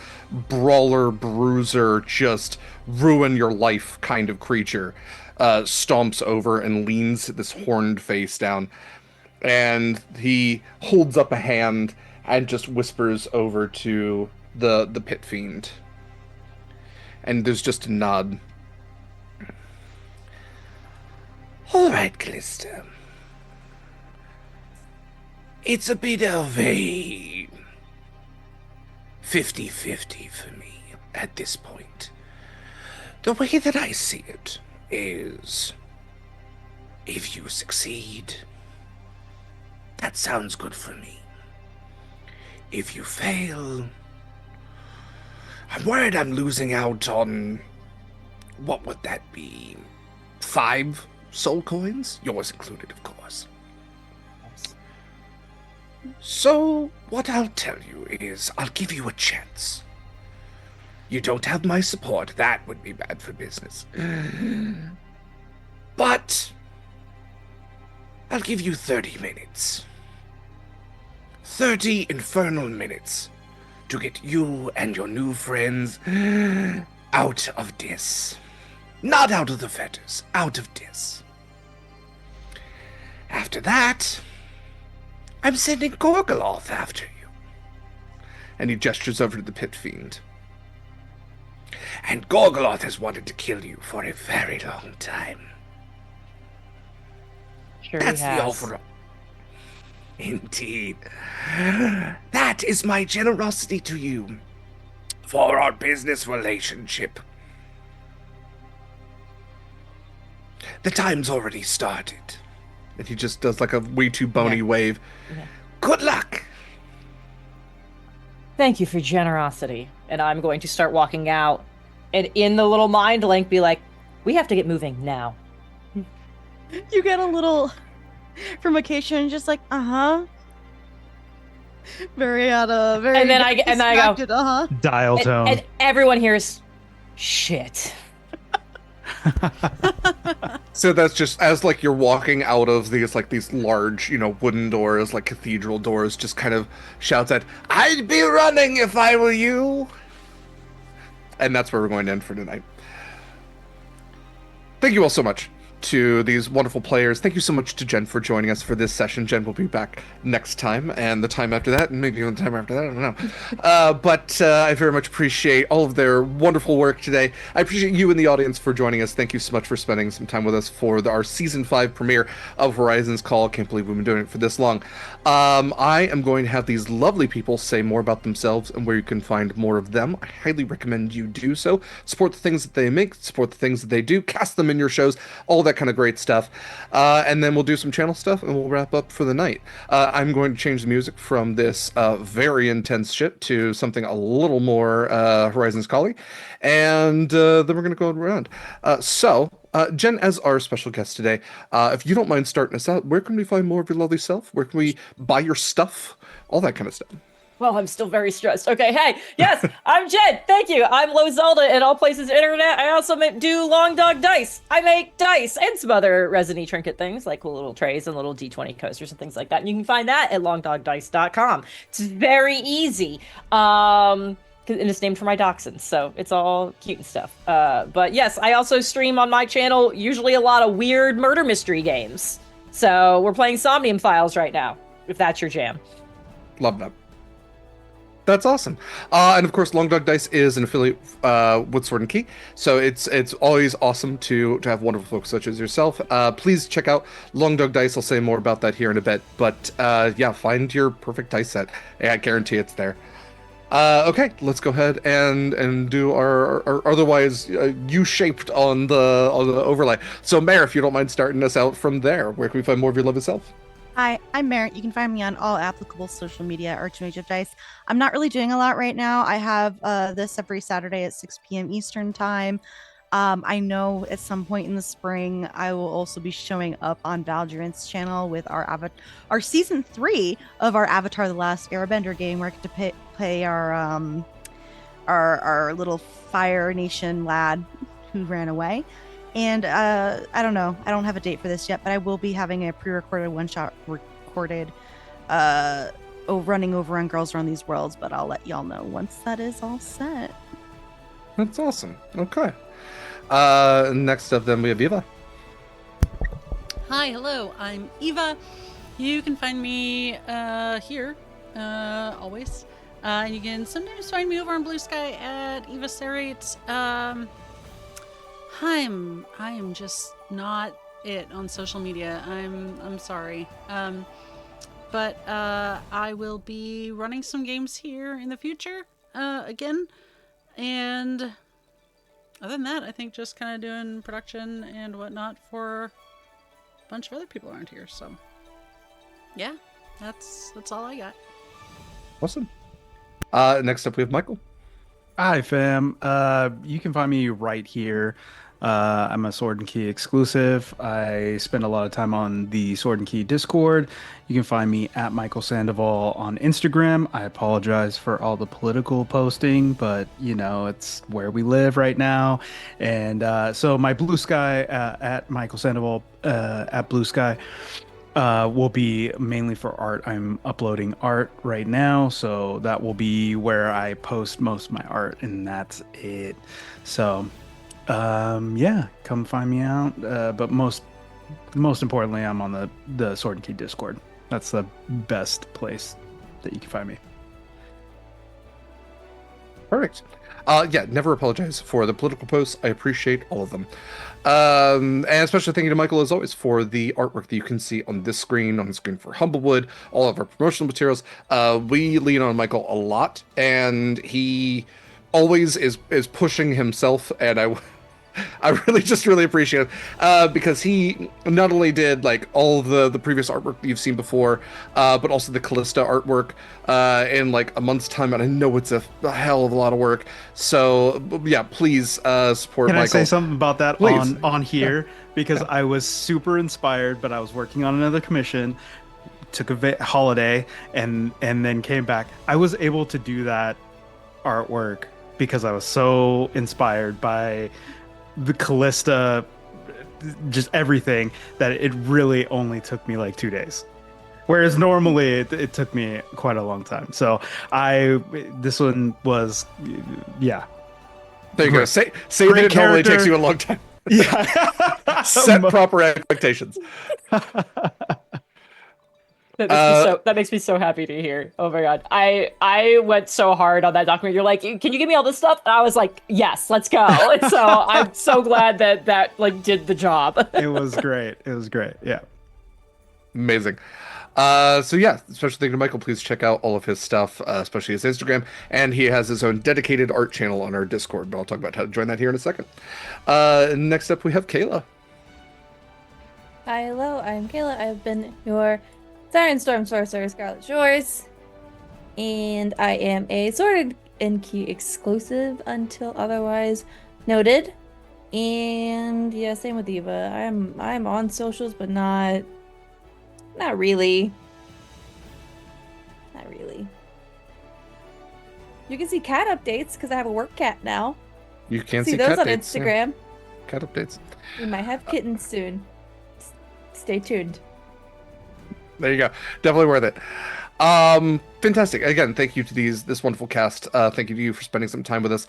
brawler, bruiser, just ruin your life kind of creature, stomps over and leans this horned face down. And he holds up a hand and just whispers over to the pit fiend. And there's just a nod. All right, Callista. It's a bit of a 50-50 for me at this point. The way that I see it is, if you succeed, that sounds good for me. If you fail, I'm worried I'm losing out on, what would that be, 5 soul coins? Yours included, of course. So, what I'll tell you is, I'll give you a chance. You don't have my support. That would be bad for business. But I'll give you 30 minutes. 30 infernal minutes to get you and your new friends out of this. Not out of the fetters, out of this. After that, I'm sending Gorgoloth after you. And he gestures over to the pit fiend. And Gorgoloth has wanted to kill you for a very long time. Sure That's he the has. offer. Indeed. That is my generosity to you for our business relationship. The time's already started. And he just does like a way too bony Yeah. wave. Yeah. Good luck. Thank you for generosity. And I'm going to start walking out. And in the little mind link, be like, we have to get moving now. You get a little from Acacia and just like, very And then I go, distracted, Dial tone. and everyone hears, shit. So that's just as like you're walking out of these large, wooden doors, like cathedral doors, just kind of shouts at, "I'd be running if I were you." And that's where we're going to end for tonight. Thank you all so much to these wonderful players. Thank you so much to Jen for joining us for this session. Jen will be back next time, and the time after that, and maybe even the time after that, I don't know. But I very much appreciate all of their wonderful work today. I appreciate you in the audience for joining us. Thank you so much for spending some time with us for our Season 5 premiere of Horizon's Call. Can't believe we've been doing it for this long. I am going to have these lovely people say more about themselves and where you can find more of them. I highly recommend you do so. Support the things that they make, support the things that they do, cast them in your shows, all that kind of great stuff. And then we'll do some channel stuff and we'll wrap up for the night. I'm going to change the music from this very intense shit to something a little more Horizon's Calling. And then we're going to go around. So, Jen, as our special guest today, if you don't mind starting us out, where can we find more of your lovely self? Where can we buy your stuff? All that kind of stuff. Well, I'm still very stressed. Okay, hey, yes, I'm Jen. Thank you. I'm Low Zelda in all places internet. I also do Long Dog Dice. I make dice and some other resiny trinket things like cool little trays and little D20 coasters and things like that. And you can find that at longdogdice.com. It's very easy. And it's named for my dachshunds, so it's all cute and stuff. But yes, I also stream on my channel usually a lot of weird murder mystery games. So we're playing Somnium Files right now, if that's your jam. Love that. That's awesome. And of course, Long Dog Dice is an affiliate with Sword and Key, so it's always awesome to have wonderful folks such as yourself. Please check out Long Dog Dice. I'll say more about that here in a bit. But yeah, find your perfect dice set. I guarantee it's there. Okay, let's go ahead and do our otherwise U-shaped on the overlay. So, Mare, if you don't mind starting us out from there, where can we find more of your love itself? Hi, I'm Merritt. You can find me on all applicable social media, Archmage of Dice. I'm not really doing a lot right now. I have this every Saturday at 6 p.m. Eastern Time. I know at some point in the spring, I will also be showing up on Valdurant's channel with our Season 3 of our Avatar The Last Airbender game, where I get to play our little Fire Nation lad who ran away. And I don't know. I don't have a date for this yet, but I will be having a pre-recorded one-shot recorded running over on Girls Run These Worlds, but I'll let y'all know once that is all set. That's awesome. Okay. Next up, then, we have Eva. Hi, hello. I'm Eva. You can find me here always. You can sometimes find me over on BlueSky at Eva Serrate. I am just not it on social media. I'm sorry. But I will be running some games here in the future again. And other than that, I think just kind of doing production and whatnot for a bunch of other people around here. So yeah, that's all I got. Awesome. Next up, we have Mikyl. Hi, fam. You can find me right here. I'm a Sword and Key exclusive. I spend a lot of time on the Sword and Key Discord. You can find me at Michael Sandoval on Instagram. I apologize for all the political posting, but it's where we live right now. And so my Blue Sky at Michael Sandoval at Blue Sky will be mainly for art. I'm uploading art right now, so that will be where I post most of my art, and that's it. So, yeah, come find me out. But most importantly, I'm on the Sword and Key Discord. That's the best place that you can find me. Perfect. Yeah, never apologize for the political posts. I appreciate all of them. And especially thank you to Michael, as always, for the artwork that you can see on this screen, on the screen for Humblewood, all of our promotional materials. We lean on Michael a lot, and he always is pushing himself, and I really appreciate it because he not only did like all the previous artwork that you've seen before, but also the Callista artwork in like a month's time, and I know it's a hell of a lot of work. So yeah, please support Can Michael. I say something about that Please. on here? Because I was super inspired, but I was working on another commission, took a holiday, and then came back. I was able to do that artwork because I was so inspired by the Callista, just everything, that it really only took me like 2 days, whereas normally it took me quite a long time. So this one was, yeah, There you go. Say that it normally takes you a long time. Yeah. Set proper expectations. That makes me so happy to hear. Oh my god, I went so hard on that document. You're like, can you give me all this stuff? And I was like, yes, let's go. And so I'm so glad that like did the job. It was great. Yeah. Amazing. So yeah, special thank you to Michael. Please check out all of his stuff, especially his Instagram, and he has his own dedicated art channel on our Discord. But I'll talk about how to join that here in a second. Next up, we have Kaila. Hi, hello, I'm Kaila. I've been your Siren Storm Sorcerer, Scarlett Shores, and I am a Sword and Key exclusive until otherwise noted. And yeah, same with Eva. I'm on socials, but not really. Not really. You can see cat updates because I have a work cat now. You can see see those cat on updates, Instagram. yeah. Cat updates. We might have kittens soon. Stay tuned. There you go. Definitely worth it. Fantastic. Again, thank you to this wonderful cast. Thank you to you for spending some time with us.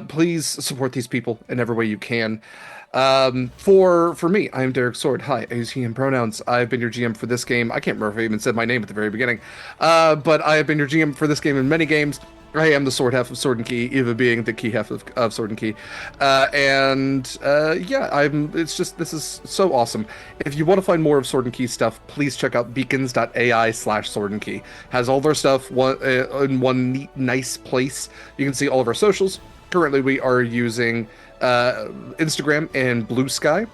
Please support these people in every way you can. For me, I am Derek Sword. Hi, I use he, him pronouns. I've been your GM for this game. I can't remember if I even said my name at the very beginning. But I have been your GM for this game in many games. I am the sword half of Sword and Key, Eva being the key half of Sword and Key. Yeah, this is so awesome. If you want to find more of Sword and Key stuff, please check out beacons.ai/Sword and Key. Has all of our stuff in one neat, nice place. You can see all of our socials. Currently, we are using Instagram and BlueSky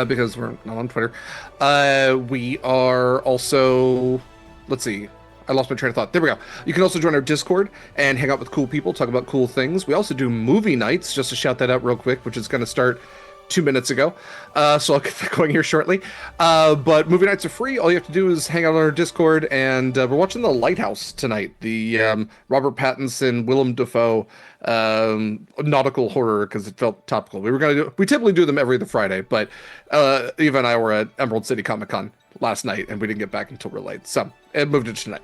because we're not on Twitter. We are also, let's see, I lost my train of thought. There we go. You can also join our Discord and hang out with cool people, talk about cool things. We also do movie nights, just to shout that out real quick, which is going to start 2 minutes ago. So I'll get that going here shortly. But movie nights are free. All you have to do is hang out on our Discord, and we're watching The Lighthouse tonight, the Robert Pattinson, Willem Dafoe nautical horror, because it felt topical. We typically do them every other Friday, but Eva and I were at Emerald City Comic Con last night, and we didn't get back until real late, so it moved it tonight.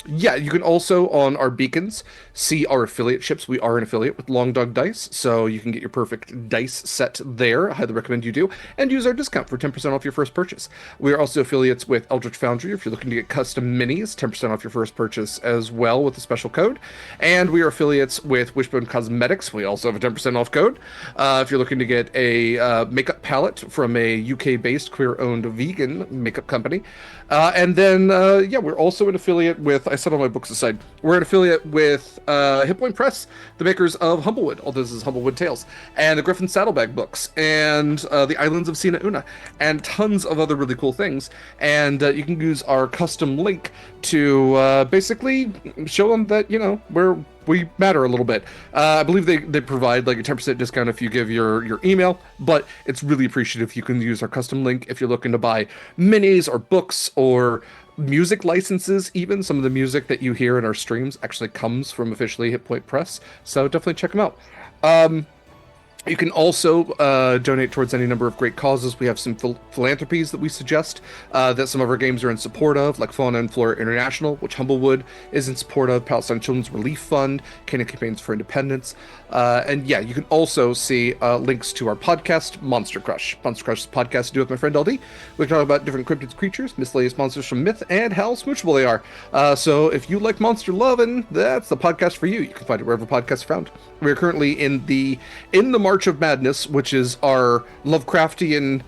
Yeah, you can also, on our beacons, see our affiliate ships. We are an affiliate with Long Dog Dice, so you can get your perfect dice set there. I highly recommend you do, and use our discount for 10% off your first purchase. We are also affiliates with Eldritch Foundry. If you're looking to get custom minis, 10% off your first purchase as well with a special code. And we are affiliates with Wishbone Cosmetics. We also have a 10% off code. If you're looking to get a makeup palette from a UK-based, queer-owned vegan makeup company. And then, yeah, we're also an affiliate with, I set all my books aside. We're an affiliate with Hit Point Press, the makers of Humblewood. All this is Humblewood Tales, and the Griffin Saddlebag books, and the Islands of Sina Una, and tons of other really cool things. And you can use our custom link to basically show them that, you know, we matter a little bit. I believe they provide like a 10% discount if you give your email, but it's really appreciative if you can use our custom link if you're looking to buy minis or books or music licenses. Even some of the music that you hear in our streams actually comes from officially Hit Point Press, so definitely check them out. You can also donate towards any number of great causes. We have some philanthropies that we suggest that some of our games are in support of, like Fauna and Flora International, which Humblewood is in support of, Palestine Children's Relief Fund, Canadian Campaigns for Independence. And yeah, you can also see links to our podcast, Monster Crush. Monster Crush is a podcast to do with my friend LD. We talk about different cryptid creatures, miscellaneous monsters from myth, and how smoochable they are. So if you like monster loving, that's the podcast for you. You can find it wherever podcasts are found. We're currently in the March of Madness, which is our Lovecraftian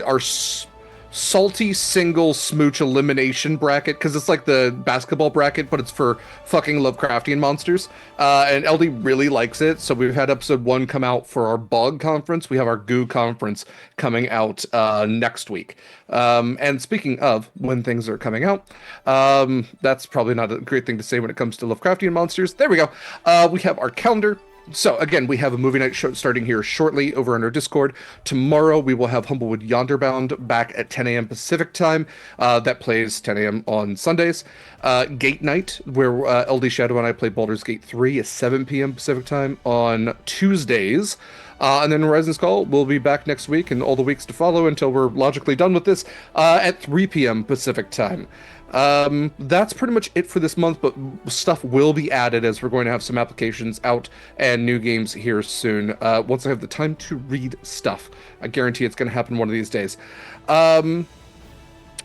our salty single smooch elimination bracket, because it's like the basketball bracket, but it's for fucking Lovecraftian monsters. And LD really likes it, so we've had episode 1 come out for our Bog conference. We have our Goo conference coming out next week. And speaking of when things are coming out, that's probably not a great thing to say when it comes to Lovecraftian monsters. There we go. We have our calendar. So again, we have a movie night show starting here shortly over on our Discord. Tomorrow we will have Humblewood Yonderbound back at 10 a.m. Pacific time. That plays 10 a.m. on Sundays. Gate Night, where LD Shadow and I play Baldur's Gate 3 at 7 p.m. Pacific time on Tuesdays. And then Horizon's Call will be back next week and all the weeks to follow until we're logically done with this at 3 p.m. Pacific time. That's pretty much it for this month, but stuff will be added as we're going to have some applications out and new games here soon. Once I have the time to read stuff, I guarantee it's going to happen one of these days.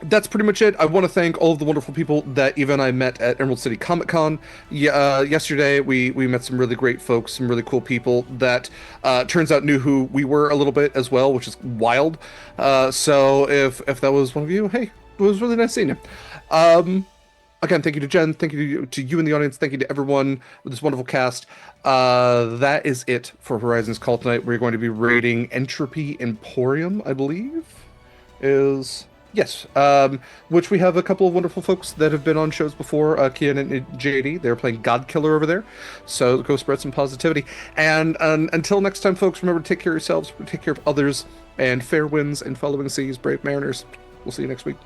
That's pretty much it. I want to thank all of the wonderful people that Eva and I met at Emerald City Comic Con. Yesterday, we met some really great folks, some really cool people that turns out knew who we were a little bit as well, which is wild. So if that was one of you, hey, it was really nice seeing you. Again, thank you to Jen, thank you to you in the audience, thank you to everyone with this wonderful cast. That is it for Horizon's Call tonight. We're going to be raiding Entropy Emporium, I believe, yes, which we have a couple of wonderful folks that have been on shows before, Kian and JD. They're playing God Killer over there, so go spread some positivity. And until next time, folks, remember to take care of yourselves, take care of others, and fair winds and following seas, brave mariners. We'll see you next week.